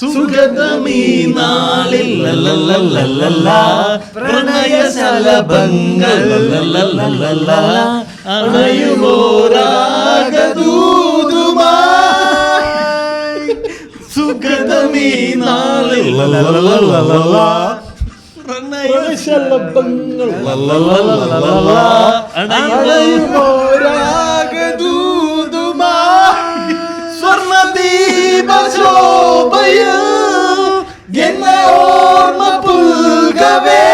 സുഗതമീ നാളിൽ പ്രണയശലഭങ്ങൾ അണയുമോരാഗദൂതുമായി. സുഗതമീ നാളിൽ പ്രണയശലഭങ്ങൾ അണയുമോരാഗദൂതുമായി. സ്വർണദീപശോഭയ എന്നെ ഓർമ്മ പുൽകവേ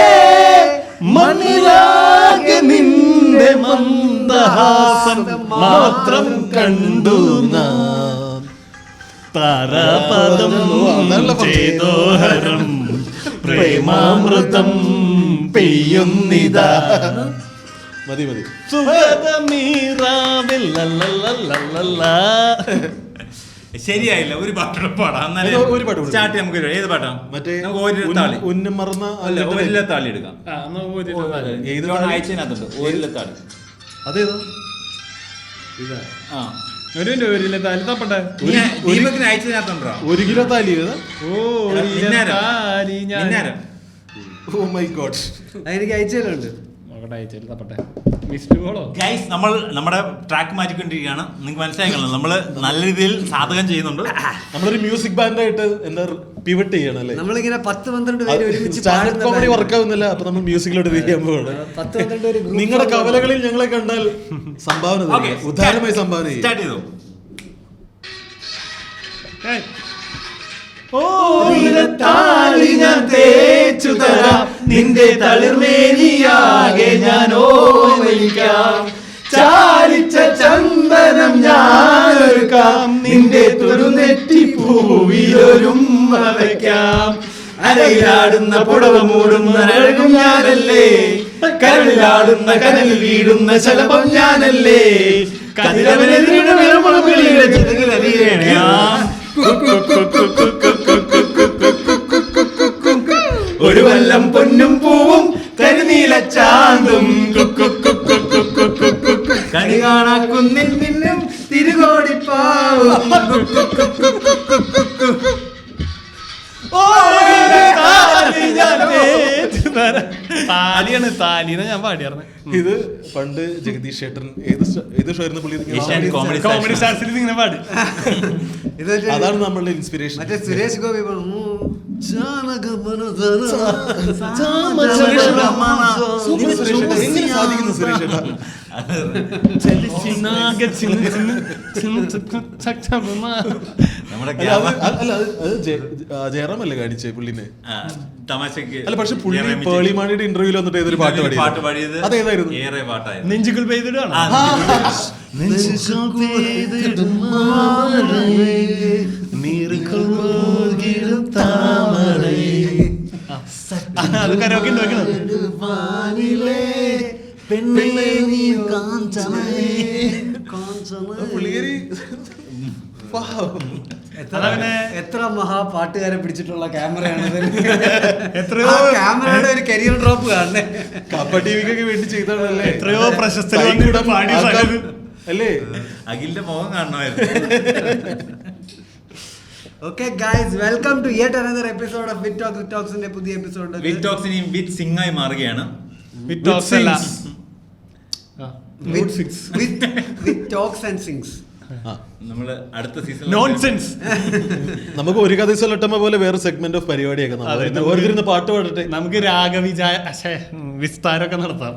മണ്ണിലാകെ നിന്റെ മന്ദഹാസം മാത്രം കണ്ടു നാം. താരാപദം ചേതോഹരം പ്രേമാമൃതം പെയ്യുന്നിതാ. മതി മതി. സുഗതമീറാവിൽ ശരിയായില്ല. ഒരു പാട്ടോടെ പാടാം. ഒരു പാട്ട് സ്റ്റാർട്ട് നമുക്ക് ഏത് പാട്ടാ? മറ്റേ ഓരിലത്താളി. ഉന്നം മറന്ന ഓരിലത്താളി എടുക്കാം. അയച്ചതിനകത്തുണ്ട് ഓരിലത്താളി. അതേതോ ആ ഒരു താലി തപ്പട്ടെ. ദീപകിന് അയച്ചതിനകത്തുണ്ടോ? 1 കിലോ താലി. ഓ മൈ ഗോഡ്, എനിക്ക് അയച്ചുണ്ട്. ഗൈസ്, നമ്മൾ നമ്മുടെ ട്രാക്ക് മാറ്റിക്കൊണ്ടിരിക്കുകയാണ്. നിങ്ങൾക്ക് മനസ്സിലാക്കണം, നമ്മൾ നല്ല രീതിയിൽ സാധകം ചെയ്യുന്നുണ്ട്. നമ്മളൊരു മ്യൂസിക് ബാൻഡായിട്ട് എന്താ പിവട്ട് ചെയ്യണം അല്ലേ? നമ്മളിങ്ങനെ 10-12 പേര് ഒരുമിച്ച് സ്റ്റാൻഡപ്പ് കോമഡി വർക്കാവുന്നില്ല. അപ്പൊ നമ്മൾ മ്യൂസിക്കിലോട്ട് തിരിയാൻ പോവാണ്. 10-12 പേര് നിങ്ങളുടെ കവലകളിൽ ഞങ്ങളെ കണ്ടാൽ സംഭാവന ഉദാരമായി സംഭാവന ചെയ്യും. സ്റ്റാർട്ട് ചെയ്തു. താളി ഞാൻ തേച്ചു തരാം, നിന്റെ തളിർമേനിയാകെ ഞാൻ ഓർമ്മിക്കാം. ചാലിച്ച ചന്ദനം ഞാനൊരുക്കാം, നിന്റെ തുറുനെറ്റി പൂവിലൊരുമ്മ വയ്ക്കാം. അരയിലാടുന്ന പുടവ മൂടുന്ന അഴകും ഞാനല്ലേ, കരളിലാടുന്ന കനലിൽ വീടുന്ന ശലഭം ഞാനല്ലേ. കതിരവനെതിരുടെ ഒരു വല്ലം പൊന്നും പൂവും കരിനീല ചാന്തും കണി കാണാക്കുന്നിൽ നിന്നും തിരുകോടിപ്പാവും. താലിയാണ്, താലിന്ന് ഞാൻ പാടിയാർന്ന്. ഇത് പണ്ട് ജഗദീഷ് ചേട്ടൻ ഏത് ഷോ ആയിരുന്നു പുള്ളി? കോമഡി സ്റ്റാർസിൽ ഇങ്ങനെ പാടി. അതാണ് നമ്മളുടെ ഇൻസ്പിറേഷൻ. മറ്റേ സുരേഷ് ഗോപി എങ്ങനെ സാധിക്കുന്നു സുരേഷ് ചേട്ടാ? നമ്മുടെ ജയറാം അല്ലേ കാണിച്ചേ പുള്ളിനെ? തമാശക്ക്. അല്ല, പക്ഷെ പുള്ളി പേളിമാണിയുടെ ഇന്റർവ്യൂവിൽ വന്നിട്ട് ഏതൊരു പാട്ട് പാടിയത് അതേതായിരുന്നു? ഏറെ പാട്ടായിരുന്നു. നെഞ്ചുകൾ പെയ്തിടാണ്. അത് കരോക്കെ ഉണ്ടാക്കണം. പുള്ളിക്കാരി എത്ര മഹാപാട്ടുകാരെ പിടിച്ചിട്ടുള്ള ക്യാമറയാണ്. എത്രയോ ക്യാമറയുടെ ഒരു കരിയർ ഡ്രോപ്പ് കാണണേ. കപ്പ ടിവിക്കൊക്കെ വേണ്ടി ചെയ്തതല്ലേ? എത്രയോ പ്രശസ്ത അല്ലേ? അഖിലിന്റെ മുഖം കാണണമായിരുന്നു. Okay guys, welcome to yet another episode of With Talksന്റെ പുതിയ എപ്പിസോഡ്. വിത്ത് ടോക്സ് ഇനി വിത്ത് സിംഗ് ആയി മാറുകയാണ്. വിത്ത് ടോക്സ് അല്ല, With Talks and Sings. നമ്മള് അടുത്ത സീസൺ നോൺസെൻസ്. നമുക്ക് ഒരു കഥ സൊല്ലട്ടമ്മ പോലെ വേറെ സെഗ്മെന്റ് ഓഫ് പരിപാടിയൊക്കെ ഓരോരുത്തരുന്ന് പാട്ട് പാടട്ടെ. നമുക്ക് വിസ്താരമൊക്കെ നടത്താം.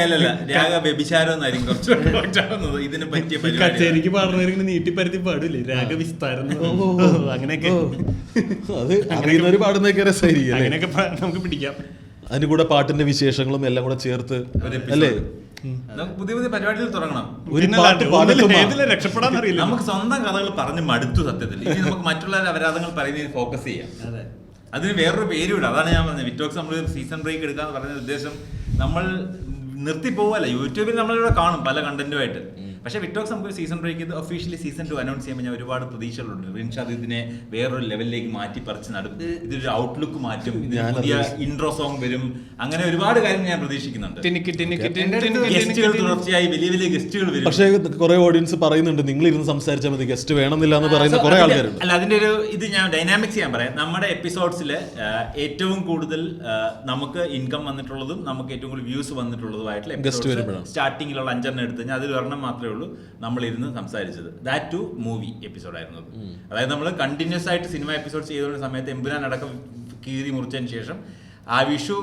അല്ലല്ല, രാഗ വ്യഭിചാരം എന്നായിരിക്കും കുറച്ചുകൂടെ ഇതിനെ പറ്റിയ കച്ചേരിക്ക് പാടുന്നവരിങ്ങനെ നീട്ടിപ്പരത്തി പാടില്ലേ രാഗവിസ്താരം അങ്ങനെയൊക്കെ. അത് അറിയുന്നവര് പാടുന്നതൊക്കെ രസമായിരിക്കും. അങ്ങനെയൊക്കെ നമുക്ക് പിടിക്കാം. അതിന് കൂടെ പാട്ടിന്റെ വിശേഷങ്ങളും എല്ലാം കൂടെ ചേർത്ത് അല്ലേ പുതിയ പുതിയ പരിപാടികൾ തുടങ്ങണം. രക്ഷപ്പെടാൻ അറിയില്ല. നമുക്ക് സ്വന്തം കഥകൾ പറഞ്ഞ് മടുത്തു സത്യത്തിൽ. ഇനി നമുക്ക് മറ്റുള്ളവരുടെ അപരാധങ്ങൾ പറയുന്നതിൽ ഫോക്കസ് ചെയ്യാം. അതിന് വേറൊരു പേരും ഇടാം. അതാണ് ഞാൻ പറഞ്ഞത്. വിറ്റോക്സ് നമ്മൾ സീസൺ ബ്രേക്ക് എടുക്കാന്ന് പറഞ്ഞ ഉദ്ദേശം നമ്മൾ നിർത്തി പോവല്ല. യൂട്യൂബിൽ നമ്മളിവിടെ കാണും പല കണ്ടന്റുമായിട്ട്. പക്ഷേ വിറ്റോക്സ് നമുക്ക് സീസൺ ബ്രേക്ക് ചെയ്ത് ഒഫീഷ്യലി സീസൺ 2 അനൗൺസ് ചെയ്യുമ്പോൾ ഞാൻ ഒരുപാട് പ്രതീക്ഷകളുണ്ട്. റിൻഷാദ് ഇതിനെ വേറൊരു ലെവലിലേക്ക് മാറ്റി പറിച്ച് നടും, ഇതൊരു ഔട്ട്ലുക്ക് മാറ്റും, ഇതിന് പുതിയ ഇൻട്രോ സോങ് വരും, അങ്ങനെ ഒരുപാട് കാര്യങ്ങൾ ഞാൻ പ്രതീക്ഷിക്കുന്നുണ്ട്. ഗസ്റ്റുകൾ തുടർച്ചയായി വലിയ വലിയ ഗസ്റ്റുകൾ വരും. പക്ഷേ കുറെ ഓഡിയൻസ് പറയുന്നുണ്ട് നിങ്ങൾ ഇരുന്ന് സംസാരിച്ചാൽ മതി, ഗസ്റ്റ് വേണമെന്നില്ല എന്ന് പറയുന്ന കുറെ ആൾക്കാരുണ്ട്. അല്ല, അതിന്റെ ഒരു ഇത് ഞാൻ ഡൈനാമിക്സ് ഞാൻ പറയാം. നമ്മുടെ എപ്പിസോഡ്സിൽ ഏറ്റവും കൂടുതൽ നമുക്ക് ഇൻകം വന്നിട്ടുള്ളതും നമുക്ക് ഏറ്റവും കൂടുതൽ വ്യൂസ് വന്നിട്ടുള്ളതുമായിട്ടുള്ള സ്റ്റാർട്ടിങ്ങിലുള്ള 5 എടുത്ത് കഴിഞ്ഞാൽ അതിൽ ഒരെണ്ണം മാത്രമേ ഉള്ളൂ നമ്മളിരുന്ന് സംസാരിച്ചത്. ദാറ്റ് ടു മൂവി എപ്പിസോഡായിരുന്നു. അതായത് നമ്മൾ കണ്ടിന്യൂസ് ആയിട്ട് സിനിമ എപ്പിസോഡ് ചെയ്തുകൊണ്ട സമയത്ത് എമ്പുരാൻ അടക്കം കീറി മുറിച്ചതിന് ശേഷം ആ വിഷു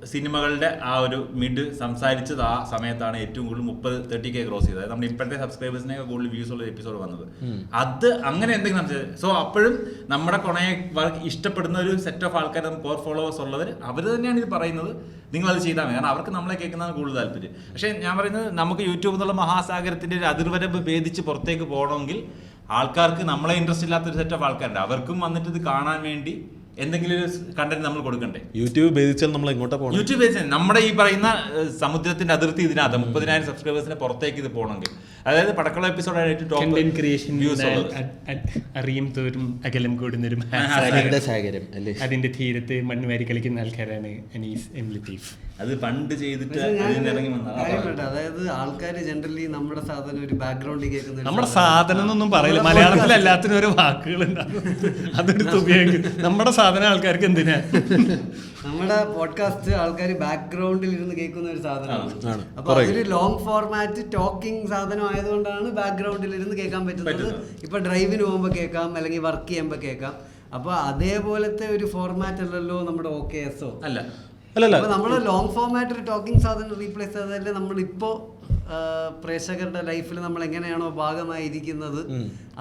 സിനിമകളുടെ ആ ഒരു മിഡ് സംസാരിച്ചത് ആ സമയത്താണ് ഏറ്റവും കൂടുതൽ 30-30K ക്രോസ് ചെയ്തത്. നമ്മൾ ഇപ്പോഴത്തെ സബ്സ്ക്രൈബേഴ്സിനൊക്കെ കൂടുതൽ വ്യൂസ് ഉള്ള എപ്പിസോഡ് വന്നത്. അത് അങ്ങനെ എന്തെങ്കിലും സോ അപ്പോഴും നമ്മുടെ കൊണയെ ഇഷ്ടപ്പെടുന്ന ഒരു സെറ്റ് ഓഫ് ആൾക്കാർ, കോർ ഫോളോവേഴ്സ് ഉള്ളവർ, അവർ തന്നെയാണ് ഇത് പറയുന്നത് നിങ്ങളത് ചെയ്താൽ മതി, കാരണം അവർക്ക് നമ്മളെ കേൾക്കുന്നതാണ് കൂടുതൽ താല്പര്യം. പക്ഷേ ഞാൻ പറയുന്നത് നമുക്ക് യൂട്യൂബ് എന്നുള്ള മഹാസാഗരത്തിൻ്റെ ഒരു അതിർവരമ്പ് ഭേദിച്ച് പുറത്തേക്ക് പോകണമെങ്കിൽ ആൾക്കാർക്ക് നമ്മളെ ഇൻട്രസ്റ്റ് ഇല്ലാത്തൊരു സെറ്റ് ഓഫ് ആൾക്കാരുണ്ട്. അവർക്കും വന്നിട്ട് ഇത് കാണാൻ വേണ്ടി എന്തെങ്കിലും ഒരു കണ്ടന്റ് നമ്മൾ കൊടുക്കണ്ടേ? യൂട്യൂബ് ബേസിച്ചാൽ നമ്മൾ എങ്ങോട്ടാ പോകണം? യൂട്യൂബ് ബേസിൽ നമ്മുടെ ഈ പറയുന്ന സമുദ്രത്തിന്റെ അതിർത്തി ഇതിനകത്ത് 30,000 സബ്സ്ക്രൈബേഴ്സിനെ പുറത്തേക്ക് ഇത് പോകണമെങ്കിൽ, അതായത് പടക്കള എപ്പിസോഡായിട്ട് കണ്ടന്റ് ക്രിയേഷൻ അറിയും തോറും അകലം കൂടുന്നൊരു അതിന്റെ തീരത്ത് മണ്ണുവാരി കളിക്കുന്ന ആൾക്കാരാണ് അനീസ് എം ലത്തീഫ്. അത് പണ്ട് ചെയ്തിട്ട് ഇറങ്ങി വന്നത്. അതായത് ആൾക്കാര് ജനറലി നമ്മുടെ സാധനം ഒരു ബാക്ക്ഗ്രൗണ്ടിൽ കേൾക്കുന്ന നമ്മുടെ സാധനം എന്നൊന്നും പറയില്ല, മലയാളത്തിൽ എല്ലാത്തിനും ഓരോ വാക്കുകളുണ്ടാവും, അതെടുത്ത് ഉപയോഗിക്കും. നമ്മുടെ സാധനം ആൾക്കാർക്ക് എന്തിനാ? നമ്മുടെ പോഡ്കാസ്റ്റ് ആൾക്കാർ ബാക്ക്ഗ്രൗണ്ടിൽ ഇരുന്ന് കേൾക്കുന്ന ഒരു സാധനമാണ്. അപ്പൊ അതൊരു ലോങ് ഫോർമാറ്റ് ടോക്കിംഗ് സാധനം ആയതുകൊണ്ടാണ് ബാക്ക്ഗ്രൗണ്ടിൽ ഇരുന്ന് കേൾക്കാൻ പറ്റുന്നത്. ഇപ്പൊ ഡ്രൈവിന് പോകുമ്പോൾ കേൾക്കാം, അല്ലെങ്കിൽ വർക്ക് ചെയ്യുമ്പോൾ കേൾക്കാം. അപ്പൊ അതേപോലത്തെ ഒരു ഫോർമാറ്റ് അല്ലല്ലോ നമ്മുടെ OKSO അല്ല. നമ്മള് ലോങ് ഫോർമാറ്റ് ഒരു ടോക്കിംഗ് സാധനം റീപ്ലേസ് ചെയ്തതല്ലേ നമ്മളിപ്പോ പ്രേക്ഷകരുടെ ലൈഫിൽ നമ്മൾ എങ്ങനെയാണോ ഭാഗമായിരിക്കുന്നത്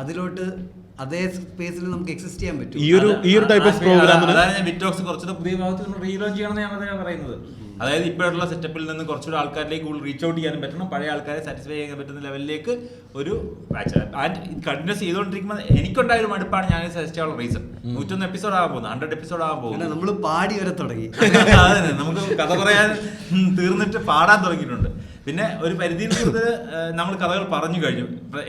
അതിലോട്ട് അതേ സ്പേസിൽ നമുക്ക് എക്സിസ്റ്റ് ചെയ്യാൻ പറ്റും. ഈ ഒരു ടൈപ്പ് ഓഫ് പ്രോഗ്രാമിന് അതാണ് ഞാൻ വിറ്റോക്സ് കുറച്ചുകൂടെ പുതിയ ഭാഗത്ത് നമ്മൾ റീലോഞ്ച് ചെയ്യണമെന്ന് ഞാൻ പറയുന്നത്. അതായത് ഇപ്പോഴുള്ള സെറ്റപ്പിൽ നിന്ന് കുറച്ചുകൂടെ ആൾക്കാരിലേക്ക് കൂടുതൽ റീച്ച് ഔട്ട് ചെയ്യാനും പറ്റണം, പഴയ ആൾക്കാരെ സാറ്റിസ്ഫൈ ചെയ്യാൻ പറ്റുന്ന ലെവലിലേക്ക് ഒരു കണ്ടിന്യൂസ് ചെയ്തുകൊണ്ടിരിക്കുമ്പോൾ എനിക്കുണ്ടായ ഒരു മടുപ്പാണ് ഞാൻ സജസ്റ്റ് ചെയ്യാനുള്ള റീസൺ. 101 എപ്പിസോഡ് ആകാൻ പോകുന്നത്, 100 എപ്പിസോഡ് ആകാൻ പോകുന്നത്. നമ്മൾ പാടി വരെ തുടങ്ങി. അതന്നെ, നമുക്ക് കഥ പറയാൻ തീർന്നിട്ട് പാടാൻ തുടങ്ങിയിട്ടുണ്ട്. പിന്നെ ഒരു പരിധിയിൽ കൂടുതൽ നമ്മൾ കഥകൾ പറഞ്ഞു കഴിഞ്ഞു,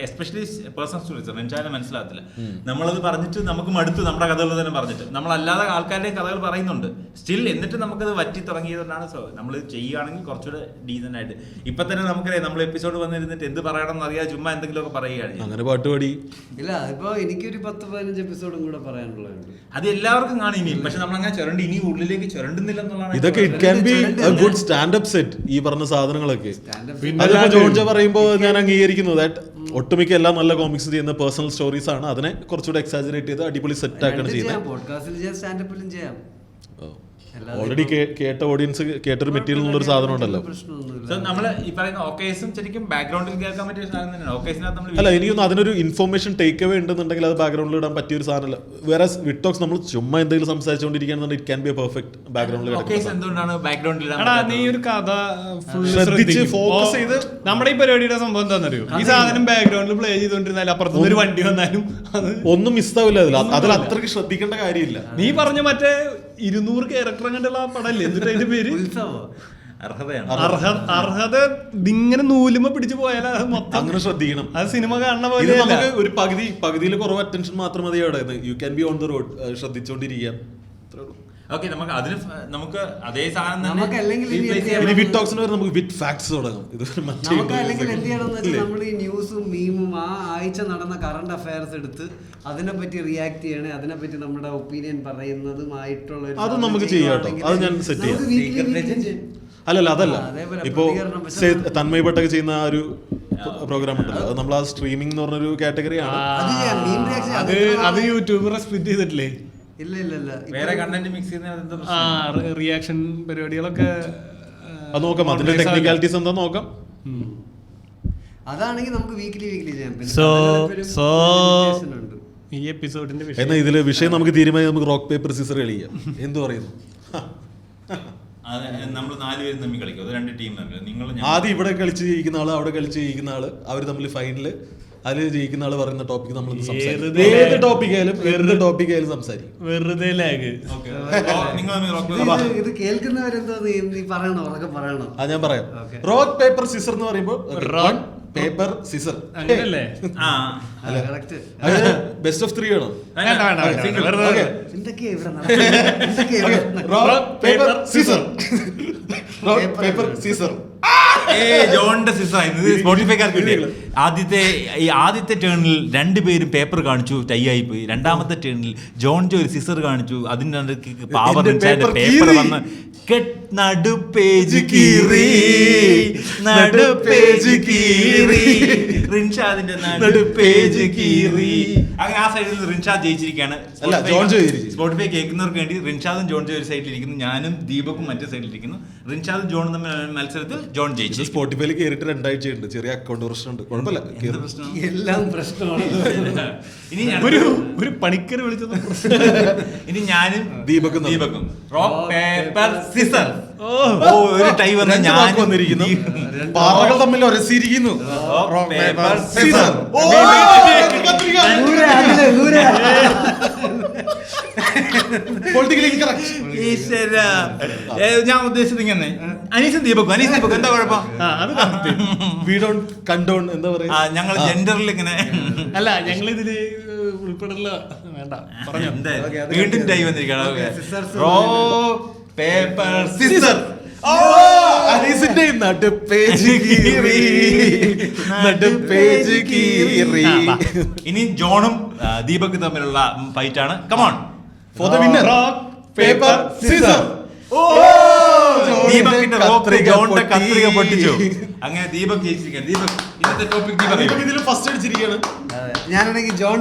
എസ്പെഷ്യലി പേഴ്സണൽ സ്റ്റോറീസ് റിൻഷാദിനെ മനസ്സിലാകത്തില്ല. നമ്മളത് പറഞ്ഞിട്ട് നമുക്ക് മടുത്തു, നമ്മുടെ കഥകൾ തന്നെ പറഞ്ഞിട്ട്. നമ്മളല്ലാതെ ആൾക്കാരുടെ കഥകൾ പറയുന്നുണ്ട് സ്റ്റിൽ, എന്നിട്ട് നമുക്കത് വറ്റി തുടങ്ങിയതുകൊണ്ടാണ്. നമ്മൾ ചെയ്യുകയാണെങ്കിൽ കുറച്ചുകൂടെ ഡീസൻ്റ് ആയിട്ട്. ഇപ്പൊ തന്നെ നമുക്കറിയാം, നമ്മൾ എപ്പിസോഡ് വന്നിരുന്നിട്ട് എന്ത് പറയണമെന്ന് അറിയാതെ ചുമ്മാ എന്തെങ്കിലുമൊക്കെ പറയുകയാണ്. അങ്ങനെ പാട്ടുപാടി ഇല്ല, ഇപ്പൊ എനിക്കൊരു 10-15 എപ്പിസോഡും കൂടെ പറയാനുള്ളതുണ്ട്. അത് എല്ലാവർക്കും കാണും ഇനിയും. പക്ഷെ നമ്മളങ്ങനെ ചുരണ്ടി ഇനി ഉള്ളിലേക്ക് ചുരണ്ടുന്നില്ല എന്നുള്ളതാണ്. ഇതൊക്കെ it can be a good standup set. ഈ പറഞ്ഞ സാധനങ്ങളൊക്കെ ജോർജ് പറയുമ്പോൾ ഞാൻ അംഗീകരിക്കുന്നു. ദാറ്റ് ഒട്ടുമിക്ക എല്ലാം നല്ല കോമിക്സ് ചെയ്യുന്ന പേഴ്സണൽ സ്റ്റോറീസ് ആണ്. അതിനെ കുറച്ചുകൂടെ എക്സാജറേറ്റ് ചെയ്ത് അടിപൊളി സെറ്റ് ആക്കാണ് ചെയ്യുന്നത്. പോഡ്കാസ്റ്റിൽ ചെയ്യാം, സ്റ്റാൻഡപ്പിലും ചെയ്യാം. ഓൾറെഡി കേട്ട ഓഡിയൻസ് കേട്ടൊരു മെറ്റീരിയൽ എന്നുള്ളൊരു സാധനം ഉണ്ടല്ലോ. നമ്മള് ഈ പറയുന്ന ഓക്കേസും ശരിക്കും ബാക്ക്ഗ്രൗണ്ടിൽ കേൾക്കാൻ പറ്റിയ സാധനം തന്നെയാണ്. ഓക്കേസിനകത്ത് അല്ല, എനിക്കൊന്നും അതിനൊരു ഇൻഫോർമേഷൻ ടേക്ക് അവേ ഉണ്ടെന്നുണ്ടെങ്കിൽ അത് ബാക്ക്ഗ്രൗണ്ടിൽ ഇടാൻ പറ്റിയ ഒരു സാധനമല്ല. വേറെ വിറ്റോക്സ് നമ്മൾ ചുമ്മാ എന്തെങ്കിലും സംസാരിച്ചുകൊണ്ടിരിക്കുകയാണെന്നുണ്ടെങ്കിൽ it can be a perfect ബാക്ക്ഗ്രൗണ്ടിൽ. എന്തുകൊണ്ടാണ് ബാക്ക്ഗ്രൗണ്ടിൽ നീ ഒരു കഥ ശ്രദ്ധിച്ച് ഫോക്കസ് ചെയ്ത് നമ്മുടെ ഈ പരിപാടിയുടെ സംഭവം എന്താണെന്നറിയോ? ഈ സാധനം ബാക്ക്ഗ്രൗണ്ടിൽ പ്ലേ ചെയ്തോണ്ടിരുന്നാലും അപ്പുറത്തുനിന്ന് ഒരു വണ്ടി വന്നാലും അത് ഒന്നും മിസ്സാവില്ല. അതിൽ അത്രയ്ക്ക് ശ്രദ്ധിക്കേണ്ട കാര്യമില്ല. നീ പറഞ്ഞ മറ്റേ 200 ക്യാരക്ടർ കണ്ടുള്ള പടല്ലേ, എന്നിട്ട് അതിന്റെ പേര് അർഹത. ഇതിങ്ങനെ നൂലുമ പിടിച്ചു പോയാൽ അത് മൊത്തം അങ്ങനെ ശ്രദ്ധിക്കണം. അത് സിനിമ കാണുന്ന പോലെ ഒരു പകുതിയിൽ കുറവ് അറ്റൻഷൻ മാത്രം മതി അവിടെ. You can be on the road, ശ്രദ്ധിച്ചോണ്ടിരിക്കുക. ഓക്കെ, നമുക്ക് അതിന് നമുക്ക് അതേ സാധനം നമുക്ക് അല്ലെങ്കിൽ വിത്ത് ഫാക്ട്സ് തുടങ്ങും. നമുക്ക് അല്ലെങ്കിൽ എന്ത് ചെയ്യണമെന്ന് വെച്ചാൽ നമ്മൾ ഈ ന്യൂസും മീമും ആ ആഴ്ച നടന്ന കറണ്ട് അഫയർസ് എടുത്ത് അതിനെപ്പറ്റി റിയാക്ട് ചെയ്യണേ, അതിനെപ്പറ്റി നമ്മുടെ ഒപ്പീനിയൻ പറയുന്നതുമായിട്ടുള്ള അത് നമുക്ക് ചെയ്യാം കേട്ടോ. അത് ഞാൻ സെറ്റ് ചെയ്യാം. അല്ലല്ല, അതല്ല. ഇപ്പോ തന്മയ് ഭട്ടൊക്കെ ചെയ്യുന്ന ആ ഒരു പ്രോഗ്രാം ഉണ്ടല്ലോ, അത് നമ്മൾ ആ സ്ട്രീമിംഗ് എന്ന് പറഞ്ഞൊരു കാറ്റഗറിയാണ്. അത് യൂട്യൂബർ സ്പ്ലിറ്റ് ചെയ്തിട്ടില്ലേ? ഇല്ല ഇല്ല ഇല്ല, വേറെ കണ്ടന്റ് മിക്സ് ചെയ്യുന്ന റിയാക്ഷൻ പരിപാടികളൊക്കെ അത് നോക്കാം. അതിന്റെ ടെക്നിക്കാലിറ്റീസ് എന്താ നോക്കാം. അതാണെങ്കിൽ നമുക്ക് വീക്ക്ലി ചെയ്യാം. ഈ എപ്പിസോഡിന്റെ എന്നാ ഇതില് വിഷയം നമുക്ക് തീരുമാനിക്കാം. നമുക്ക് റോക്ക് പേപ്പർ സിസർ കളിക്കാം. എന്ത് പറയുന്നു? നമ്മൾ 4 പേരും തമ്മിൽ കളിക്കും. അത് 2 ടീം തമ്മിൽ. നിങ്ങൾ ആദ്യം ഇവിടെ കളിച്ച് ജയിക്കുന്ന ആള്, അവിടെ കളിച്ച് ജയിക്കുന്ന ആള്, അവർ തമ്മിൽ ഫൈനല്. അതിൽ ജയിക്കുന്ന ആള് പറയുന്ന ടോപ്പിക് നമ്മൾ ഏത് ടോപ്പിക്കായാലും സംസാരിക്കും. വെറുതെ ലാഗ്. ഇത് കേൾക്കുന്നവരെന്തോ നീ പറയണോ? പറയണോ? ഞാൻ പറയാം. റോക്ക് പേപ്പർ സിസർ എന്ന് പറയുമ്പോൾ പേപ്പർ സിസർ. അങ്ങനല്ലേ? ആ കറക്റ്റ്. ബെസ്റ്റ് ഓഫ് 3 ആണോ? single. Okay. എന്തൊക്കെയാ ഇവിടെ നടക്കുന്നത്? എന്തൊക്കെയാ ഇവിടെ നടക്കുന്നത്? Rock, paper, scissor. Rock, paper, scissor. ജോണിന്റെ സിസ്റ്റർ സ്പോട്ടിഫൈക്കാർക്ക് കിട്ടിയ ആദ്യത്തെ ടേണിൽ രണ്ടുപേരും പേപ്പർ കാണിച്ചു, ടൈ ആയി പോയി. രണ്ടാമത്തെ ടേണിൽ ജോൺ ജോ ഒരു സിസർ കാണിച്ചു, അതിന്റെ പാവർ പേപ്പർ വന്ന് നടുപേജ് കീറി റിൻഷാദിന്റെ നടുപേജ് കീറി. അങ്ങനെ ആ സൈഡിൽ റിൻഷാദ് ജയിച്ചിരിക്കുകയാണ്. സ്പോട്ടിഫൈ കേൾക്കുന്നവർക്ക് വേണ്ടി റിൻഷാദും ജോൺ ജോ ഒരു സൈഡിലിരിക്കുന്നു, ഞാനും ദീപക്കും മറ്റേ സൈഡിലിരിക്കുന്നു. റിൻഷാദും ജോണും തമ്മിൽ മത്സരത്തിൽ ജോൺ ജയിച്ചു. സ്പോട്ടിഫൈയിൽ കയറിയിട്ട് 2 ആഴ്ചയുണ്ട്, ചെറിയ അക്കൗണ്ട് പ്രശ്നമുണ്ട്. കുഴപ്പമില്ല, എല്ലാം പ്രശ്നമാണ്. ഇനി ഒരു പണിക്കർ വിളിച്ചത്. ഇനി ഞാനും ദീപക്കും റോക്ക് പേപ്പർ സിസർ. ഒരു ടൈ വന്ന് ഞാൻ വന്നിരിക്കുന്നു, പാറകൾ തമ്മിൽ ഉരസിയിരിക്കുന്നു. Rock paper scissor. ഞാൻ ഉദ്ദേശിച്ചത് ഇങ്ങനെ അനീസും ദീപക്കും എന്താ കുഴപ്പം? വി ഡോണ്ട് കണ്ടോൺ എന്താ പറയാ, ഞങ്ങൾ ജെൻഡറിൽ ഇങ്ങനെ അല്ല, ഞങ്ങൾ ഇതില് ഉൾപ്പെടില്ല. വേണ്ട, പറഞ്ഞു. വീണ്ടും ടൈ വന്നിരിക്കണം. Rock paper scissor. ഇനി ജോണും ദീപക്കും തമ്മിലുള്ള ഫൈറ്റ് ആണ്. Come on for the winner. Rock paper scissor. ദീപകിന്റെ റോക്ക് ജോണിന്റെ കത്രിക പൊട്ടിച്ചു. അങ്ങനെ ദീപക് ജയിച്ചിരിക്കുകയാണ്. ദീപക് ഇന്നത്തെ ടോപ്പിക് ഇതിൽ ഫസ്റ്റ് അടിച്ചിരിക്കുകയാണ്. ഞാനാണെങ്കിൽ ജോൺ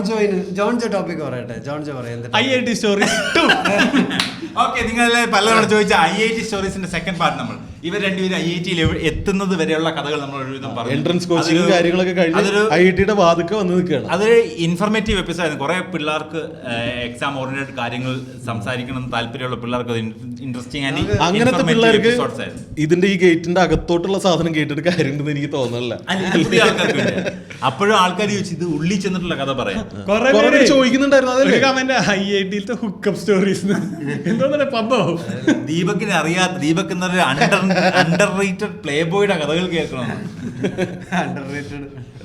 ജോ ടോപ്പിക് പറയട്ടെ. ജോൺ ജോ പറയാം. IIT stories 2. ഓക്കെ, നിങ്ങൾ പലതവണ ചോദിച്ച IIT സ്റ്റോറീസിന്റെ സെക്കൻഡ് പാർട്ട് നമ്മൾ ഇവർ രണ്ടുപേരും IIT-യിൽ എത്തുന്നത് വരെയുള്ള കഥകൾ നമ്മൾ ഒരുവിധം പറഞ്ഞു. എൻട്രൻസ് കോച്ചിങ് കാര്യങ്ങളൊക്കെ കഴിഞ്ഞ് IIT-യുടെ വാതിക്കെ വന്ന് നിൽക്കുകയാണ്. അതൊരു ഇൻഫർമേറ്റീവ് എപ്പിസോഡ്. കുറെ പിള്ളേർക്ക് എക്സാം ഓറിയന്റഡ് കാര്യങ്ങൾ സംസാരിക്കണം താല്പര്യമുള്ള പിള്ളേർക്ക് ഇൻട്രസ്റ്റിംഗ് ആൻഡ് അങ്ങനത്തെ പിള്ളേർക്ക് ഇതിന്റെ ഈ ഗേറ്റിന്റെ അകത്തോട്ടുള്ള സാധനം കേട്ടിട്ട് കാര്യമുണ്ടെന്ന് എനിക്ക് തോന്നുന്നില്ല. അപ്പോഴും ആൾക്കാർ ചോദിച്ചു ഇത് ഉള്ളിൽ ചെന്നിട്ടുള്ള കഥ പറയാം. ചോദിക്കുന്നുണ്ടായിരുന്നു അതല്ലേ കമന്റ് IIT-യിലത്തെ ഹുക്കപ്പ് സ്റ്റോറീസ് എന്തോന്നല്ലേ പമ്പോ. ദീപകിനെ അറിയാത്ത ദീപക് എന്നൊരു അണ്ടർ റേറ്റഡ് പ്ലേ ബോയുടെ കഥകൾ കേൾക്കണം.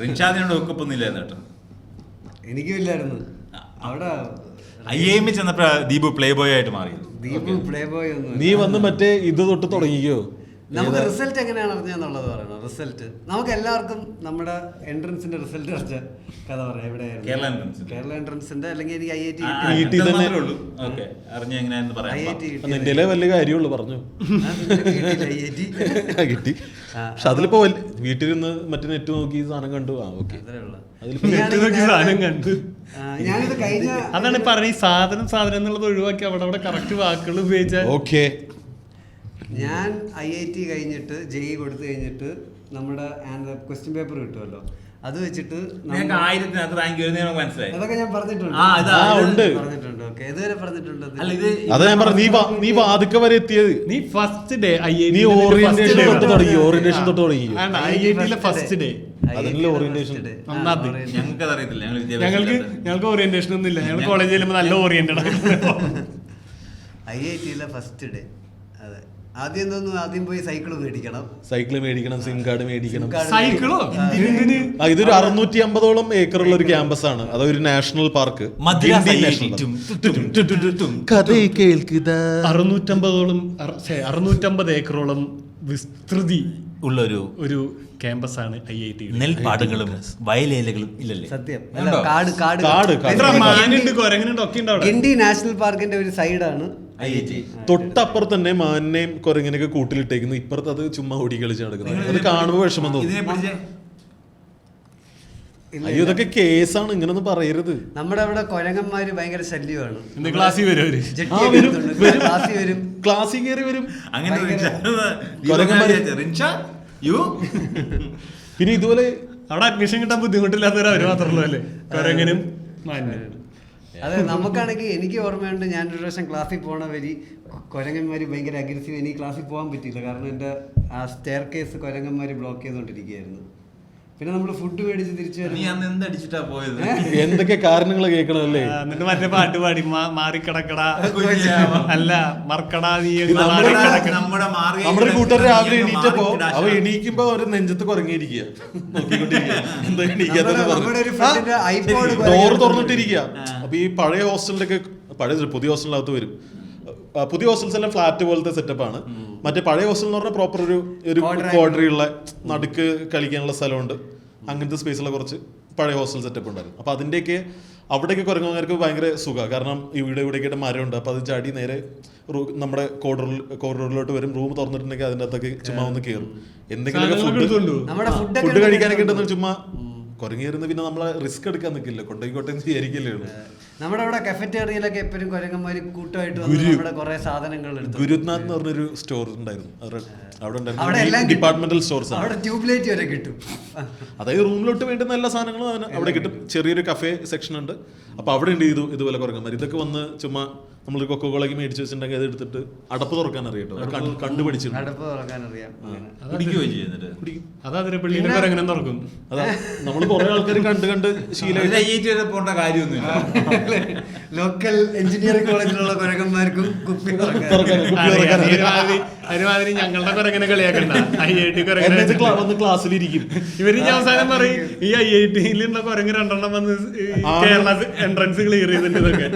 റിൻഷാദിനോട് ഹുക്കപ്പ് ഒന്നുമില്ല കേട്ടോ. എനിക്കും ഇല്ലായിരുന്നു. അവിടെ IIM ചെന്നപ്പോ ദീപു പ്ലേ ബോയ് ആയിട്ട് മാറി. ദീപു പ്ലേ ബോയ് ഒന്നും. നീ വന്ന് മറ്റേ ഇത് തൊട്ട് തുടങ്ങിക്കോ. നമുക്ക് റിസൾട്ട് എങ്ങനെയാണ് അറിഞ്ഞെന്നുള്ളത് പറയണം. റിസൾട്ട് നമുക്ക് എല്ലാവർക്കും നമ്മുടെ എൻട്രൻസിന്റെ റിസൾട്ട് അറിഞ്ഞ കഥ പറയാം. എവിടെയായിരുന്നു? കേരള എൻട്രൻസിന്റെ അല്ലെങ്കിൽ എനിക്ക് IIT അറിഞ്ഞ എങ്ങനെയാന്ന് പറയാം. നിന്റെ വലിയ കാര്യമുള്ളൂ പറഞ്ഞു കിട്ടി. പക്ഷെ അതിലിപ്പോ വീട്ടിലിരുന്ന് മറ്റേ നെറ്റ് നോക്കി സാധനം കണ്ടു. സാധനം കണ്ടു. ഞാനിത് കഴിഞ്ഞ അതാണ് പറഞ്ഞ സാധനം എന്നുള്ളത് ഒഴിവാക്കി അവിടെ കറക്റ്റ് വാക്കുകൾ ഉപയോഗിച്ചാൽ ഓക്കെ. ഞാൻ IIT കഴിഞ്ഞിട്ട് JEE കൊടുത്തു കഴിഞ്ഞിട്ട് നമ്മുടെ ക്വസ്റ്റ്യൻ പേപ്പർ കിട്ടുമല്ലോ, അത് വെച്ചിട്ട് 1000-നകത്ത് റാങ്ക് വരുന്നത് മനസ്സിലായി. അതൊക്കെ ഞാൻ പറഞ്ഞിട്ടുണ്ട്. ഓക്കെ, ഇതുവരെ പറഞ്ഞിട്ടുണ്ട്. അതാ ഞാൻ പറഞ്ഞു നീ വാതിക്ക വരെ എത്തിയത്. നീ ഫസ്റ്റ് ഡേ നീ ഓറിയന്റേഷൻ തൊട്ട് തുടങ്ങി. IIT-യിലെ ഫസ്റ്റ് ഡേ അതിനുള്ള ഓറിയന്റേഷൻ ഞങ്ങൾക്ക് അറിയത്തില്ല. ഞങ്ങൾക്ക് ഓറിയന്റേഷൻ ഒന്നും ഇല്ല. ഞങ്ങൾ കോളേജിൽ ചെല്ലുമ്പോൾ നല്ല ഓറിയന്റഡ് ആണ്. IIT-യിലെ ഫസ്റ്റ് ഡേ. അതെ, ആദ്യം പോയി സൈക്കിൾ മേടിക്കണം, സിം കാർഡ് മേടിക്കണം. സൈക്കിളോ? ഇതൊരു 650ഓളം ഏക്കറുള്ള ഒരു ക്യാമ്പസ് ആണ്. അതൊരു നാഷണൽ പാർക്ക്. 650 ഏക്കറോളം വിസ്തൃതി ഉള്ള ഒരു ക്യാമ്പസ് ആണ് IIT. നെൽപ്പാടങ്ങളും വയലേലകളും ഇല്ലല്ലേ? സത്യം. ഗിണ്ടി നാഷണൽ പാർക്കിന്റെ ഒരു സൈഡാണ് IIT. തൊട്ടപ്പുറത്ത് തന്നെ മാനിനെയും കുരങ്ങനെയൊക്കെ കൂട്ടിലിട്ടേക്കുന്നു. ഇപ്പുറത്ത് അത് ചുമ്മാ ഓടി കളിച്ച് നടക്കുന്നത്. അത് കാണുമ്പോ വിഷമം തോന്നും. അയ്യോ, ഇതൊക്കെ കേസാണ്, ഇങ്ങനൊന്നും പറയരുത്. നമ്മുടെ അവിടെ കൊരങ്ങന്മാര് ഭയങ്കര ശല്യമാണ്. ക്ലാസ്സിൽ വരും, ക്ലാസ്സിൽ കയറി വരും. പിന്നെ ഇതുപോലെ അവിടെ അഡ്മിഷൻ കിട്ടാൻ ബുദ്ധിമുട്ടില്ലാത്തവർ അവര് മാത്രമല്ലോ അല്ലേ കൊരങ്ങനും മാനും. അതെ, നമുക്കാണെങ്കിൽ എനിക്ക് ഓർമ്മയുണ്ട്, ഞാനൊരു പ്രാവശ്യം ക്ലാസ്സിൽ പോണ വരി കൊരങ്ങന്മാര് ഭയങ്കര അഗ്രസീവ്. എനിക്ക് ക്ലാസ്സിൽ പോകാൻ പറ്റിയില്ല, കാരണം എൻ്റെ ആ സ്റ്റെയർ കേസ് കൊരങ്ങന്മാര് ബ്ലോക്ക് ചെയ്തുകൊണ്ടിരിക്കുകയായിരുന്നു. പിന്നെ നമ്മൾ ഫുഡ് മേടിച്ച് തിരിച്ചു നീ വരും. അന്ന് എന്തടിച്ചിട്ടാ പോയത്? എന്തൊക്കെ കാരണങ്ങൾ കേൾക്കണമല്ലേ. എന്നിട്ട് മറ്റേ പാട്ട് പാടി മാറിക്കിടക്കടാ അല്ല മറക്കടാ നീ നമ്മുടെ കൂട്ടർ രാവിലെ എണീറ്റപ്പോ അവ എണീക്കുമ്പോ ഒരു നെഞ്ചത്ത് കുറങ്ങിയിരിക്കുക നോക്കിക്കൊണ്ടിരിക്കുക എന്താ എണീക്കാത്തെന്ന് നമ്മുടെ ഒരു ഫ്രണ്ടിന്റെ iPod പറഞ്ഞു. ഡോറ് തുറന്നിട്ടിരിക്കുക. അപ്പൊ ഈ പഴയ ഹോസ്റ്റലിലൊക്കെ പുതിയ ഹോസ്റ്റലിനകത്ത് വരും. പുതിയ ഹോസ്റ്റൽസ് എല്ലാം ഫ്ലാറ്റ് പോലത്തെ സെറ്റപ്പ് ആണ്. മറ്റേ പഴയ ഹോസ്റ്റൽ എന്ന് പറഞ്ഞാൽ പ്രോപ്പർ ഒരു ക്വാഡറിയുള്ള നടുക്ക് കളിക്കാനുള്ള സ്ഥലമുണ്ട്. അങ്ങനത്തെ സ്പേസുള്ള കുറച്ച് പഴയ ഹോസ്റ്റൽ സെറ്റപ്പ് ഉണ്ടായിരുന്നു. അപ്പൊ അതിന്റെയൊക്കെ അവിടേക്ക് കുരങ്ങന്മാർക്ക് ഭയങ്കര സുഖമാണ്. കാരണം ഇവിടെയൊക്കെ മരമുണ്ട്. അപ്പൊ അത് ചാടി നേരെ നമ്മുടെ കോറിഡോറിലോട്ട് വരും. റൂം തുറന്നിട്ടുണ്ടെങ്കിൽ അതിൻ്റെ അകത്തൊക്കെ ചുമ്മാ ഒന്ന് കയറും. എന്തെങ്കിലും ഫുഡ് കഴിക്കാനൊക്കെ ഉണ്ടെന്ന് ചുമ്മാ കുരങ്ങിയിരുന്ന് പിന്നെ നമ്മളെ റിസ്ക് എടുക്കാൻ നിൽക്കില്ല. കൊണ്ടോയിക്കോട്ടെ എന്ന് വിചാരിക്കില്ലേ ഉള്ളൂ. നമ്മുടെ അവിടെ കഫറ്റേറിയയിലൊക്കെ എപ്പോഴും കുരങ്ങന്മാര് കൂട്ടമായിട്ട് നമ്മുടെ കുറെ സാധനങ്ങൾ ഗുരുനാഥ് എന്ന് പറഞ്ഞൊരു സ്റ്റോർ ഉണ്ടായിരുന്നു. അവിടെ ഡിപ്പാർട്ട്മെന്റൽ സ്റ്റോർസ് അവിടെ ട്യൂബ് ലൈറ്റ് വരെ കിട്ടും. അതായത് റൂമിലോട്ട് വേണ്ടുന്ന എല്ലാ സാധനങ്ങളും അവിടെ കിട്ടും. ചെറിയൊരു കഫേ സെക്ഷൻ ഉണ്ട്. അപ്പൊ അവിടെ ഉണ്ട് ഇതുപോലെ കുരങ്ങന്മാർ. ഇതൊക്കെ വന്ന് ചുമ്മാ നമ്മൾ കൊക്കോളൊക്കെ മേടിച്ച് വെച്ചിട്ടുണ്ടെങ്കിൽ അത് എടുത്തിട്ട് അടപ്പ് തുറക്കാൻ അറിയാട്ടോ. കണ്ടുപിടിച്ചിട്ടുണ്ട്. അടപ്പ് തുറക്കാൻ അറിയാം. അതെ പള്ളിയുടെ കുരങ്ങനെ തുറക്കും. അതാ നമ്മൾ കുറെ ആൾക്കാർ കണ്ട് ശീലമായിട്ട് പോകേണ്ട കാര്യമൊന്നുമില്ല. ലോക്കൽ എഞ്ചിനീയറിംഗ് കോളേജിലുള്ള കുരങ്ങന്മാർക്കും കുപ്പി ഒരുമാതിരി ഞങ്ങളുടെ കുരങ്ങനെ കളിയാക്കണ്ട. IIT വന്ന് ക്ലാസ്സിലിരിക്കും. ഇവര് അവസാനം പറയും ഈ IIT-യിലുള്ള കുരങ്ങ് 2 വന്ന് കേരള എൻട്രൻസ് ക്ലിയർ ചെയ്തിട്ടൊക്കെ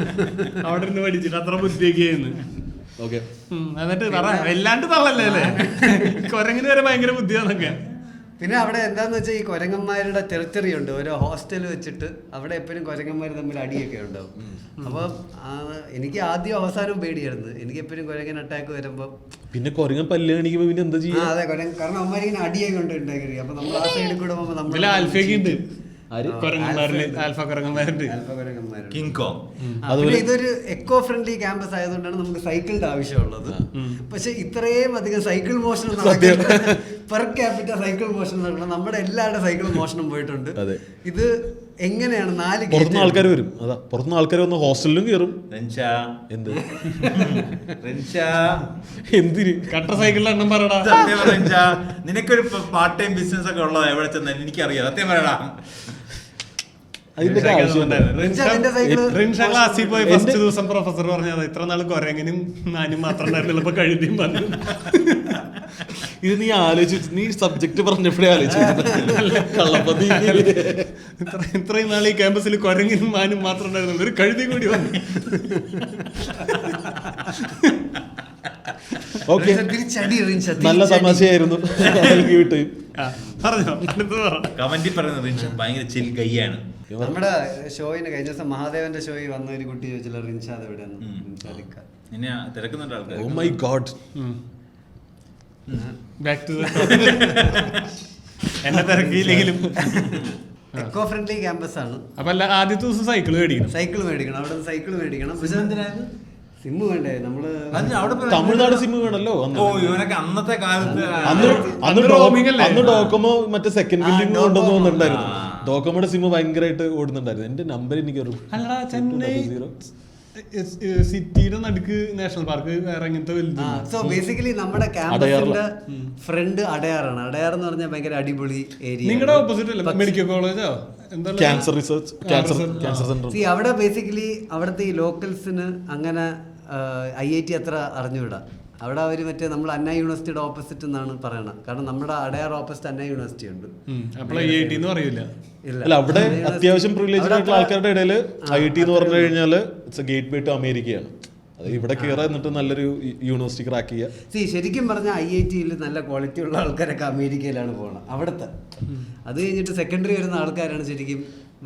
അവിടെ നിന്ന് പഠിച്ചിട്ട് അത്ര ബുദ്ധിയൊക്കെയായിരുന്നു. എന്നിട്ട് വല്ലാണ്ട് തള്ളല്ലേ അല്ലേ കുരങ്ങിന് വരെ ഭയങ്കര ബുദ്ധിയാന്നൊക്കെ. പിന്നെ അവിടെ എന്താന്ന് വെച്ചാൽ ഈ കുരങ്ങന്മാരുടെ ടെറിട്ടറി ഉണ്ട്. ഓരോ ഹോസ്റ്റൽ വെച്ചിട്ട് അവിടെ എപ്പോഴും കുരങ്ങന്മാർ തമ്മിൽ അടിയൊക്കെ ഉണ്ടാവും. അപ്പം എനിക്ക് ആദ്യം അവസാനവും പേടിയായിരുന്നു. എനിക്ക് എപ്പോഴും കുരങ്ങൻ അറ്റാക്ക് വരുമ്പോൾ പിന്നെ കുരങ്ങൻ പല്ല് കാണിക്കുമ്പോ പിന്നെ എന്താ ചെയ്യാ? അതെ കാരണം അമ്മമാരിങ്ങനെ അടിയൊക്കെ ഉണ്ട് ഉണ്ടാക്കി. അപ്പൊ നമ്മൾ ആ സൈഡിൽ കൂടെ പോകുമ്പോൾ നമ്മൾ ആൽഫയൊക്കെ ഉണ്ട്. ഇതൊരു എക്കോ ഫ്രണ്ട്ലി ക്യാമ്പസ് ആയതുകൊണ്ടാണ് നമുക്ക് സൈക്കിളിന്റെ ആവശ്യമുള്ളത്. പക്ഷെ ഇത്രയും അധികം സൈക്കിൾ മോഷണം പെർ ക്യാപിറ്റ സൈക്കിൾ മോഷണം നടക്കണം. നമ്മുടെ എല്ലാവരുടെ സൈക്കിൾ മോഷണം പോയിട്ടുണ്ട്. ഇത് എങ്ങനെയാണ് 4 പുറത്തുനിന്ന് ആൾക്കാർ വരും. അതാ പുറത്തുനിന്ന് ആൾക്കാർ വന്ന് ഹോസ്റ്റലിലും കയറും. എന്ത് എന്തിന് കട്ട സൈക്കിളിൽ എണ്ണം പറയടാ. നിനക്കൊരു പാർട്ട് ടൈം ബിസിനസ് ഒക്കെ ഉള്ളത് എവിടെ ചെന്ന എനിക്കറിയാം. സത്യം പറയടാ. ക്ലാസ്സിൽ പോയി ഫസ്റ്റ് ദിവസം പ്രൊഫസർ പറഞ്ഞത് ഇത്ര നാൾ കുരങ്ങനും നാനും മാത്രം ഉണ്ടായിരുന്നില്ല, ഇപ്പൊ കഴുതിയും പറഞ്ഞു. ഇത് നീ ആലോചിച്ചു, നീ സബ്ജക്ട് പറഞ്ഞപ്പോഴേ ആലോചിച്ചു. ഇത്രയും നാൾ ഈ ക്യാമ്പസിൽ കുരങ്ങനും മാനും മാത്രം ഉണ്ടായിരുന്നുള്ളൂ, ഒരു കഴുതിയും കൂടി വന്നു. നല്ല തമാശയായിരുന്നു. കമന്റിൽ പറയുന്നത് ഭയങ്കര ചിൽ ഗൈയാണ്. നമ്മുടെ ഷോയിന് കഴിഞ്ഞ ദിവസം മഹാദേവന്റെ ഷോയിൽ വന്ന ഒരു കുട്ടി ചോദിച്ചല്ലോ റിൻഷാദ് എവിടെയാണ്. എന്നെ തിരക്കുന്നുണ്ട് ആൾക്കാർ. Oh my god. Back to എന്നെ തിരക്കിയില്ലെങ്കിലും എക്കോ ഫ്രണ്ട്ലി ക്യാമ്പസ് ആണ്. അപ്പൊ ആദ്യത്തെ ദിവസം സൈക്കിൾ മേടിക്കണം. അവിടെ സൈക്കിൾ മേടിക്കണം. പക്ഷെ സിമ്മ് വേണ്ടേ നമ്മള് തമിഴ്നാട് സിമ്മ് വേണല്ലോ. അന്നത്തെ കാലത്ത് അന്ന് ഡോക്കോമോ മറ്റേ സെക്കൻഡ് ബില്ലിംഗ് കൊണ്ടുവന്ന് വന്നിട്ടുണ്ടായിരുന്നു. ഡോക്കോമോയുടെ സിമ്മ് ഭയങ്കരമായിട്ട് ഓടുന്നുണ്ടായിരുന്നു. എന്റെ നമ്പർ എനിക്ക് സിറ്റിയുടെ നടുക്ക് നാഷണൽ പാർക്ക് വേറെ ഇങ്ങനത്തെ വലുത്. സോ ബേസിക്കലി നമ്മുടെ ക്യാമ്പസിന്റെ ഫ്രണ്ട് അടയാറാണ്. അടയാർ എന്ന് പറഞ്ഞാൽ ഭയങ്കര അടിപൊളി ഏരിയ. നിങ്ങളുടെ ഓപ്പോസിറ്റ് അല്ലേ മെഡിക്കൽ കോളേജോ ക്യാൻസർ റിസർച്ച് ക്യാൻസർ സെന്റർ. അവിടെ ബേസിക്കലി അവിടുത്തെ ഈ ലോക്കൽസിന് അങ്ങനെ IIT അത്ര അറിഞ്ഞുവിടാ. അവിടെ അവർ മറ്റേ നമ്മൾ അണ്ണ യൂണിവേഴ്സിറ്റിയുടെ ഓപ്പോസിറ്റ് എന്നാണ് പറയണത്. കാരണം നമ്മുടെ അടയാർ ഓപ്പോസിറ്റ് അണ്ണ യൂണിവേഴ്സിറ്റി ഉണ്ട്. അല്ല അവിടെ അത്യാവശ്യം പ്രിവിലേജ്ഡ് ആയിട്ടുള്ള ആൾക്കാരുടെ ഇടയിൽ IIT എന്ന് പറഞ്ഞു കഴിഞ്ഞാൽ it's a gateway to അമേരിക്കയാണ്. അത് ഇവിടെ കയറാൻ എന്നിട്ട് നല്ലൊരു യൂണിവേഴ്സിറ്റി ക്രാക്ക് ചെയ്യുക. ശരിക്കും പറഞ്ഞാൽ IIT-യിൽ നല്ല ക്വാളിറ്റി ഉള്ള ആൾക്കാരൊക്കെ അമേരിക്കയിലാണ് പോകണം. അവിടുത്തെ അത് കഴിഞ്ഞിട്ട് സെക്കൻഡറി വരുന്ന ആൾക്കാരാണ് ശരിക്കും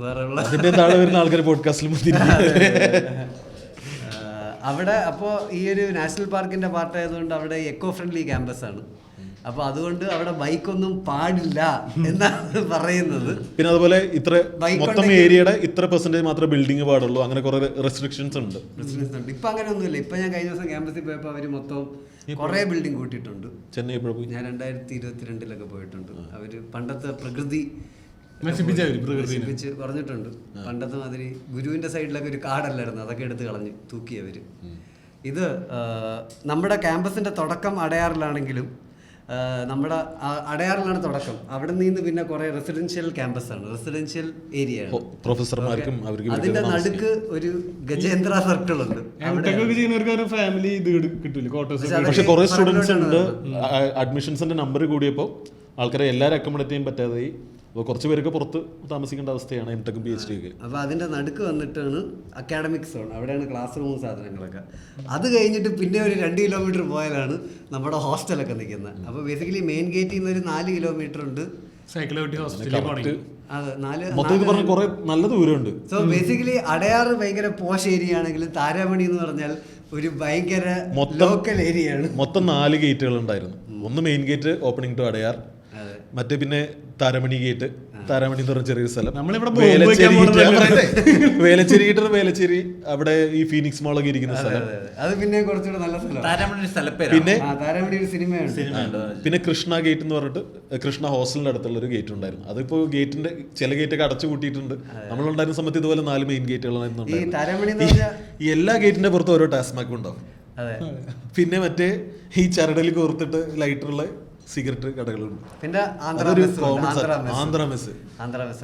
വേറെ ഉള്ള അതിന്റെ താഴെ വരുന്ന ആൾക്കാർ പോഡ്കാസ്റ്റിലും അവിടെ. അപ്പോൾ ഈ ഒരു നാഷണൽ പാർക്കിന്റെ പാർട്ടായതുകൊണ്ട് അവിടെ എക്കോ ഫ്രണ്ട്ലി ക്യാമ്പസ് ആണ്. അപ്പൊ അതുകൊണ്ട് അവിടെ ബൈക്കൊന്നും പാടില്ല എന്നാണ് പറയുന്നത്. പിന്നെ അതുപോലെ ഇത്ര മൊത്തം ഏരിയയുടെ ഇത്ര പെർസെന്റേജ് മാത്രമേ ബിൽഡിംഗ് പാടുള്ളൂ. അങ്ങനെ കുറെ റെസ്ട്രിക്ഷൻസ് ഉണ്ട്. ഇപ്പൊ അങ്ങനെ ഒന്നുമില്ല. ഇപ്പൊ ഞാൻ കഴിഞ്ഞ ദിവസം ക്യാമ്പസിൽ പോയപ്പോൾ അവര് മൊത്തം കുറെ ബിൽഡിംഗ് കൂട്ടിയിട്ടുണ്ട്. ചെന്നൈ ഞാൻ 2022 പോയിട്ടുണ്ട്. അവര് പണ്ടത്തെ പ്രകൃതി പറഞ്ഞിട്ടുണ്ട്. പണ്ടത്തെ മാതിരി ഗുരുവിന്റെ സൈഡിലൊക്കെ ഒരു കാടല്ലായിരുന്നു, അതൊക്കെ എടുത്ത് കളഞ്ഞ് തൂക്കിയവര്. ഇത് നമ്മുടെ ക്യാമ്പസിന്റെ തുടക്കം അടയാറിലാണെങ്കിലും നമ്മുടെ അടയാറിലാണ് തുടക്കം. അവിടെ നിന്ന് പിന്നെ കുറെ റെസിഡൻഷ്യൽ ക്യാമ്പസാണ്, റെസിഡൻഷ്യൽ ഏരിയ ആണ്. പ്രൊഫസർമാർക്കും അവർക്ക് അതിന്റെ നടുക്ക് ഒരു ഗജേന്ദ്ര സർക്കിൾ ഉണ്ട്. ചെയ്യുന്നവർക്ക് ഒരു ഫാമിലി ഇത് കിട്ടൂല ക്വാർട്ടേഴ്സ്. പക്ഷെ കുറെ സ്റ്റുഡൻസ് ഉണ്ട്. അഡ്മിഷൻസിന്റെ നമ്പർ കൂടിയപ്പോൾ ആൾക്കാരെ എല്ലാവരും അക്കോമഡേറ്റ് ചെയ്യാൻ പറ്റാതായി. അപ്പോൾ കുറച്ച് പേരൊക്കെ പുറത്ത് താമസിക്കേണ്ട അവസ്ഥയാണ് എംടെക്കും PhD ഒക്കെ. അപ്പോൾ അതിൻ്റെ നടുക്ക് വന്നിട്ടാണ് അക്കാഡമിക് സോൺ, അവിടെയാണ് ക്ലാസ് റൂം സാധനങ്ങളൊക്കെ. അത് കഴിഞ്ഞിട്ട് പിന്നെ ഒരു 2 കിലോമീറ്റർ പോയാലാണ് നമ്മുടെ ഹോസ്റ്റലൊക്കെ നിൽക്കുന്നത്. അപ്പോൾ ബേസിക്കലി മെയിൻ ഗേറ്റിൽ നിന്ന് ഒരു 4 കിലോമീറ്റർ ഉണ്ട്. മൊത്തത്തിൽ പറഞ്ഞ കുറെ നല്ല ദൂരമുണ്ട്. സോ ബേസിക്കലി അടയാറ് ഭയങ്കര പോഷ് ഏരിയ ആണെങ്കിലും താരാമണി എന്ന് പറഞ്ഞാൽ ഒരു ഭയങ്കര ലോക്കൽ ഏരിയ ആണ്. മൊത്തം 4 ഗേറ്റുകൾ ഉണ്ടായിരുന്നു. ഒന്ന് main gate opening to Adyar, മറ്റേ പിന്നെ താരമണി ഗേറ്റ്, താരമണി എന്ന് പറഞ്ഞ ചെറിയൊരു സ്ഥലം, വേലച്ചേരി അവിടെ ഈ ഫീനിക്സ് മോളൊക്കെ ഇരിക്കുന്ന സ്ഥലം. അത് പിന്നെ കുറച്ചുകൂടെ നല്ല സ്ഥലം. പിന്നെ താരാമണി ഒരു സിനിമയുണ്ട്. പിന്നെ കൃഷ്ണ ഗേറ്റ് എന്ന് പറഞ്ഞിട്ട് കൃഷ്ണ ഹോസ്റ്റലിന്റെ അടുത്തുള്ള ഒരു ഗേറ്റ് ഉണ്ടായിരുന്നു. അതിപ്പോ ഗേറ്റിന്റെ ചില ഗേറ്റൊക്കെ അടച്ചു കൂട്ടിയിട്ടുണ്ട്. നമ്മളുണ്ടായിരുന്ന സമയത്ത് ഇതുപോലെ 4 മെയിൻ ഗേറ്റുകളായിരുന്നു. ഈ എല്ലാ ഗേറ്റിന്റെ പുറത്ത് ഓരോ ടാസ്മാക്കും ഉണ്ടാവും. പിന്നെ മറ്റേ ഈ ചരടലിൽ കോർത്തിട്ട് ലൈറ്ററുള്ള സിഗരറ്റ് കടകളുണ്ട്. പിന്നെ ആന്ധ്ര മെസ്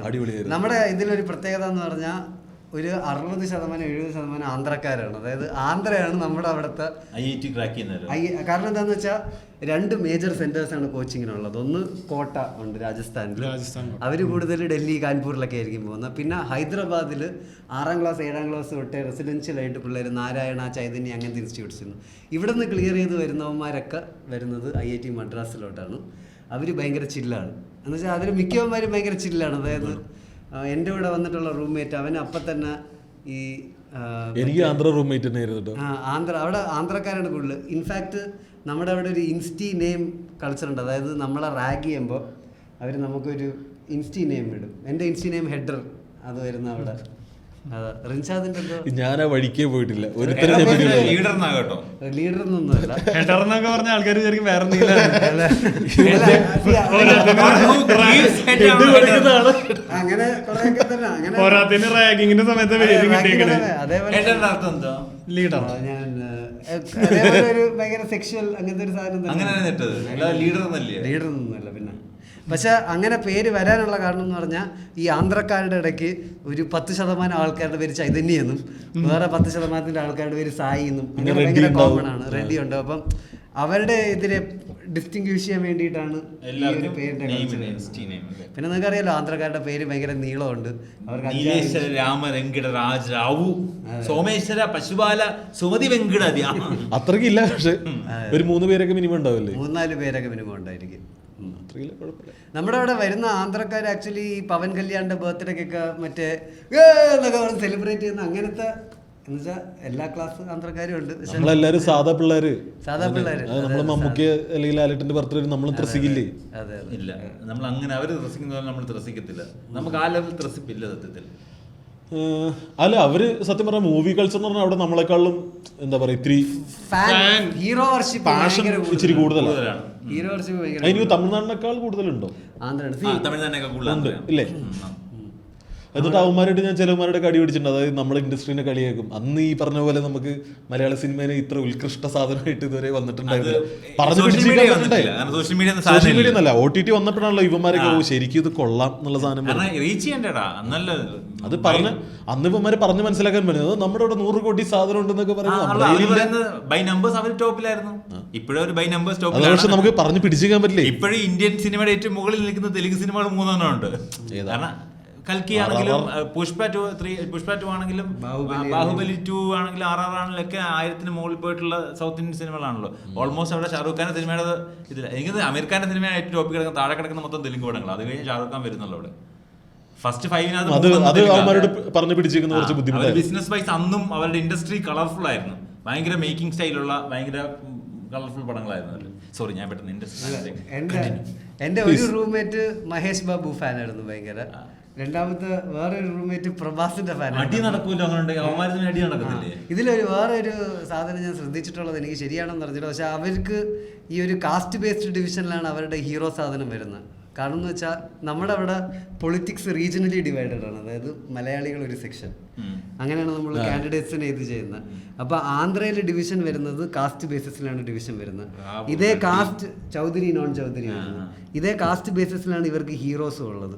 അടിപൊളിയായിരുന്നു. നമ്മുടെ ഇതിലൊരു പ്രത്യേകത എന്ന് പറഞ്ഞാൽ ഒരു 60-70% ആന്ധ്രക്കാരാണ്. അതായത് ആന്ധ്രയാണ് നമ്മുടെ അവിടുത്തെ IIT ക്രാക്ക് ചെയ്യുന്നത്. കാരണം എന്താണെന്ന് വെച്ചാൽ 2 മേജർ സെന്റേഴ്സാണ് കോച്ചിങ്ങിനുള്ളത്. ഒന്ന് കോട്ട ഉണ്ട് രാജസ്ഥാനിൽ, അവർ കൂടുതൽ ഡൽഹി കാൺപൂരിലൊക്കെ ആയിരിക്കും പോകുന്നത്. പിന്നെ ഹൈദരാബാദിൽ 6ാം ക്ലാസ് 7ാം ക്ലാസ് തൊട്ടേ റെസിഡൻഷ്യലായിട്ട് പിള്ളേർ നാരായണ, ചൈതന്യ അങ്ങനത്തെ ഇൻസ്റ്റിറ്റ്യൂട്ട്സിൽ നിന്ന് ഇവിടെ നിന്ന് ക്ലിയർ ചെയ്ത് വരുന്നവന്മാരൊക്കെ വരുന്നത് IIT മദ്രാസിലോട്ടാണ്. അവർ ഭയങ്കര ചില്ലാണ്. എന്ന് വെച്ചാൽ അതിൽ മിക്കവന്മാരും ഭയങ്കര ചില്ലാണ്. അതായത് എൻ്റെ കൂടെ വന്നിട്ടുള്ള റൂംമേറ്റ് അവന് അപ്പം തന്നെ ഈ എനിക്ക് ആന്ധ്ര റൂംമേറ്റ് തന്നെ ആയിരുന്നു. അവിടെ ആന്ധ്രക്കാരാണ് കൂടുതൽ. ഇൻഫാക്ട് നമ്മുടെ അവിടെ ഒരു ഇൻസ്റ്റി നെയിം കൾച്ചർ ഉണ്ട്. അതായത് നമ്മളെ റാഗ് ചെയ്യുമ്പോൾ അവർ നമുക്കൊരു ഇൻസ്റ്റി നെയിം ഇടും. എൻ്റെ ഇൻസ്റ്റി നെയിം ഹെഡർ അത് വരുന്ന അവിടെ. ഞാൻ ആ വഴിക്കേ പോയിട്ടില്ല. ലീഡർ ഒന്നുമല്ല. പറഞ്ഞ ആൾക്കാർ വേറെ അങ്ങനെ പോരാത്തിന് റാഗിങ്ങിന്റെ സമയത്ത് ലീഡർ അതേപോലെ ഒരു ഭയങ്കര സെക്ഷൽ അങ്ങനത്തെ ഒരു സാധനം ലീഡർ ഒന്നുമല്ല. പിന്നെ പക്ഷെ അങ്ങനെ പേര് വരാനുള്ള കാരണം എന്ന് പറഞ്ഞാൽ ഈ ആന്ധ്രക്കാരുടെ ഇടയ്ക്ക് ഒരു 10% ആൾക്കാരുടെ പേര് ചൈതന്യെന്നും വേറെ 10% ആൾക്കാരുടെ പേര് സായി എന്നും അങ്ങനെ ഭയങ്കര കോമൺ ആണ്. റെഡ്ഡി ഉണ്ട്. അപ്പം അവരുടെ ഇതിനെ ഡിസ്റ്റിങ്ക്വിഷ് ചെയ്യാൻ വേണ്ടിയിട്ടാണ് ഈ ഒരു പേരിന്റെ. പിന്നെ നിങ്ങൾക്ക് അറിയാലോ ആന്ധ്രക്കാരുടെ പേര് ഭയങ്കര നീളമുണ്ട്. അവർക്ക് രാമ വെങ്കിട രാജ് റാവു സോമേശ്വര പശുപാല സുമതി വെങ്കിട അത്രക്കില്ല. പക്ഷെ ഒരു 3 പേരൊക്കെ മിനിമം ഉണ്ടാവില്ലേ? 3-4 പേരൊക്കെ മിനിമം ഉണ്ടായിരിക്കും. നമ്മുടെ അവിടെ വരുന്ന ആന്ധ്രക്കാർ ആക്ച്വലി ഈ പവൻ കല്യാണിന്റെ ബർത്ത്ഡേക്കൊക്കെ മറ്റേ എന്നൊക്കെ പറഞ്ഞ് സെലിബ്രേറ്റ് ചെയ്യുന്ന അങ്ങനത്തെ എന്നുവെച്ചാൽ എല്ലാ ക്ലാസ് ആന്ധ്രക്കാരും ഉണ്ട്. നമ്മളെല്ലാരും സാധാ പിള്ളേര്. നമ്മള് മമ്മൂക്ക് അല്ലെങ്കിൽ ലാലേട്ടന്റെ ബർത്ത്ഡേ നമ്മൾ ത്രസിക്കില്ലേ? ഇല്ല, നമ്മൾ അങ്ങനെ അവര് ത്രസിക്കുന്ന നമ്മൾ ത്രസിക്കത്തില്ല. നമുക്ക് ആ ലെവൽ ത്രസിപ്പില്ല സത്യത്തിൽ. അല്ല, അവര് സത്യം പറഞ്ഞ മൂവി കൾച്ചർ എന്ന് പറഞ്ഞാൽ അവിടെ നമ്മളെക്കാളും എന്താ പറയാ ഇത്തിരി ഹീറോ വർഷിപ്പ് ഇച്ചിരി കൂടുതലാണ്. ഹീറോ വർഷിപ്പ് എനിക്ക് തമിഴ്നാടിനേക്കാൾ കൂടുതലുണ്ടോ? തമിഴ്നാടിനേക്കാൾ കൂടുതലുണ്ട് ഇല്ലേ? എന്നിട്ട് അവന്മാരായിട്ട് ഞാൻ ചിലവന്മാരുടെ കടി പിടിച്ചിട്ടുണ്ട്. അതായത് നമ്മുടെ ഇൻഡസ്ട്രീനെ കളിയാക്കും. അന്ന് ഈ പറഞ്ഞ പോലെ നമുക്ക് മലയാള സിനിമേനെ ഇത്ര ഉത്കൃഷ്ട സാധനമായിട്ട് ഇതുവരെ വന്നിട്ടുണ്ടായിരുന്നില്ല. പറഞ്ഞു സോഷ്യൽ മീഡിയ എന്നല്ല, OTT വന്നപ്പോഴാണല്ലോ ഇവന്മാരൊക്കെ ശരിക്കും ഇത് കൊള്ളാം എന്നുള്ള സാധനം അത് പറഞ്ഞ് അന്ന് ഇവന്മാര് പറഞ്ഞ് മനസ്സിലാക്കാൻ പറ്റുന്നത് നമ്മുടെ ഇവിടെ 100 കോടി സാധനം ഉണ്ടെന്നൊക്കെ പറയുന്നത്. പക്ഷെ നമുക്ക് പറഞ്ഞു പിടിച്ചിരിക്കാൻ പറ്റില്ല. ഇപ്പോഴും ഇന്ത്യൻ സിനിമയുടെ ഏറ്റവും മുകളിൽ നിൽക്കുന്ന തെലുങ്ക് സിനിമകൾ 3 ഉണ്ട്. കൽക്കി ആണെങ്കിലും പുഷ്പ 2 ആണെങ്കിലും ബാഹുബലി 2 ആണെങ്കിലും RRR ആണെങ്കിലും ഒക്കെ 1000-ന് മുകളിൽ പോയിട്ടുള്ള സൗത്ത് ഇന്ത്യൻ സിനിമകളാണല്ലോ. ഓൾമോസ്റ്റ് അവിടെ ഷാറൂഖ് ഖാന്റെ സിനിമയുടെ ഇതില്ല. എനിക്ക് അമീർ ഖാന്റെ സിനിമ ഏറ്റവും ടോപ്പിൽ കിടക്കുന്ന താഴെ കിടക്കുന്ന മൊത്തം തെലുങ്ക് പടങ്ങൾ. അത് കഴിഞ്ഞ് ഷാറൂഖ് ഖാൻ വരുന്നുള്ളൂ അവിടെ. ഫസ്റ്റ് 5 ബിസിനസ് വൈസ് അന്നും അവരുടെ ഇൻഡസ്ട്രി കളർഫുൾ ആയിരുന്നു. ഭയങ്കര മേക്കിംഗ് സ്റ്റൈലുള്ള ഭയങ്കര കളർഫുൾ പടങ്ങളായിരുന്നു. സോറി, ഞാൻ പെട്ടെന്ന് ഇൻഡസ്ട്രി. എന്റെ ഒരു റൂംമേറ്റ് മഹേഷ് ബാബു ഫാനായിരുന്നു ഭയങ്കര. രണ്ടാമത്തെ വേറൊരു റൂംമേറ്റ് പ്രഭാസിന്റെ ഫാനാണ്. അടി നടക്കൂല്ലോ അങ്ങനെ അടി നടക്കത്തില്ലേ? ഇതിലൊരു വേറൊരു സാധനം ഞാൻ ശ്രദ്ധിച്ചിട്ടുള്ളത്, എനിക്ക് ശരിയാണെന്ന് അറിഞ്ഞിട്ട്, പക്ഷെ അവർക്ക് ഈ ഒരു കാസ്റ്റ് ബേസ്ഡ് ഡിവിഷനിലാണ് അവരുടെ ഹീറോ സാധനം വരുന്നത്. കാരണം എന്ന് വെച്ചാൽ നമ്മുടെ അവിടെ പൊളിറ്റിക്സ് റീജിയണലി ഡിവൈഡഡ് ആണ്. അതായത് മലയാളികൾ ഒരു സെക്ഷൻ, അങ്ങനെയാണ് നമ്മൾ കാൻഡിഡേറ്റ്സിനെ ഇത് ചെയ്യുന്നത്. അപ്പോൾ ആന്ധ്രയിൽ ഡിവിഷൻ വരുന്നത് കാസ്റ്റ് ബേസിസിലാണ് ഡിവിഷൻ വരുന്നത്. ഇതേ കാസ്റ്റ് ചൗധരി നോൺ ചൗധരി വരുന്നത്. ഇതേ കാസ്റ്റ് ബേസിസിലാണ് ഇവർക്ക് ഹീറോസും ഉള്ളത്.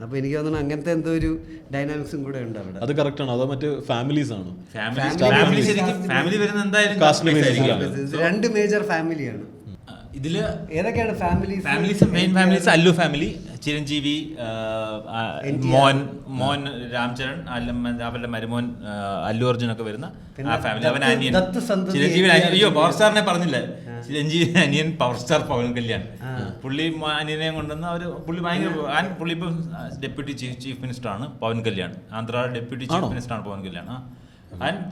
അപ്പൊ എനിക്ക് തോന്നുന്നു അങ്ങനത്തെ എന്തോ ഒരു ഡൈനാമിക്സും കൂടെ ഉണ്ട് അവിടെ. അത് കറക്റ്റ് ആണ്. അതോ മറ്റേ ഫാമിലീസ് ആണ്. ഫാമിലി വരുന്ന എന്തായാലും രണ്ട് മേജർ ഫാമിലിയാണ് ഇതില്. ഏതൊക്കെയാണ് families? Main families Allu family, Chiranjeevi, മോൻ രാംചരൺ, അവരുടെ മരുമോൻ അല്ലു അർജുൻ ഒക്കെ വരുന്ന ആ ഫാമിലി. അവൻ അനിയൻ ചിരഞ്ജീവി. അയ്യോ, പവർ സ്റ്റാറിനെ പറഞ്ഞില്ലേ, ചിരഞ്ജീവി അനിയൻ പവർ സ്റ്റാർ പവൻ കല്യാൺ. പുള്ളി അനിയനെ കൊണ്ടുവന്ന് പുള്ളി ഭയങ്കര പുള്ളി ഇപ്പം ഡെപ്യൂട്ടി ചീഫ് മിനിസ്റ്റർ ആണ് Pawan Kalyan. Andhra deputy chief minister ആണ് പവൻ കല്യാൺ.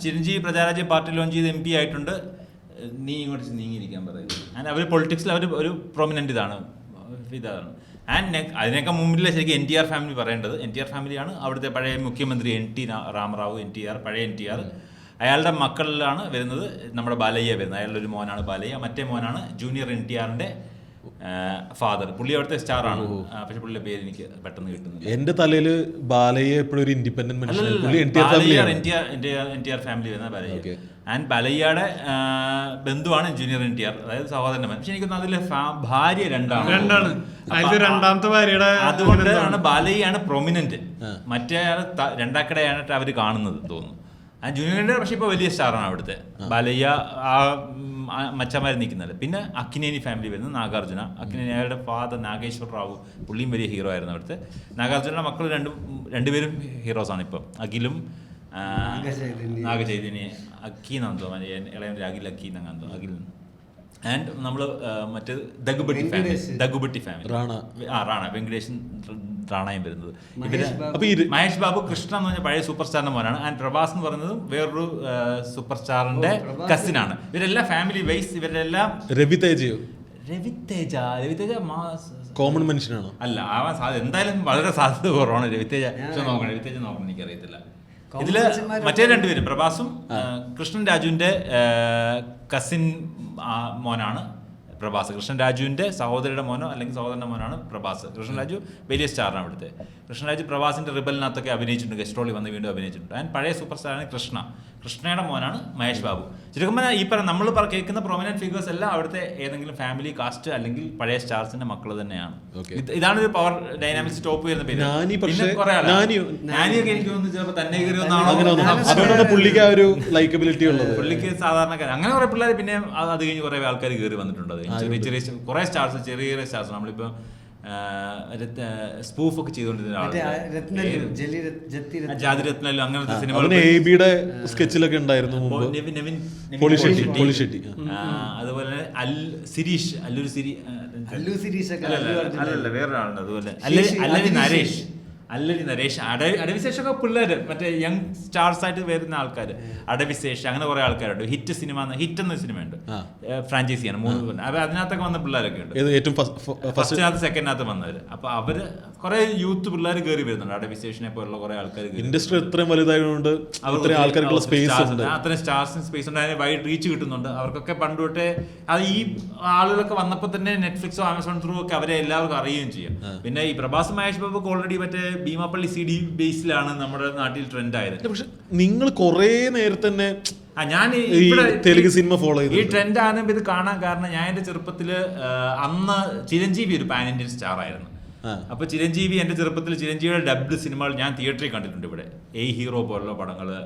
ചിരഞ്ജീവി പ്രജാരാജ്യ പാർട്ടി ലോഞ്ച് ചെയ്ത് MP ആയിട്ടുണ്ട്. നീ ഇങ്ങോട്ട് നീങ്ങിയിരിക്കാൻ പറയുന്നത്. ആൻഡ് അവർ പൊളിറ്റിക്സിൽ അവർ ഒരു പ്രൊമിനൻ്റ് ഇതാണ്. ആൻഡ് അതിനൊക്കെ മുമ്പിലെ ശരിക്കും NTR ഫാമിലി പറയേണ്ടത്. NTR ഫാമിലിയാണ് അവിടുത്തെ പഴയ മുഖ്യമന്ത്രി NT രാമറാവു. NTR പഴയ NTR. അയാളുടെ മക്കളിലാണ് വരുന്നത് നമ്മുടെ ബാലയ്യ വരുന്നത്. അയാളുടെ ഒരു മോനാണ് ബാലയ്യ. മറ്റേ മോനാണ് ജൂനിയർ NTRന്റെ ഫാദർ. പുള്ളി അവിടുത്തെ സ്റ്റാർ ആണ്. പക്ഷെ പുള്ളിയുടെ പേര് എനിക്ക് പെട്ടെന്ന് കിട്ടുന്നില്ല. എന്റെ തലയില് ബാലയ്യ എപ്പോഴും ഒരു ഇൻഡിപെൻഡന്റ് NTR ഫാമിലി വരുന്ന ബാലയ്യ. ആൻഡ് ബാലയ്യയുടെ ബന്ധുവാണ് ജൂനിയർ NTR, അതായത് സഹോദരന്റെ മകൻ. പക്ഷെ എനിക്കൊന്നും അതിലെ ഭാര്യ രണ്ടാണ്. രണ്ടാമത്തെ ഭാര്യയുടെ. അതുകൊണ്ടാണ് ബാലയ്യാണ് പ്രൊമിനന്റ്. മറ്റേ രണ്ടാക്കടയാണ് അവർ കാണുന്നത് തോന്നുന്നു. ജൂനിയറിന്റെ പക്ഷെ ഇപ്പൊ വലിയ സ്റ്റാറാണ് അവിടുത്തെ ബാലയ്യ. മച്ചമാർ നിൽക്കുന്നത്. പിന്നെ അക്കിനേനി ഫാമിലി വരുന്നത് നാഗാർജുന. അക്കിനേനി അയാളുടെ ഫാദർ നാഗേശ്വർ റാവു, പുള്ളിയും വലിയ ഹീറോ ആയിരുന്നു അവിടുത്തെ. നാഗാർജുനയുടെ മക്കൾ രണ്ടുപേരും ഹീറോസാണ് ഇപ്പം. അഖിലും നാഗചൈതന്യ. അക്കി എന്നാണ് തോന്നുന്നത്, ഇളയ അഖിൽ അക്കി എന്നോ അഖിൽ. ആൻഡ് നമ്മൾ മറ്റേ ദഗുബട്ടി ഫാമിലി റാണ വെങ്കടേഷൻ റാണയും വരുന്നത്. മഹേഷ് ബാബു കൃഷ്ണ എന്ന് പറഞ്ഞ പഴയ സൂപ്പർ സ്റ്റാറിന്റെ മോനാണ്. ആൻഡ് പ്രഭാസ് എന്ന് പറയുന്നത് വേറൊരു സൂപ്പർ സ്റ്റാറിന്റെ കസിനാണ്. ഇവരെല്ലാം ഫാമിലി വൈസ് ഇവരെല്ലാം. രവിതേജ കോമൺ മനുഷ്യനാണോ? അല്ല, ആവാൻ സാധ്യത എന്തായാലും വളരെ സാധ്യത കുറവാണ്. രവിതേജ നോക്കണം, എനിക്കറിയത്തില്ല. ഇതില് മറ്റേ രണ്ടുപേരും പ്രഭാസും കൃഷ്ണൻ രാജുവിന്റെ കസിൻ മോനാണ് പ്രഭാസ്. കൃഷ്ണൻ രാജുവിന്റെ സഹോദരിയുടെ മോനോ അല്ലെങ്കിൽ സഹോദരന്റെ മോനാണ് പ്രഭാസ്. കൃഷ്ണൻ രാജു വലിയ സ്റ്റാറാണ് അവിടുത്തെ. കൃഷ്ണൻ രാജു പ്രഭാസിന്റെ റിബലിനകത്തൊക്കെ അഭിനയിച്ചിട്ടുണ്ട്, ഗസ്റ്റ് റോളിൽ വന്ന് വീണ്ടും അഭിനയിച്ചിട്ടുണ്ട്. ആൻഡ് പഴയ സൂപ്പർ സ്റ്റാറാണ് കൃഷ്ണയുടെ മോനാണ് മഹേഷ് ബാബു. ചുരുക്കം ഈ നമ്മൾ കേൾക്കുന്ന പ്രൊമിനന്റ് ഫിഗേഴ്സ് എല്ലാം അവിടുത്തെ ഏതെങ്കിലും ഫാമിലി കാസ്റ്റ് അല്ലെങ്കിൽ പഴയ സ്റ്റാർസിന്റെ മക്കൾ തന്നെയാണ്. ഇതാണ് ഒരു പവർ ഡൈനാമിക്സ് ടോപ്പ് വരുന്ന പേര്. നാനിയൊക്കെ എനിക്ക് തോന്നുന്നു ചിലപ്പോൾ തന്നെ പുള്ളിക്ക് സാധാരണക്കാരൻ അങ്ങനെ കുറെ പിള്ളേർ. പിന്നെ അത് കഴിഞ്ഞ് കുറെ ആൾക്കാർ കയറി വന്നിട്ടുണ്ട്. ചെറിയ കുറെ സ്റ്റാർസ്, ചെറിയ സ്റ്റാർസ്. നമ്മളിപ്പോ സ്പൂഫ് ഒക്കെ ചെയ്തുകൊണ്ടിരുന്ന ജാതിരത്നലും അങ്ങനത്തെ സിനിമ സ്കെച്ചിലൊക്കെ ഉണ്ടായിരുന്നു. അതുപോലെ വേറൊരാളുണ്ട്. അതുപോലെ അല്ലടി നരേഷ്. അടവിശേഷൊക്കെ പിള്ളേർ മറ്റേ യങ് സ്റ്റാർസ് ആയിട്ട് വരുന്ന ആൾക്കാർ. അടവിശേഷ് അങ്ങനെ കുറെ ആൾക്കാരുണ്ട്. ഹിറ്റ് എന്ന സിനിമയുണ്ട്, ഫ്രാഞ്ചൈസിയാണ് 3. അപ്പൊ അതിനകത്തൊക്കെ വന്ന പിള്ളേരൊക്കെ ഉണ്ട്. ഫസ്റ്റിനകത്ത് സെക്കൻഡിനകത്ത് വന്നവര്. അപ്പൊ അവര് കുറെ യൂത്ത് പിള്ളേർ കയറി വരുന്നുണ്ട്. അടവിശേഷിനെ പോലുള്ള കുറെ ആൾക്കാർ. ഇൻഡസ്ട്രി ഇത്രയും വലുതായതുകൊണ്ട് അത്രയും സ്റ്റാർസിന് സ്പേസ് ഉണ്ട്, അതിന് വൈഡ് റീച്ച് കിട്ടുന്നുണ്ട്. അവർക്കൊക്കെ പണ്ട് തൊട്ടേ അത് ഈ ആളുകളൊക്കെ വന്നപ്പോൾ തന്നെ നെറ്റ്ഫ്ലിക്സോ ആമസോൺ ത്രൂ ഒക്കെ അവരെ എല്ലാവർക്കും അറിയുകയും ചെയ്യും. പിന്നെ ഈ പ്രഭാസ് മഹേഷ് ബാബു ഓൾറെഡി മറ്റേ ഭീമാപ്പള്ളി CD ബേസിലാണ് നമ്മുടെ നാട്ടിൽ ട്രെൻഡ് ആയത്. പക്ഷെ നിങ്ങൾ കുറെ നേരത്തെ തന്നെ ഞാൻ തെലുങ്ക് സിനിമ ഫോളോ ചെയ്തു. ഈ ട്രെൻഡ് ആണ് ഇത് കാണാൻ കാരണം ഞാൻ എന്റെ ചെറുപ്പത്തില് അന്ന് ചിരഞ്ജീവി ഒരു പാൻ ഇന്ത്യൻ സ്റ്റാർ ആയിരുന്നു. അപ്പൊ ചിരഞ്ജീവി എന്റെ ചെറുപ്പത്തിൽ ചിരഞ്ജീവിയുടെ ഡബ്ഡ് സിനിമകൾ ഞാൻ തിയേറ്ററിൽ കണ്ടിട്ടുണ്ട്. ഇവിടെ ഹീറോ പോലുള്ള പടങ്ങള്,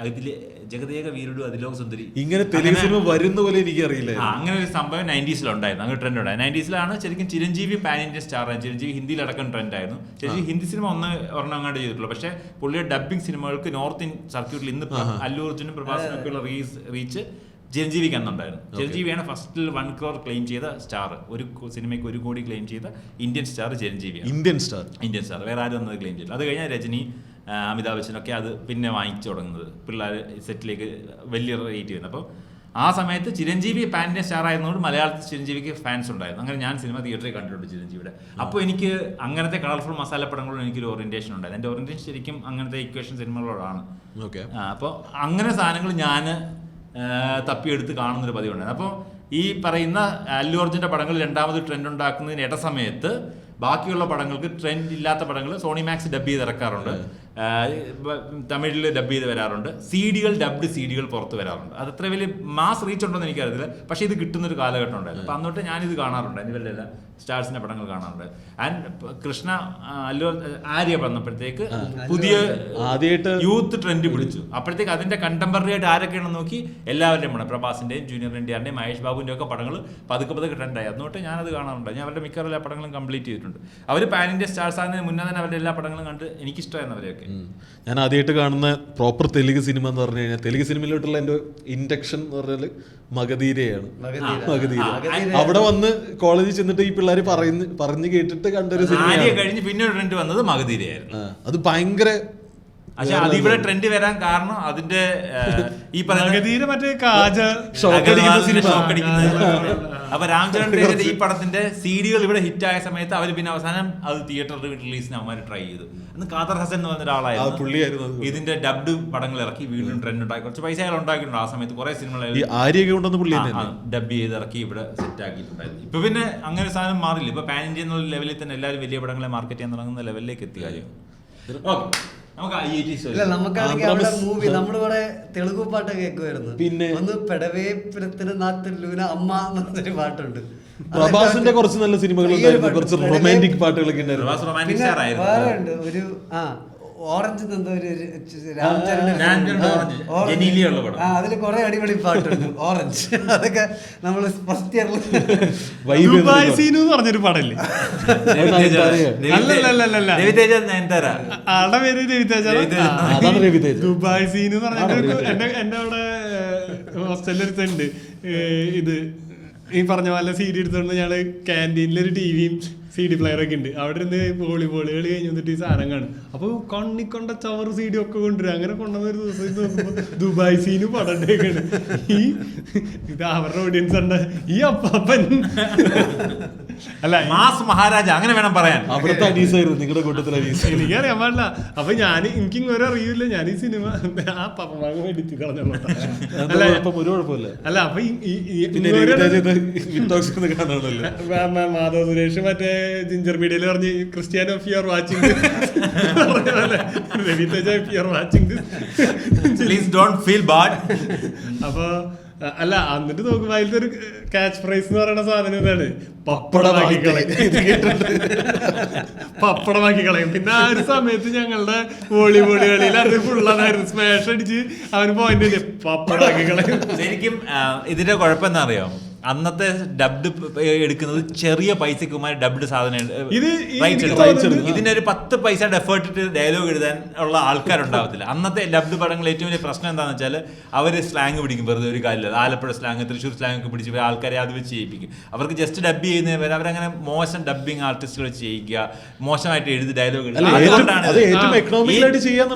അതില് ജഗദേക വീരുడు അതിലോക സുന്ദരി, ഇങ്ങനെ തെലുങ്ക് സിനിമ വരുന്ന പോലെ എനിക്ക് അറിയില്ല. അങ്ങനെ ഒരു സംഭവം 90s ഉണ്ടായിരുന്നു. അങ്ങനെ ട്രെൻഡ് ഉണ്ടായിരുന്നു. 90s ശരിക്കും ചിരഞ്ജീവി പാൻ ഇന്ത്യൻ സ്റ്റാർ ആയിരുന്നു. ചിരഞ്ജീവി ഹിന്ദിയിലടക്കം ട്രെൻഡ് ആയിരുന്നു. ചിരഞ്ജീവി ഹിന്ദി സിനിമ ഒരെണ്ണം അങ്ങോട്ട് ചെയ്തിട്ടുള്ളൂ. പക്ഷേ പുള്ളിയുടെ ഡബ്ബിംഗ് സിനിമകൾക്ക് നോർത്ത് ഇന്ത്യൻ സർക്യൂട്ടിൽ ഇന്ന് അല്ലു അർജുനും പ്രഭാസിനും ഒക്കെയുള്ള റീച്ച് ചിരഞ്ജീവിക്ക് അന്നുണ്ടായിരുന്നു. ചിരഞ്ജീവിയാണ് ഫസ്റ്റിൽ 1 crore ക്ലെയിം ചെയ്ത സ്റ്റാർ. ഒരു സിനിമയ്ക്ക് 1 കോടി ക്ലെയിം ചെയ്ത ഇന്ത്യൻ സ്റ്റാർ ചിരഞ്ജീവിയാണ്. ഇന്ത്യൻ സ്റ്റാർ വേറെ ആരും വന്നത് ക്ലെയിം ചെയ്തു. അത് കഴിഞ്ഞാൽ രജനി, അമിതാഭ് ബച്ചനൊക്കെ അത് പിന്നെ വാങ്ങിച്ചു തുടങ്ങുന്നത്. പിള്ളേർ സെറ്റിലേക്ക് വലിയ റേറ്റ് ചെയ്യുന്നത്. അപ്പോൾ ആ സമയത്ത് ചിരഞ്ജീവി പാൻ ഇന്ത്യൻ സ്റ്റാർ ആയിരുന്നതുകൊണ്ട് മലയാളത്തിൽ ചിരഞ്ജീവിക്ക് ഫാൻസ് ഉണ്ടായിരുന്നു. അങ്ങനെ ഞാൻ സിനിമ തിയേറ്ററിൽ കണ്ടിട്ടുണ്ട് ചിരഞ്ജീവിയുടെ. അപ്പോൾ എനിക്ക് അങ്ങനത്തെ കളർഫുൾ മസാലപ്പടങ്ങളോട് എനിക്കൊരു ഓറിയന്റേഷൻ ഉണ്ടായിരുന്നു. എൻ്റെ ഓറിയന്റേഷൻ ശരിക്കും അങ്ങനത്തെ ഇക്വേഷൻ സിനിമകളോടാണ്. അപ്പോൾ അങ്ങനെ സാധനങ്ങൾ ഞാൻ തപ്പിയെടുത്ത് കാണുന്നൊരു പതിവുണ്ടായിരുന്നു. അപ്പോൾ ഈ പറയുന്ന അല്ലു അർജുൻ്റെ പടങ്ങൾ രണ്ടാമത് ട്രെൻഡ് ഉണ്ടാക്കുന്നതിന് സമയത്ത് ബാക്കിയുള്ള പടങ്ങൾക്ക് ട്രെൻഡ് ഇല്ലാത്ത പടങ്ങൾ സോണി മാക്സ് ഡബ് ചെയ്ത് ഇറക്കാറുണ്ട്, തമിഴിൽ ഡബ് ചെയ്ത് വരാറുണ്ട്, ഡബ്ഡ് സീഡികൾ പുറത്ത് വരാറുണ്ട്. അത് അത്ര വലിയ മാസ് റീച്ച് ഉണ്ടോ എന്ന് എനിക്കറിയില്ല, പക്ഷേ ഇത് കിട്ടുന്നൊരു കാലഘട്ടം ഉണ്ടായിരുന്നു. അപ്പം അന്നോട്ട് ഞാനിത് കാണാറുണ്ട്, ഇവരുടെ സ്റ്റാർസിന്റെ പടങ്ങൾ കാണാറുണ്ട്. ആൻഡ് കൃഷ്ണ ആര്യ വന്നപ്പോഴത്തേക്ക് പുതിയ ആദ്യമായിട്ട് യൂത്ത് ട്രെൻഡ് പിടിച്ചു. അപ്പോഴത്തേക്ക് അതിന്റെ കണ്ടംപററി ആയിട്ട് ആരൊക്കെയാണെന്ന് നോക്കി എല്ലാവരുടെയും പടം, പ്രഭാസിന്റെയും ജൂനിയർ എൻടിആറിന്റെയും മഹേഷ് ബാബുവിന്റെ ഒക്കെ പടങ്ങൾ പതുക്കെ ട്രെൻഡായി. അതുകൊണ്ട് ഞാനത് കാണാറുണ്ട്. ഞാൻ അവരുടെ മിക്ക എല്ലാ പടങ്ങളും കംപ്ലീറ്റ് ചെയ്തിട്ടുണ്ട്. അവർ പാൻ ഇന്ത്യ സ്റ്റാർസ് ആകുന്നതിന് മുന്നേ തന്നെ അവരുടെ എല്ലാ പടങ്ങളും കണ്ട് എനിക്കിഷ്ടമായിരുന്നവരെയൊക്കെ. ഞാൻ ആദ്യമായിട്ട് കാണുന്ന പ്രോപ്പർ തെലുങ്ക് സിനിമ എന്ന് പറഞ്ഞു കഴിഞ്ഞാൽ, തെലുങ്ക് സിനിമയിലോട്ടുള്ള എൻ്റെ ഇൻഡക്ഷൻ എന്ന് പറഞ്ഞാൽ മഗധീരയാണ്. മഗധീര അവിടെ വന്ന് കോളേജിൽ ചെന്നിട്ട് ഈ പിള്ളേർ പറഞ്ഞു കേട്ടിട്ട് കണ്ടൊരു സിനിമ കഴിഞ്ഞ് പിന്നെ ട്രെൻഡ് വന്നത് മഗധീരയായിരുന്നു. അത് ഭയങ്കര, പക്ഷെ അതിവിടെ ട്രെൻഡ് വരാൻ കാരണം അതിന്റെ ഈ മഗധീര മറ്റേ കാജ അപ്പൊ രാംചരൺ ഈ പടത്തിന്റെ സീഡികൾ ഇവിടെ ഹിറ്റ് ആയ സമയത്ത് അവർ പിന്നെ അവസാനം അത് തിയേറ്റർ റിലീസിന് അവന്മാർ ട്രൈ ചെയ്തു. അന്ന് ഖാദർ ഹസൻ എന്ന് പറഞ്ഞ ഒരാളായിരുന്നു ഇതിന്റെ ഡബ്ഡ് പടങ്ങൾ ഇറക്കി വീണ്ടും ട്രെൻഡ് ഉണ്ടാക്കി. കുറച്ച് പൈസ അയാൾ ഉണ്ടാക്കിയിട്ടുണ്ട് ആ സമയത്ത്. കുറെ സിനിമകൾ ഡബ് ചെയ്ത് ഇറക്കി ഇവിടെ സെറ്റ് ആക്കിയിട്ടുണ്ടായിരുന്നു. ഇപ്പൊ പിന്നെ അങ്ങനെ സാധനം മാറില്ല. ഇപ്പൊ പാൻ ഇന്ത്യ എന്നുള്ള ലെവലിൽ തന്നെ എല്ലാവരും വലിയ പടങ്ങളെ മാർക്കറ്റ് ചെയ്യാൻ തുടങ്ങുന്ന ലെവലിലേക്ക് എത്തി കാര്യം. നമുക്കാണെങ്കിൽ അവിടെ മൂവി നമ്മളിവിടെ തെലുഗു പാട്ട് കേൾക്കുമായിരുന്നു. പിന്നെ ഒന്ന് പെടവേപ്പിരത്തിന് നാത്തിലൂന അമ്മ എന്നൊരു പാട്ടുണ്ട്. പ്രഭാസിന്റെ കുറച്ച് നല്ല സിനിമകൾ, കുറച്ച് റൊമാൻറ്റിക് പാട്ടുകളൊക്കെ ഉണ്ടായിരുന്നു. വേറെ ഉണ്ട് ഒരു ഓറഞ്ച് എന്തോ ഒരു അതില് കുറെ അടിപൊളി പാട്ടുണ്ട്. ഓറഞ്ച് അതൊക്കെ നമ്മള് ഫസ്റ്റ് ഇയറിൽ പറഞ്ഞൊരു പാടല്ലേ, ആളുടെ പേര് രവിതേജ. ദുബായ് സീൻ എന്ന് പറഞ്ഞിട്ട് എന്റെ അവിടെ ഹോസ്റ്റലിൽ ഒരുത്തുണ്ട്. ഇത് ഈ പറഞ്ഞ പോലെ സി ഡി എടുത്തോണ്ട് ഞങ്ങള് ക്യാൻറ്റീനിലൊരു ടിവിയും സി ഡി പ്ലെയറൊക്കെ ഉണ്ട്. അവിടെ ഇരുന്ന് വോളിബോൾ കളി കഴിഞ്ഞ് വന്നിട്ട് ഈ സാധനം കാണും. അപ്പൊ കണ്ണിക്കൊണ്ട ചവർ സി ഡി ഒക്കെ കൊണ്ടുവരും. അങ്ങനെ കൊണ്ടുവന്ന ഒരു ദിവസം നോക്കുമ്പോ ദുബായ് സീന് പടണ്ടേക്കാണ്. ഇത് അവരുടെ ഓഡിയൻസ് ഉണ്ട്. ഈ അപ്പാപ്പൻ അല്ല മാസ് മഹാരാജ അങ്ങനെ വേണം പറയാൻ. അവിടുത്തെ അനീസായിരുന്നു നിങ്ങളുടെ കൂട്ടത്തിൽ. എനിക്കറിയാൻ പാടില്ല. അപ്പൊ എനിക്ക് ഇങ്ങനെ അറിയില്ല. ഞാൻ ഈ സിനിമ ആ പപ്പമാങ്ങ എടുത്തി കളഞ്ഞോളൂ. അല്ല അപ്പൊ മാധവ് സുരേഷ് മറ്റേ ജിഞ്ചർ മീഡിയയിൽ പറഞ്ഞ് Cristiano if you are watching Ravi Teja if you are watching please don't feel bad. അപ്പൊ അല്ല എന്നിട്ട് നോക്കുമ്പോ അതിലത്തെ ഒരു ക്യാച്ച് പ്രൈസ് എന്ന് പറയുന്ന സാധനം ഇതാണ്, പപ്പടമാക്കി കളയും. പിന്നെ ആ ഒരു സമയത്ത് ഞങ്ങളുടെ വോളിബോൾ കളിയിൽ അത് ഫുള്ളതായിരുന്നു. സ്മാഷ് അടിച്ച് അവന് പോയിന്റ് പപ്പടമാക്കി കളയും. ശരിക്കും ഇതിന്റെ കുഴപ്പം എന്താ അറിയോ, അന്നത്തെ ഡബ്ഡ് എടുക്കുന്നത് ചെറിയ പൈസക്കുമാർ ഡബ്ഡ് സാധനം ഇതിനൊരു 10 പൈസ എഫേർട്ട് ഇട്ട് ഡയലോഗ് എഴുതാൻ ഉള്ള ആൾക്കാരുണ്ടാവത്തില്ല. അന്നത്തെ ഡബ്ഡ് പടങ്ങൾ ഏറ്റവും വലിയ പ്രശ്നം എന്താണെന്ന് വെച്ചാൽ അവർ സ്ലാങ് പിടിക്കും. വെറുതെ ഒരു കാര്യമില്ല, ആലപ്പുഴ സ്ലാങ് തൃശ്ശൂർ സ്ലാങ് ഒക്കെ പിടിച്ച് ആൾക്കാരെ അത് വെച്ച് ചെയ്യിപ്പിക്കും. അവർക്ക് ജസ്റ്റ് ഡബ് ചെയ്യുന്നവർ അവരങ്ങനെ മോശം ഡബിങ് ആർട്ടിസ്റ്റുകൾ വെച്ച് ചെയ്യിക്കുക, മോശമായിട്ട് എഴുതി ഡയലോഗ് എഴുതുക.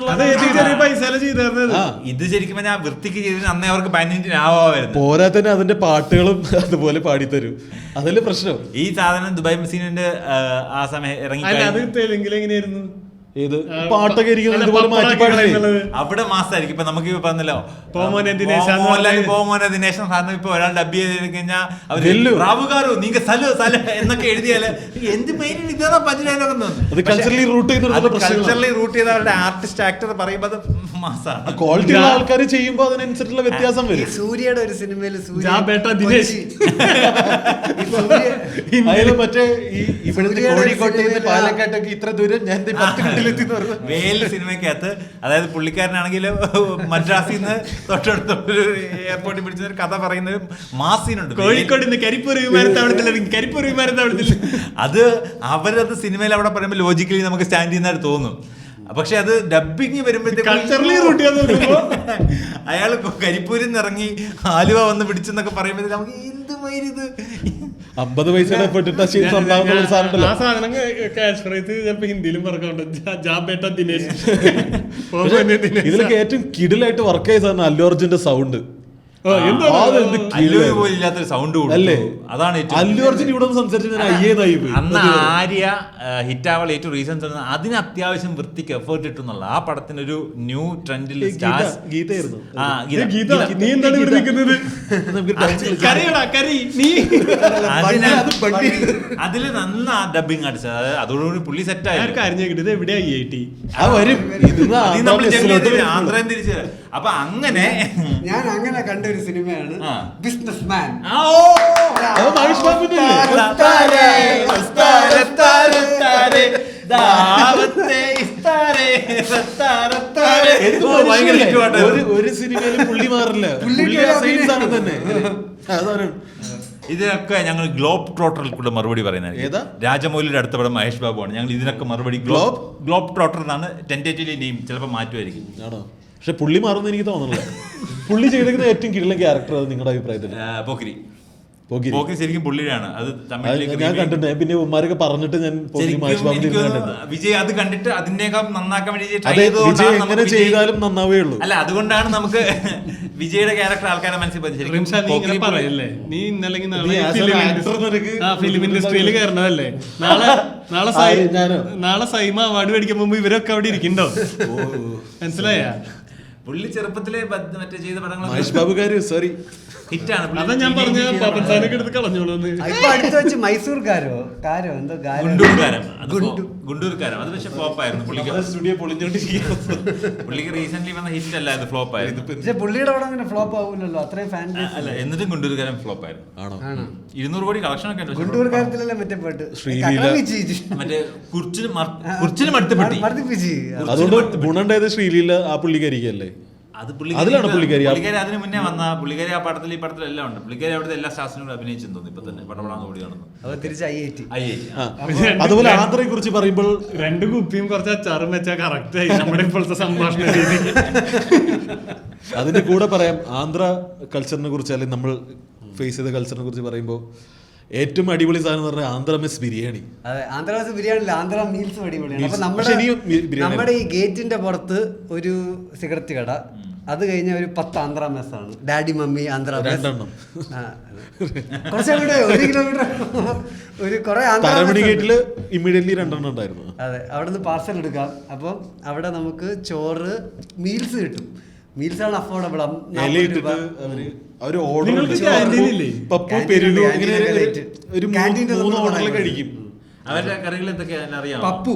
ഇത് ശരിക്കും ഞാൻ വൃത്തിക്ക് ചെയ്തതിന് അന്നേ അവർക്ക് പാനിന് ആവാമായിരുന്നു. പോരാത്തന്നെ അതിന്റെ പാട്ടുകളും അതുപോലെ പാടിത്തരും. അതല്ലേ പ്രശ്നം. ഈ സാധനം ദുബായ് മെസ്സിന്റെ ആ സമയം ഇറങ്ങി തെലുങ്കിലെങ്ങനെയായിരുന്നു ഏത് പാട്ടൊക്കെ അവിടെ മാസമായിരിക്കും. ഇപ്പൊ നമുക്ക് പറഞ്ഞല്ലോ പോമോനെ ദിനേശൻ സാറിന് ഇപ്പൊ ഒരാൾ ഡബ് ചെയ്ത് കഴിഞ്ഞാൽ അവര് റാവുകാരോ നീങ്ക സ്ഥലോ സ്ഥലം എന്നൊക്കെ എഴുതിയാല് എന്ത് മെയിൻ ഇതാണ് പഞ്ച് കൾച്ചറലി റൂട്ട് ചെയ്ത അവരുടെ ആർട്ടിസ്റ്റ് ആക്ടർ പറയുമ്പോ അത് മാസാണ്. ക്വാളിറ്റി ആൾക്കാർ ചെയ്യുമ്പോ അതിനനുസരിച്ചുള്ള വ്യത്യാസം വരും. സൂര്യയുടെ ഒരു സിനിമയിൽ മറ്റേ ഇവിടുത്തെ കോഴിക്കോട്ടെ പാലക്കാട്ടൊക്കെ ഇത്ര ദൂരം ഞാൻ വേൽ സിനിമയ്ക്കകത്ത്, അതായത് പുള്ളിക്കാരനാണെങ്കിൽ മദ്രാസിൽ നിന്ന് തൊട്ടടുത്ത ഒരു എയർപോർട്ടിൽ പിടിച്ച ഒരു കഥ പറയുന്ന ഒരു മാസീനുണ്ട്. കോഴിക്കോട് കരിപ്പൂർ വിമാനത്താവളത്തിൽ അത് അവരത് സിനിമയിൽ അവിടെ പറയുമ്പോൾ ലോജിക്കലി നമുക്ക് സ്റ്റാൻഡ് ചെയ്യുന്നതായിട്ട് തോന്നും. പക്ഷെ അത് ഡബിങ് വരുമ്പോഴത്തേക്ക് അയാൾ കരിപ്പൂരിൽ നിന്ന് ഇറങ്ങി ആലുവ വന്ന് പിടിച്ചെന്നൊക്കെ പറയുമ്പോഴത്തേക്ക് നമുക്ക് എന്ത് മൈരിത് 50 പൈസ ഹിന്ദിയിലും ഇതിലൊക്കെ ഏറ്റവും കിടിലായിട്ട് വർക്ക് ചെയ്ത സാധനം അല്ലു അർജുന്റെ സൗണ്ട്. അല്ലു പോലും ഇല്ലാത്തൊരു സൗണ്ട് അല്ലേ? അതാണ് അല്ലു അർജുൻ ഇവിടെ സംസാരിച്ചു ഞാൻ അയ്യേതായി പോയി. അന്ന് ആര്യ ഹിറ്റ് ആവാൻ ഏറ്റവും റീസൺസ് അതിന് അത്യാവശ്യം വൃത്തിക്ക് എഫേർട്ട് ഇട്ടുന്നുള്ള ആ പടത്തിനൊരു ന്യൂ ട്രെൻഡിൽ ഗീതയായിരുന്നു. നീ എന്താണ് ഇവിടെ നിൽക്കുന്നത്? അതില് നല്ല ഡബിങ് അടിച്ചത്. അതോടുകൂടി പുള്ളി സെറ്റ് ആയി. ഇത് എവിടെയാ IIT? വരും ആന്ധ്രയും തിരിച്ച്. അപ്പൊ അങ്ങനെ ഞാൻ അങ്ങനെ കണ്ട ഒരു സിനിമയാണ് ബിസിനസ് മാൻ. ഒരു സിനിമയിലും പുള്ളി മാറില്ല, തന്നെ. അതാണ് ഇതിനൊക്കെ ഞങ്ങൾ ഗ്ലോബ് ട്രോട്ടറിൽ കൂടെ മറുപടി പറയുന്നത്. രാജമൗലിയുടെ അടുത്ത പടം മഹേഷ് ബാബു ആണ്. ഞങ്ങൾ ഇതിനൊക്കെ മറുപടി ഗ്ലോബ് ട്രോട്ടർ എന്നാണ് ടെന്റേറ്റീവ്ലി നെയിം. ചിലപ്പോൾ മാറ്റുമായിരിക്കും. ആണോ? പക്ഷെ പുള്ളി മാറുന്ന എനിക്ക് തോന്നുന്നില്ല. പുള്ളി ചെയ്തിരിക്കുന്ന ഏറ്റവും കിടിലൻ ക്യാരക്ടർ അത് നിങ്ങളുടെ അഭിപ്രായത്തിൽ? പോക്കിരി ശരിക്കും പുള്ളിയാണ്. അത് തമിഴിലേക്ക് ഞാൻ കണ്ടിട്ടുണ്ട്. പിന്നെ ഉമ്മാരൊക്കെ പറഞ്ഞിട്ട് ഞാൻ വിജയ് അത് കണ്ടിട്ട് അതിനേക്കാൾ നന്നാക്കാൻ വേണ്ടി എങ്ങനെ ചെയ്താലും നന്നാവേ ഉള്ളൂ. അല്ല, അതുകൊണ്ടാണ് നമുക്ക് വിജയുടെ ക്യാരക്ടർ ആൾക്കാരെ മനസ്സിൽ പറയല്ലേ. നീ ഇന്നല്ലെങ്കിൽ ഫിലിം ഇൻഡസ്ട്രിയിൽ കയറണതല്ലേ. നാളെ സൈമ അവാർഡ് മേടിക്കാൻ പോകുമ്പോ ഇവരൊക്കെ അവിടെ ഇരിക്കണ്ടോ? മനസ്സിലായ? പുള്ളി ചെറുപ്പത്തിലെ മറ്റേ ചെയ്ത പടങ്ങൾ മഹേഷ് ബാബുകാര് സോറി ഹിറ്റാണ്. അതാ ഞാൻ പറഞ്ഞ പാപ്പൻസാനൊക്കെ എടുത്ത് കളഞ്ഞോളൂ. ഇപ്പൊ അടുത്ത് വെച്ച് മൈസൂർക്കാരോ എന്തോ ഗുണ്ടൂർക്കാരം അത് പക്ഷെ ഫ്ലോപ്പ് ആയിരുന്നു. പുള്ളിക്ക് റീസെന്റ് വന്ന ഹിറ്റ് അല്ല, അത് ഫ്ലോപ്പ് ആയിരുന്നു. പക്ഷെ പുള്ളിയുടെ പടം അങ്ങനെ ഫ്ലോപ്പ് ആവില്ലല്ലോ, അത്രയും ഫാൻ അല്ല. എന്നിട്ടും ഗുണ്ടൂർക്കാരം ഫ്ലോപ്പ് ആയിരുന്നു. 200 കോടി കളക്ഷൻ ഒക്കെ ഉണ്ട് ഗുണ്ടൂർക്കാരത്തിലല്ലേ മറ്റേ പാട്ട് മറ്റേ കുറിച്ചിന് മടുത്തപ്പെട്ടി. അതുകൊണ്ട് ഗുണണ്ടായത് ശ്രീലീല ആ പുള്ളിക്കാരിക്കല്ലേ? അതിലാണ് പുള്ളിക്കാരി അതിന് മുന്നേ വന്ന പുള്ളിക്കാരി ആ പടത്തിൽ ഈ പടത്തിൽ എല്ലാം ഉണ്ട്. പുള്ളിക്കാരി അവിടുത്തെ എല്ലാ സ്റ്റാഫിനോട് അഭിനയിച്ചു തോന്നുന്നു. ഇപ്പൊ തന്നെ പടപടാന്ന് ഓടി നടന്നു. അതുപോലെ ആന്ധ്രയെ കുറിച്ച് പറയുമ്പോൾ 2 കുപ്പിയും കുറച്ച് അച്ചാറും വെച്ചാൽ കറക്റ്റ് ആയി നമ്മുടെ ഇപ്പോഴത്തെ സംഭാഷണ രീതി. അതിന്റെ കൂടെ പറയാം ആന്ധ്ര കൾച്ചറിനെ കുറിച്ച്, അല്ലെങ്കിൽ നമ്മൾ ഫേസ് ചെയ്ത കൾച്ചറിനെ കുറിച്ച് പറയുമ്പോൾ ഏറ്റവും അടിപൊളി സാധനം എന്ന് പറഞ്ഞാൽ ആന്ധ്ര മെസ് ബിരിയാണി. അതെ, ആന്ധ്ര മെസ് ബിരിയാണി, ആന്ധ്ര മീൽസ് അടിപൊളിയാണ്. അപ്പൊ നമ്മുടെ ഈ ഗേറ്റിന്റെ പുറത്ത് ഒരു സിഗരറ്റ് കട, അത് കഴിഞ്ഞ ഒരു 10 ആന്ധ്ര മെസ്സാണ്. Daddy mummy Andhra mess. കുറച്ചുകൂടെ 1 കിലോമീറ്റർ ഒരു കുറെ ഗേറ്റില് ഇമ്മീഡിയറ്റ്ലി 2 ഉണ്ടായിരുന്നു. അതെ, അവിടെ നിന്ന് പാർസൽ എടുക്കാം. അപ്പം അവിടെ നമുക്ക് ചോറ് മീൽസ് കിട്ടും. മീൽസ് ആണ് അഫോർഡബിൾ. പപ്പു പെരുകു ഒരു 3 ഓർഡറിൽ കഴിക്കും. അവരുടെ കറികൾ എന്തൊക്കെയാണ് അറിയാം? പപ്പു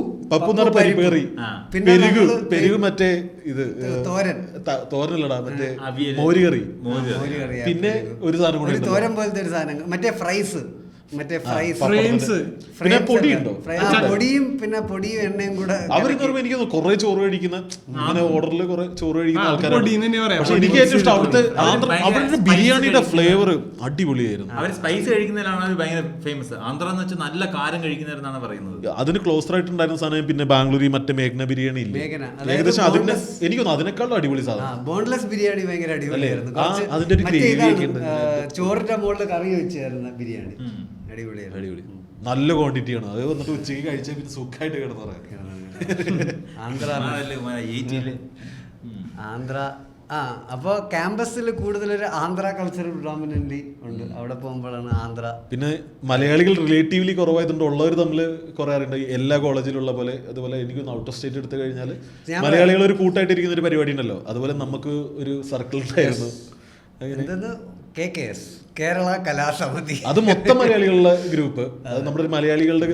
എന്ന് പറഞ്ഞ പരിപ്പേറി, പെരുകു മറ്റേ ഇത് തോരനല്ലടാ, മറ്റേ മോര് കറി. പിന്നെ ഒരു സാധനം കൂടെ തോരൻ പോലത്തെ ഒരു സാധനം, മറ്റേ ഫ്രൈസ്. പിന്നെ പൊടിയുണ്ടോ? പൊടിയും പിന്നെ പൊടിയും എണ്ണയും കൂടെ. അവരെന്ന് പറയുമ്പോൾ എനിക്ക് കുറെ ചോറ് കഴിക്കുന്ന, അങ്ങനെ ഓർഡറിൽ കുറെ ചോറ് കഴിക്കുന്ന ആൾക്കാരാണ്. പക്ഷെ എനിക്ക് ഏറ്റവും ഇഷ്ടം അവിടുത്തെ അവരുടെ ബിരിയാണിയുടെ ഫ്ലേവർ അടിപൊളിയായിരുന്നു. അവർ സ്പൈസ് കഴിക്കുന്നതിലാണ് ഭയങ്കര ഫേമസ്. ആന്ധ്ര എന്ന് വെച്ചാൽ നല്ല കാരം കഴിക്കുന്നവരെന്നാണ് പറയുന്നത്. അതിന് ക്ലോസർ ആയിട്ടുണ്ടായിരുന്ന സാധനം പിന്നെ ബാംഗ്ലൂരിൽ മറ്റേ മേഘ്ന ബിരിയാണി ഇല്ലേ, ഏകദേശം അതിന്റെ എനിക്കൊന്നും അതിനേക്കാളും അടിപൊളി സാധനം. ബോൺലെസ് ബിരിയാണി ഭയങ്കര അടിപൊളിയായിരുന്നു. അതിന്റെ ഒരു ചോറിന്റെ മുകളിൽ കറി വെച്ചായിരുന്നു ബിരിയാണി. അടിപൊളി നല്ല ക്വാണ്ടിറ്റിയാണ്. അത് വന്നിട്ട് ഉച്ചയ്ക്ക് കഴിച്ചാൽ പിന്നെ സുഖമായിട്ട് കിടന്നു പറയാം. ആന്ധ്ര അപ്പോൾ ക്യാമ്പസിൽ കൂടുതലൊരു ആന്ധ്ര കൾച്ചർ പ്രിഡോമിനന്റ്ലി ഉണ്ട്. അവിടെ പോകുമ്പോഴാണ് ആന്ധ്ര. പിന്നെ മലയാളികൾ റിലേറ്റീവ്ലി കുറവായതുകൊണ്ട് ഉള്ളവർ തമ്മിൽ കുറെ അറിയണ്ട. എല്ലാ കോളേജിലുള്ള പോലെ അതുപോലെ എനിക്കൊന്ന് ഔട്ട് ഓഫ് സ്റ്റേറ്റ് എടുത്തു കഴിഞ്ഞാൽ മലയാളികൾ ഒരു കൂട്ടായിട്ടിരിക്കുന്ന ഒരു പരിപാടി ഉണ്ടല്ലോ, അതുപോലെ നമുക്ക് ഒരു സർക്കിൾ ഉണ്ടായിരുന്നു. KKS, കേരള കലാസമിതി. അത് മൊത്തം മലയാളികളുടെ ഗ്രൂപ്പ്, അത് നമ്മുടെ ഒരു മലയാളികളുടെ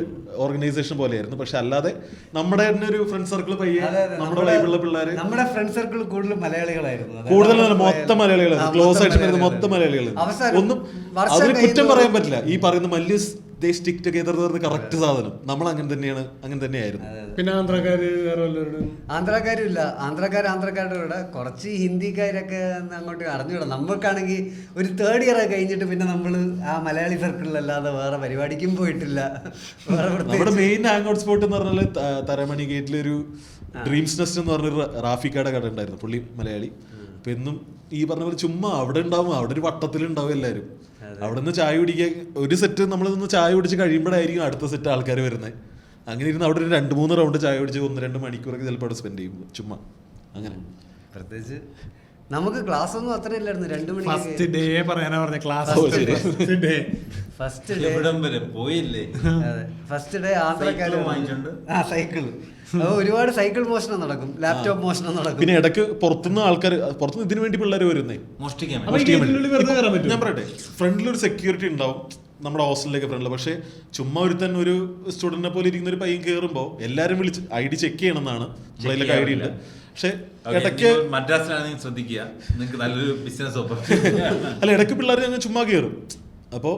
ഓർഗനൈസേഷൻ പോലെയായിരുന്നു. പക്ഷെ അല്ലാതെ നമ്മുടെ തന്നെ ഒരു ഫ്രണ്ട് സർക്കിൾ പയ്യെ നമ്മുടെ വൈബിളുള്ള പിള്ളേര്, നമ്മുടെ ഫ്രണ്ട് സർക്കിൾ കൂടുതൽ മലയാളികളായിരുന്നു. കൂടുതൽ മൊത്തം മലയാളികളായിരുന്നു. ക്ലോസ് ആയിട്ട് മൊത്തം മലയാളികൾ. ഒന്നും അതിന് കുറ്റം പറയാൻ പറ്റില്ല. ഈ പറയുന്ന മല്യ സ്റ്റിക് ടുഗദർ കറക്റ്റ് സാധനം. നമ്മൾ അങ്ങനെ തന്നെയായിരുന്നു. പിന്നെ ആന്ധ്രാക്കാരില്ല. ആന്ധ്രാക്കാരുടെ കൂടെ കുറച്ച് ഹിന്ദിക്കാരൊക്കെ അങ്ങോട്ട് അറിഞ്ഞുകൂടാ. നമുക്കാണെങ്കിൽ ഒരു 3rd ഇയർ കഴിഞ്ഞിട്ട് പിന്നെ നമ്മൾ ആ മലയാളി സർക്കിളിലല്ലാതെ വേറെ പരിപാടിക്കും പോയിട്ടില്ല. നമ്മുടെ മെയിൻ ഹാങ് ഔട്ട് സ്പോട്ട് എന്ന് പറഞ്ഞാൽ തരമണി ഗേറ്റിലൊരു ഡ്രീംസ് നെസ്റ്റ് എന്ന് പറഞ്ഞൊരു റാഫിക്കയുടെ കട ഉണ്ടായിരുന്നു. പുള്ളി മലയാളി. അപ്പൊ എന്നും ഈ പറഞ്ഞ പോലെ ചുമ്മാ അവിടെ ഉണ്ടാവും, അവിടെ ഒരു വട്ടത്തിലുണ്ടാവും എല്ലാവരും. അവിടെ നിന്ന് ചായ കുടിക്കാൻ ഒരു സെറ്റ് നമ്മൾ നിന്ന് ചായ കുടിച്ച് കഴിയുമ്പോഴായിരിക്കും അടുത്ത സെറ്റ് ആൾക്കാർ വരുന്നത്. അങ്ങനെ ഇരുന്ന് അവിടെ ഒരു 2-3 റൗണ്ട് ചായ കുടിച്ച് 1-2 മണിക്കൂറൊക്കെ ചിലപ്പോൾ അവിടെ സ്പെൻഡ് ചെയ്യും ചുമ്മാ. അങ്ങനെ പ്രത്യേകിച്ച് നമുക്ക് ക്ലാസ് ഒന്നും അത്ര ഇല്ലായിരുന്നു. 2 മണിക്ക് ഫസ്റ്റ് ഡേ പറയാനാ പറഞ്ഞ ക്ലാസ് ഡേ ഫസ്റ്റ് ഡേ എവിടം വരെ പോയില്ലേ. അതെ ഫസ്റ്റ് ഡേ ആന്ധ്രക്കാര് സൈക്കിളും വാങ്ങിച്ചോണ്ട്. സൈക്കിള് ഒരുപാട് സൈക്കിൾ മോഷണം നടക്കും, ലാപ്ടോപ്പ് മോഷണം നടക്കും. പിന്നെ ഇടയ്ക്ക് പുറത്തുനിന്ന് ആൾക്കാർ പുറത്തുനിന്ന് ഇതിനു വേണ്ടി പിള്ളേർ വരുന്നേ. മോഷ്ടിക്കാൻ അപ്പൊ ഈ ഗേറ്റിനുള്ളിൽ വെറുതെ കയറാൻ പറ്റും. ഞാൻ പറയട്ടെ, ഫ്രണ്ടിൽ ഒരു സെക്യൂരിറ്റി ഉണ്ടാവും നമ്മുടെ ഹോസ്റ്റലിലേക്ക് ഫ്രണ്ടിൽ. പക്ഷെ ചുമ്മാ ഒരുത്തൻ ഒരു സ്റ്റുഡന്റിനെ പോലെ ഇരിക്കുന്ന ഒരു പയ്യൻ കയറുമ്പോൾ എല്ലാരും വിളിച്ച് ID ചെക്ക് ചെയ്യണമെന്നാണ്. നമ്മളതിലൊക്കെ ID ഉണ്ട്. പക്ഷെ ഇടയ്ക്ക് മദ്രാസിലാണെങ്കിൽ ശ്രദ്ധിക്കുക, നിങ്ങൾക്ക് നല്ലൊരു ബിസിനസ് ഓപ്പർച്യൂണിറ്റി. അല്ല, ഇടയ്ക്ക് പിള്ളേർ ഞങ്ങൾ ചുമ്മാ കയറും. അപ്പോൾ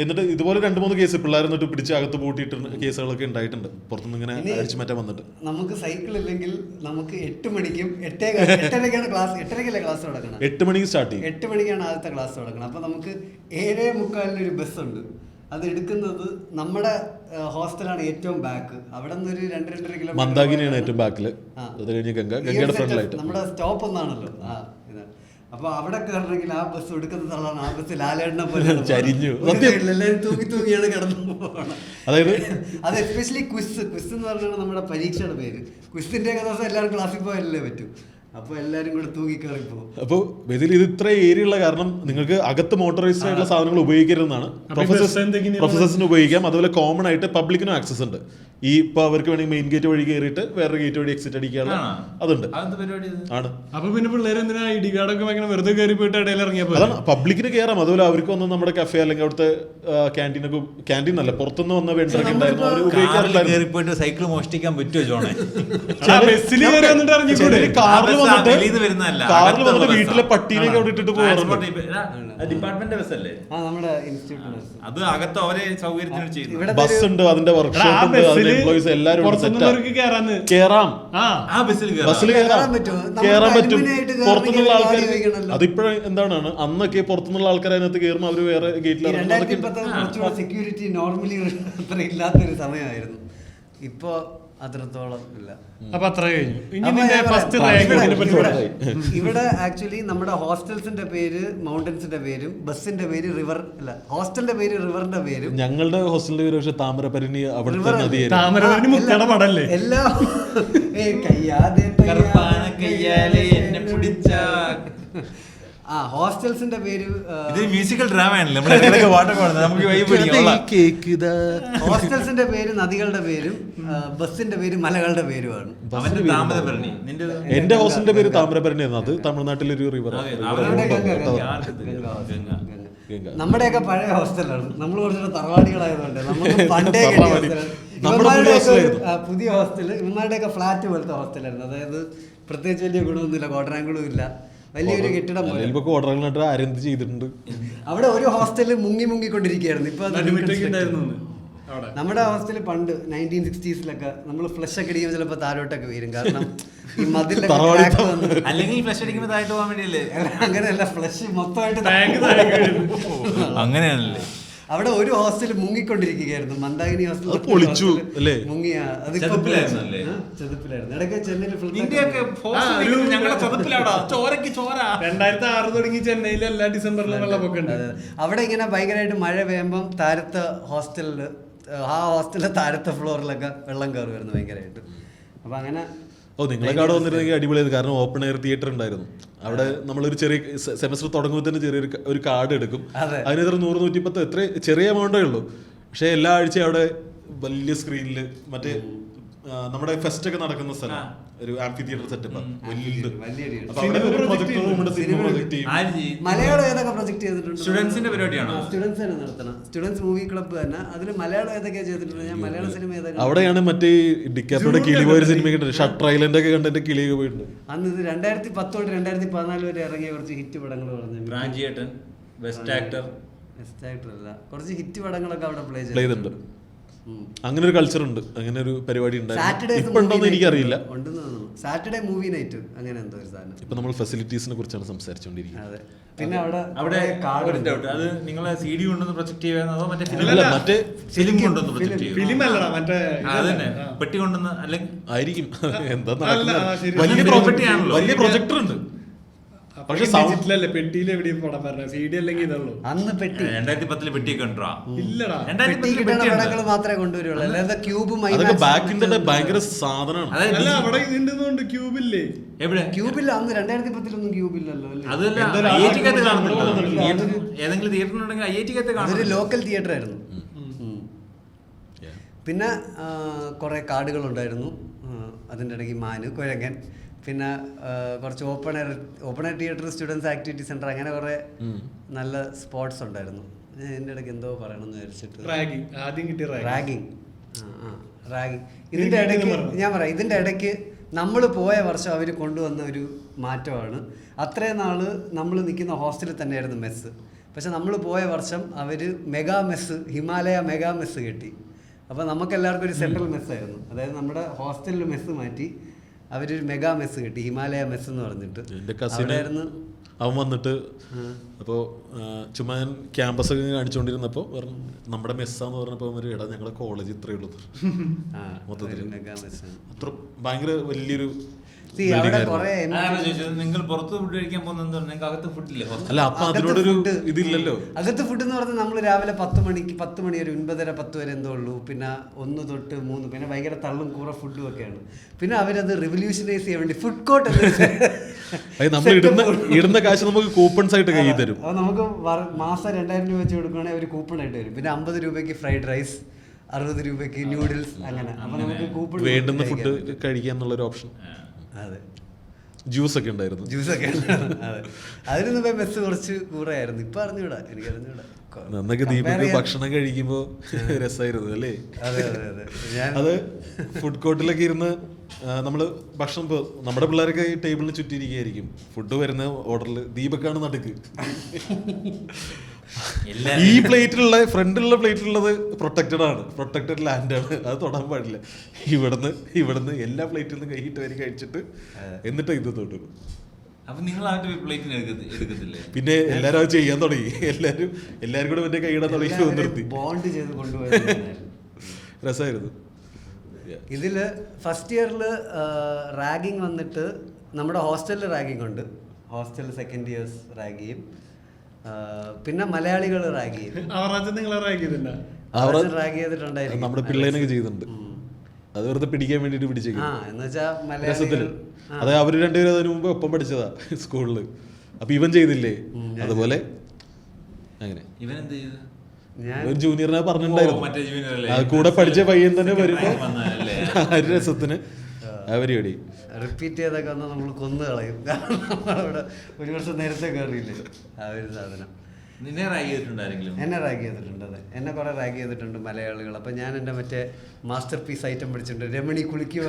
എന്നിട്ട് ഇതുപോലെ 2-3 കേസ് പിള്ളേർ എന്നിട്ട് പിടിച്ച് അകത്ത് പൂട്ടിയിട്ട് കേസുകളൊക്കെ ഉണ്ടായിട്ടുണ്ട്. പുറത്തുനിന്ന് ഇങ്ങനെ അടിച്ചു മാറ്റാൻ വന്നിട്ട്. നമുക്ക് സൈക്കിൾ ഇല്ലെങ്കിൽ നമുക്ക് 8 മണിക്കും 8:30 ക്ലാസ്, 8:30 ക്ലാസ് തുടങ്ങണം. 8 മണിക്ക് സ്റ്റാർട്ട് ചെയ്യും. 8 മണിക്കാണ് ആദ്യത്തെ ക്ലാസ് തുടങ്ങണം. അപ്പൊ നമുക്ക് 7:45 ഒരു ബസ് ഉണ്ട്. അത് എടുക്കുന്നത് നമ്മുടെ ഹോസ്റ്റലാണ് ഏറ്റവും ബാക്ക്. അവിടെ നിന്ന് ഒരു 2-2.5 കിലോമീറ്റർ. മന്ദാകിനിയാണ് ഏറ്റവും ബാക്കില്. അത് കഴിഞ്ഞ് ഗംഗയുടെ ഫ്രണ്ടിലായിട്ട് നമ്മുടെ സ്റ്റോപ്പ് ഒന്നാണല്ലോ. അപ്പൊ അവിടെ കയറണമെങ്കിൽ ആ ബസ് എടുക്കുന്ന തള്ളാണ്. ആ ബസ് ലാലേട്ടനെ പോലെ ചരിഞ്ഞു എല്ലാവരും തൂങ്ങിയാണ് കിടന്നു പോകണം. അതായത് അത് എസ്പെഷ്യലി ക്വിസ് എന്ന് പറഞ്ഞാൽ നമ്മുടെ പരീക്ഷയുടെ പേര്. ക്വിസിന്റെ ദിവസം എല്ലാവരും ക്ലാസ്സിൽ പോയാലേ പറ്റും. അപ്പൊ എല്ലാരും കൂടെ തൂങ്ങി കയറി പോകും. അപ്പൊ ബേസിക്കലി ഇത് ഇത്ര ഏരിയ ഉള്ള കാരണം നിങ്ങൾക്ക് അകത്ത് മോട്ടറൈസ്ഡ് ആയിട്ടുള്ള സാധനങ്ങൾ ഉപയോഗിക്കരുതെന്നാണ്. പ്രൊഫസേഴ്സിന് ഉപയോഗിക്കാം. അതുപോലെ കോമൺ ആയിട്ട് പബ്ലിക്കിനും ആക്സസ് ഉണ്ട്. ഈ ഇപ്പൊ അവർക്ക് വേണമെങ്കിൽ മെയിൻ ഗേറ്റ് വഴി കയറിയിട്ട് വേറെ ഗേറ്റ് വഴി എക്സിറ്റ് അടിക്കാനുള്ള അതുണ്ട്. ആണ്. അപ്പൊ പിന്നെ പിള്ളേർ എന്തിനാ ID കാർഡൊക്കെ വാങ്ങണം, വെറുതെ കയറി പോയിട്ട് ഇടയിൽ ഇറങ്ങിയപ്പോ? അതാണ്, പബ്ലിക്കിന് കയറാം. അതുപോലെ അവർക്ക് വന്ന് നമ്മുടെ കഫേ അല്ലെങ്കിൽ അവിടുത്തെ ക്യാൻറ്റീനൊക്കെ, ക്യാൻറ്റീൻ അല്ല പുറത്തുനിന്ന് വന്ന വെണ്ടറൊക്കെ ഉണ്ടായിരുന്നു, അവർ ഉപയോഗിക്കാറുണ്ടായിരുന്നു. പോയിട്ട് സൈക്കിൾ മോഷ്ടിക്കാൻ പറ്റുമോ ജോണെ? ബസ്സിൽ കയറി വന്നിട്ട് ഇറങ്ങിക്കൂടെ? കാറിൽ വന്നിട്ട് വീട്ടിലെ പട്ടീനൊക്കെ അവിടെ ഇട്ടിട്ട് പോകാറുണ്ട്. ഡിപ്പാർട്ട്മെന്റ് ബസ് അല്ലേ നമ്മുടെ ഇൻസ്റ്റിറ്റ്യൂട്ട്. അത് അകത്ത് അവരെ സൗകര്യത്തിന് ചെയ്യുന്നു. ബസ് ഉണ്ട്, അതിന്റെ വർക്ക്ഷോപ്പ് ഉണ്ട്, അതിന്റെ എംപ്ലോയീസ് എല്ലാരും കേറാം. ആ ബസ്സിൽ കയറാൻ പറ്റും. പുറത്തുനിന്നുള്ള ആൾക്കാർ അതിപ്പോഴും എന്താണ് അന്നൊക്കെ പുറത്തുനിന്നുള്ള ആൾക്കാർ അതിനകത്ത് കയറുമ്പോൾ അവര് വേറെ ഗേറ്റിൽ സെക്യൂരിറ്റി നോർമലി അത്ര ഇല്ലാത്തൊരു സമയമായിരുന്നു. ഇപ്പൊ അത്രത്തോളം ഇല്ല. അപ്പൊ അത്ര കഴിഞ്ഞു. ഇവിടെ ആക്ച്വലി നമ്മുടെ ഹോസ്റ്റൽസിന്റെ പേര് മൗണ്ടൻസിന്റെ പേരും ബസിന്റെ പേര് റിവർ അല്ല, ഹോസ്റ്റലിന്റെ പേര് റിവറിന്റെ പേരും. ഞങ്ങളുടെ ഹോസ്റ്റലിന്റെ പേര് പക്ഷെ താമരപരണി, അവിടുത്തെ നദിയായിരുന്നു. താമരപരണി മുക്കട പടല്ലേ? എല്ലാം ഹോസ്റ്റൽസിന്റെ പേര് മ്യൂസിക്കൽ ഡ്രാമ ആണല്ലോ. ഹോസ്റ്റൽസിന്റെ പേര് നദികളുടെ പേരും ബസിന്റെ പേര് മലകളുടെ പേരുമാണ്. എന്റെ ഹോസ്റ്റലിന്റെ പേര് താമരപരണി ആയിരുന്നു. അത് തമിഴ്നാട്ടിലൊരു റിവർ. നമ്മുടെയൊക്കെ പഴയ ഹോസ്റ്റലാണ്. നമ്മൾ കുറച്ചുകൂടെ തറവാടികളായതുകൊണ്ട് നമുക്ക് പണ്ടേ പുതിയ ഹോസ്റ്റല് ഇവന്മാരുടെയൊക്കെ ഫ്ലാറ്റ് പോലത്തെ ഹോസ്റ്റലായിരുന്നു. അതായത് പ്രത്യേകിച്ച് വലിയ ഗുണമൊന്നുമില്ല, കോട്ടനാങ്കുളും ഇല്ല, വലിയൊരു കെട്ടിടം പോലെ. ആരെന്ത് ചെയ്തിട്ടുണ്ട് അവിടെ ഒരു ഹോസ്റ്റല് മുങ്ങിക്കൊണ്ടിരിക്കുകയായിരുന്നു. ഇപ്പൊ നമ്മുടെ ഹോസ്റ്റല് പണ്ട് 1960s നമ്മൾ ഫ്ലഷ് ഒക്കെ അടിക്കുമ്പോൾ ചിലപ്പോൾ താരോട്ടൊക്കെ വരും. കാരണം ഈ മതിലൊക്കെ അല്ലെങ്കിൽ ഫ്ലഷ് അടിക്കുമ്പോൾ താഴോട്ട് പോകാൻ വേണ്ടിയല്ലേ? അങ്ങനെയല്ല, ഫ്ലഷ് മൊത്തമായിട്ട് അങ്ങനെയാണല്ലേ. അവിടെ ഒരു ഹോസ്റ്റൽ മുങ്ങിക്കൊണ്ടിരിക്കുകയായിരുന്നു. മന്ദാകിനി ഹോസ്റ്റൽ പൊളിച്ചു അല്ലേ? മുങ്ങിയ ചെതുപ്പിലായിരുന്നു. ഇടയ്ക്ക് ചെന്നൈയിൽ 2006 തുടങ്ങി ചെന്നൈയിലെ എല്ലാ ഡിസംബറിലും വെള്ളപ്പൊക്കം. അവിടെ ഇങ്ങനെ ഭയങ്കരമായിട്ട് മഴ പെയ്യുമ്പം താഴത്തെ ഹോസ്റ്റലില് ആ ഹോസ്റ്റലിലെ താഴത്തെ ഫ്ലോറിലൊക്കെ വെള്ളം കയറുമായിരുന്നു ഭയങ്കരമായിട്ട്. അപ്പൊ അങ്ങനെ നിങ്ങളൊക്കെ അവിടെ വന്നിരുന്നെങ്കിൽ അടിപൊളിയായത്. കാരണം ഓപ്പൺ എയർ തിയേറ്റർ ഉണ്ടായിരുന്നു അവിടെ. നമ്മളൊരു ചെറിയ സെമസ്റ്റർ തുടങ്ങുമ്പോൾ തന്നെ ചെറിയൊരു കാർഡ് എടുക്കും. അതിനെത്ര 100-110 എത്ര ചെറിയ എമൗണ്ടേ ഉള്ളൂ. പക്ഷെ എല്ലാ ആഴ്ചയും അവിടെ വലിയ സ്ക്രീനിൽ മറ്റേ നമ്മുടെ ഫെസ്റ്റ് ഒക്കെ നടക്കുന്ന സ്ഥലം, ഒരു ആംഫി തിയേറ്റർ സെറ്റപ്പ് മലയാളം ഏതൊക്കെ പ്രൊജക്ട് ചെയ്തിട്ടുണ്ട്? സ്റ്റുഡൻസിന്റെ പരിപാടിയാണ്. സ്റ്റുഡൻസ് തന്നെ നടത്തണം. സ്റ്റുഡൻസ് മൂവി ക്ലബ്ബ് തന്നെ. അതിൽ മലയാളം ഏതൊക്കെയാ ചെയ്തിട്ടുണ്ട്? ഞാൻ മലയാള സിനിമ ഏതൊക്കെ അവിടെയാണ് മറ്റേ ഡിക്കാപ്രിയോയുടെ കിളി പോയ സിനിമ കണ്ടിട്ട് ഷട്ടർ ഐലൻഡ് ഒക്കെ കണ്ടിട്ട് കിളിയൊക്കെ പോയിട്ടുണ്ട്. അന്ന് ഇത് 2010 തൊട്ട് 2014 വരെ ഇറങ്ങിയ കുറച്ച് ഹിറ്റ് പടങ്ങൾ പറഞ്ഞു. ബ്രാഞ്ചിയേട്ടൻ, ബെസ്റ്റ് ആക്ടർ അല്ല, കുറച്ച് ഹിറ്റ് പടങ്ങളൊക്കെ അവിടെ പ്ലേ ചെയ്തിട്ടുണ്ട്. അങ്ങനെ ഒരു കൾച്ചർ ഉണ്ട്, അങ്ങനെ ഒരു പരിപാടി ഉണ്ടായിരുന്നു. എനിക്കറിയില്ല. സാറ്റർഡേ മൂവി നൈറ്റ് അങ്ങനെ എന്തോ ഒരു സാധനം. ഇപ്പൊ നമ്മൾ ഫെസിലിറ്റീസിനെ കുറിച്ചാണ് സംസാരിച്ചുകൊണ്ടിരിക്കുന്നത്. പിന്നെ അവിടെ അത് നിങ്ങളെ CD കൊണ്ടൊന്ന് പ്രൊജക്ട് ചെയ്യാനോ മറ്റേ ഫിലിം കൊണ്ടൊന്ന് പ്രൊജക്ട് ചെയ്യും? ഫിലിം അല്ലടാ, മറ്റേ അതന്നെ പെട്ടി കൊണ്ടൊന്ന് അല്ലെങ്കിൽ ആയിരിക്കും. എന്താ വലിയ വലിയ പ്രൊജക്ടർ ഉണ്ട്. പക്ഷെ ഡിജിറ്റലല്ലേ, പെട്ടിയിൽ എവിടെയും പടം പറഞ്ഞ CD അല്ലെങ്കിൽ ഇതുള്ളൂ. അന്ന് പെട്ടി 2010 പെട്ടിയൊക്കെ ഉണ്ടോ? ഇല്ലടാ, പെട്ടി കിട്ടുന്ന പടങ്ങൾ മാത്രമേ കൊണ്ടുവരുള്ളൂ, അല്ലാതെ ക്യൂബും അതൊക്കെ ബാക്ക് ഇൻ ദ ഡേ ഭയങ്കര സാധനമാണ്. അല്ല അവിടെ ഇതിന്റെ ക്യൂബില്ലേ? എവിടെ ക്യൂബില്ല, അന്ന് 2010 ക്യൂബില്ലല്ലോ അല്ലേ? അതല്ല IIT-ക്കകത്ത് കാണുന്നില്ല. ഏതെങ്കിലും തിയേറ്ററിലുണ്ടെങ്കിൽ IIT-ക്കകത്ത് അതൊരു കാണും. ലോക്കൽ തിയേറ്റർ ആയിരുന്നു. പിന്നെ കുറേ കാർഡുകളുണ്ടായിരുന്നു, അതിൻ്റെ ഇടയ്ക്ക് മാന്, കുരങ്ങൻ, പിന്നെ കുറച്ച് open air theatre, students activity centre, അങ്ങനെ കുറേ നല്ല സ്പോട്സ് ഉണ്ടായിരുന്നു. ഞാൻ എൻ്റെ ഇടയ്ക്ക് എന്തോ പറയണമെന്ന് വിചാരിച്ചിട്ട് റാഗിങ്. ഇതിൻ്റെ ഇടയ്ക്ക് ഞാൻ പറയാം, ഇതിൻ്റെ ഇടയ്ക്ക് നമ്മൾ പോയ വർഷം അവർ കൊണ്ടുവന്ന ഒരു മാറ്റമാണ്. അത്രയും നാൾ നമ്മൾ നിൽക്കുന്ന ഹോസ്റ്റലിൽ തന്നെയായിരുന്നു മെസ്സ്. പക്ഷെ നമ്മൾ പോയ വർഷം അവർ mega mess, Himalaya mega mess കെട്ടി. അപ്പോൾ നമുക്കെല്ലാവർക്കും ഒരു സെൻട്രൽ മെസ്സായിരുന്നു. അതായത് നമ്മുടെ ഹോസ്റ്റലിൽ മെസ്സ് മാറ്റി അവരൊരു മെഗാ മെസ്സ് കിട്ടി, ഹിമാലയ മെസ്സ് എന്ന് പറഞ്ഞിട്ട്. എൻ്റെ കസിനായിരുന്നു അവൻ വന്നിട്ട്. അപ്പോൾ ചുമ്മാ ഞാൻ ക്യാമ്പസ് ഒക്കെ കാണിച്ചുകൊണ്ടിരുന്നപ്പോൾ പറഞ്ഞു നമ്മുടെ മെസ്സാന്ന് പറഞ്ഞപ്പോൾ ഒരു ഇടാ ഞങ്ങളുടെ കോളേജ് ഇത്രയേ ഉള്ളൂ മൊത്തത്തിൽ. മെഗാ മെസ്സ് അത്ര ഭയങ്കര വലിയൊരു നിങ്ങൾ പുറത്ത് ഫുഡ് കഴിക്കാൻ പോകുന്നത് നിങ്ങൾക്ക് അകത്ത് ഫുഡില്ലേ? അല്ല, അപ്പൊ അതിനോടൊരു ഇതില്ലല്ലോ. അകത്ത് ഫുഡ് എന്ന് പറഞ്ഞാൽ നമ്മൾ രാവിലെ 10 മണി വരെ 9:30 10 വരെ എന്തോ ഉള്ളൂ. പിന്നെ 1 തൊട്ട് 3 പിന്നെ ഭയങ്കര തള്ളും കൂറ ഫുഡും ഒക്കെയാണ്. പിന്നെ അവരത് റിവല്യൂഷനൈസ് ചെയ്യാൻ വേണ്ടി ഫുഡ് കോർട്ട് നമ്മൾ ഇടുന്ന കാശ് നമുക്ക് കൂപ്പൺസ് ആയിട്ട് കയ്യിൽ തരും. അത് നമുക്ക് മാസം 2000 രൂപ വെച്ച് കൊടുക്കുകയാണെങ്കിൽ അവർ കൂപ്പൺ ആയിട്ട് തരും. പിന്നെ 50 രൂപയ്ക്ക് ഫ്രൈഡ് റൈസ്, 60 രൂപയ്ക്ക് ന്യൂഡിൽസ്, അങ്ങനെ. അപ്പൊ നമുക്ക് കൂപ്പൺ വേണ്ടുന്ന ഫുഡ് കഴിക്കുക എന്നുള്ളൊരു ഓപ്ഷൻ. അതെ, ജ്യൂസ് ഒക്കെ ഉണ്ടായിരുന്നു. അതെ, അതിന് മുമ്പേ മെസ്സ് കുറച്ച് കൂടെയായിരുന്നു. ഇപ്പൊ അറിഞ്ഞൂടാ, എനിക്ക് അറിഞ്ഞൂടാ. നന്നൊക്കെ ദീപക് ഭക്ഷണം കഴിക്കുമ്പോ രസമായിരുന്നു അല്ലേ? അത് ഫുഡ് കോർട്ടിലൊക്കെ ഇരുന്ന് നമ്മള് ഭക്ഷണം, നമ്മുടെ പിള്ളേരൊക്കെ ഈ ടേബിളിന് ചുറ്റിയിരിക്കുകയായിരിക്കും. ഫുഡ് വരുന്ന ഓർഡറിൽ ദീപക്കാണ് നടുക്ക്. ഈ പ്ലേറ്റിലുള്ള ഫ്രണ്ടിലുള്ള പ്ലേറ്റിലുള്ളത് പ്രൊട്ടക്റ്റഡ് ലാൻഡാണ്, അത് തൊടാൻ പാടില്ല. ഇവിടുന്ന് എല്ലാ പ്ലേറ്റിൽ നിന്നും കൈയിട്ട് വരി കഴിച്ചിട്ട് എന്നിട്ട് ഇത് തൊട്ടു. അപ്പൊ നിങ്ങൾ എടുക്കത്തില്ലേ? പിന്നെ എല്ലാരും അത് ചെയ്യാൻ തുടങ്ങി. എല്ലാരും കൂടെ എന്റെ കൈയിടാൻ തുടങ്ങി, നിർത്തി. ബോണ്ട് ചെയ്ത് കൊണ്ടുപോയി. രസമായിരുന്നു. ഇതില് ഫസ്റ്റ് ഇയറിൽ റാഗിങ് വന്നിട്ട് നമ്മുടെ ഹോസ്റ്റലിൽ റാഗിങ് ഉണ്ട്. ഹോസ്റ്റലിൽ സെക്കൻഡ് ഇയേഴ്സ് റാഗ് ചെയ്യും. പിന്നെ മലയാളികൾ റാഗ് ചെയ്യും. റാഗ് ചെയ്തിട്ടുണ്ടായിരുന്നു. നമ്മുടെ പിള്ളേനൊക്കെ ചെയ്തിട്ടുണ്ട്. അത് വെറുതെ പിടിക്കാൻ വേണ്ടിട്ട് പിടിച്ചേക്കും. അതെ, അവര് രണ്ടുപേരും അതിന് മുമ്പ് ഒപ്പം പഠിച്ചതാ സ്കൂളില്. അപ്പൊ ഇവൻ ചെയ്തില്ലേ അതുപോലെ. അങ്ങനെ ഇവൻ എന്ത് ചെയ്തു? ഒരു ജൂനിയറിനെ പറഞ്ഞിട്ടുണ്ടായിരുന്നു. കൂടെ പഠിച്ച പയ്യൻ തന്നെ വരുമ്പോ ഒരു രസത്തിന് പരിപാടി റിപ്പീറ്റ് ചെയ്തൊക്കെ വന്നാൽ നമ്മൾ കൊന്നു കളയും. കാരണം നമ്മളവിടെ ഒരു വർഷം നേരത്തെ കയറിയില്ലേ ആ ഒരു സാധനം. എന്നെ റാഗ് ചെയ്തിട്ടുണ്ട്. അതെ, എന്നെ കുറെ റാഗ് ചെയ്തിട്ടുണ്ട് മലയാളികൾ. അപ്പൊ ഞാൻ എന്റെ മറ്റേ മാസ്റ്റർ പീസ് ഐറ്റം പഠിച്ചിട്ടുണ്ട്, രമണി കുളിക്കുക.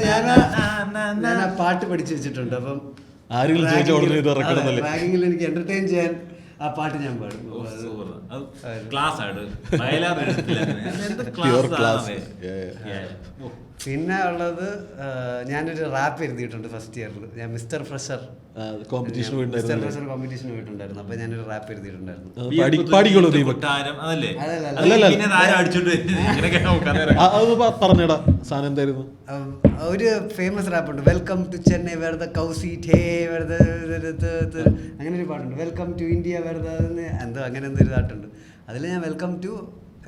ഞാൻ ആ പാട്ട് പഠിച്ചു വെച്ചിട്ടുണ്ട്. അപ്പം റാഗിങ്ങിൽ എനിക്ക് എന്റർടൈൻ ചെയ്യാൻ ആ പാട്ട് ഞാൻ പാടും. പിന്നെ ഉള്ളത് ഞാനൊരു റാപ്പ് എഴുതിയിട്ടുണ്ട് ഫസ്റ്റ് ഇയറിൽ. ഞാൻ മിസ്റ്റർ ഫ്രഷർ കോമ്പറ്റീഷൻ പോയിട്ടുണ്ടായിരുന്നു. അപ്പൊ ഞാനൊരു റാപ്പ് എഴുതിയിട്ടുണ്ടായിരുന്നു. പറഞ്ഞടാ സാധനം എന്തായിരുന്നു? ഒരു ഫേമസ് റാപ്പ് ഉണ്ട്, വെൽക്കം ടു ചെന്നൈ വെറുതെ കൗസീറ്റ് ഹേ വെറുതെ അങ്ങനെ ഒരു പാട്ടുണ്ട്. വെൽക്കം ടു ഇന്ത്യ വെറുതെ എന്തോ അങ്ങനെ എന്തൊരു പാട്ടുണ്ട്. അതിൽ ഞാൻ വെൽക്കം ടു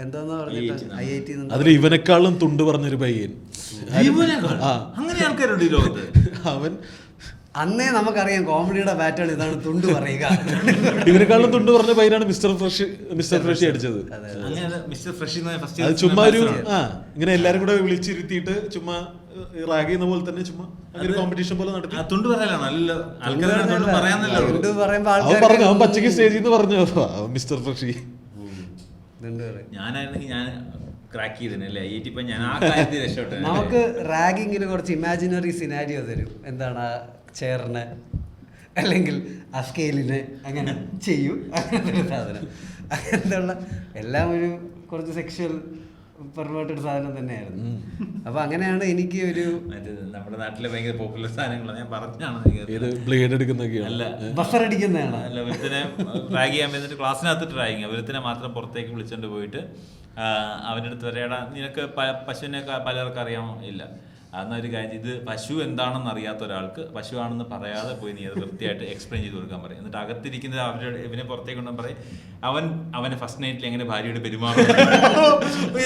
എന്തോന്ന് പറഞ്ഞിട്ട് IIT. അതിൽ ഇവനെക്കാളും തുണ്ട് പറഞ്ഞൊരു പയ്യൻ. അവൻ അന്നേ നമുക്കറിയാം കോമഡിയുടെ പാറ്റേൺ ഇതാണ്, തുണ്ട് പറയുക. ഇവനെക്കാളും തുണ്ട് പറഞ്ഞ പയ്യനാണ് മിസ്റ്റർ ഫ്രഷി അടിച്ചത്. അത് ചുമ്മാ ഒരു ഇങ്ങനെ എല്ലാരും കൂടെ വിളിച്ചിരുത്തിയിട്ട് ചുമ്മാ റാഗ് ചെയ്യുന്ന പോലെ തന്നെ ചുമ്മാ അങ്ങനെ കോമ്പറ്റീഷൻ പോലെ നടത്തി. അവൻ പച്ചക്ക് സ്റ്റേജിൽ നിന്ന് പറഞ്ഞു മിസ്റ്റർ ഫ്രഷി. ഞാനായിരുന്നെങ്കിൽ ഞാൻ ക്രാക്ക് ചെയ്തല്ലേ IIT. ഇപ്പൊ ഞാൻ ആ കാര്യത്തിൽ രക്ഷപ്പെട്ടു. നമുക്ക് റാഗിങ്ങിന് കുറച്ച് ഇമാജിനറി സിനാരിയോ തരും. എന്താണ് ആ ചെയറിനെ അല്ലെങ്കിൽ ആ സ്കെയിലിനെ അങ്ങനെ ചെയ്യും, അങ്ങനത്തെ സാധനം. അങ്ങനത്തെ ഉള്ള എല്ലാം ഒരു കുറച്ച് സെക്ഷൽ പെർവേർട്ടഡ് സാധനം തന്നെയായിരുന്നു. അപ്പൊ അങ്ങനെയാണ് എനിക്ക് ഒരു നമ്മുടെ നാട്ടിലെ ഭയങ്കര പോപ്പുലർ സാധനങ്ങളാണ് ഞാൻ പറഞ്ഞാണ്. ബ്ലേഡ് എടുക്കുന്നൊക്കെയാണ്. അല്ല ബഫർ അടിക്കുന്നതാണ്. അല്ല, ഒരുത്തിനെ റാഗ് ചെയ്യാൻ വേണ്ടിട്ട് ക്ലാസ്സിനകത്ത് റാഗിങ്, ഒരുത്തിനെ മാത്രം പുറത്തേക്ക് വിളിച്ചോണ്ട് പോയിട്ട് അവൻ്റെ അടുത്ത് വരെയാടാ നിനക്ക് പശുവിനെ പലർക്കും അറിയാമോ? ഇല്ല. അന്നൊരു കാര്യം, ഇത് പശു എന്താണെന്ന് അറിയാത്ത ഒരാൾക്ക് പശു ആണെന്ന് പറയാതെ പോയി നീ അത് വൃത്തിയായിട്ട് എക്സ്പ്ലെയിൻ ചെയ്ത് കൊടുക്കാൻ പറയും. എന്നിട്ട് അകത്തിരിക്കുന്നത് അവരുടെ ഇവനെ പുറത്തേക്ക് കൊണ്ടുപോകാൻ പറയും. അവനെ ഫസ്റ്റ് നൈറ്റിൽ എങ്ങനെ ഭാര്യയോട് പെരുമാറും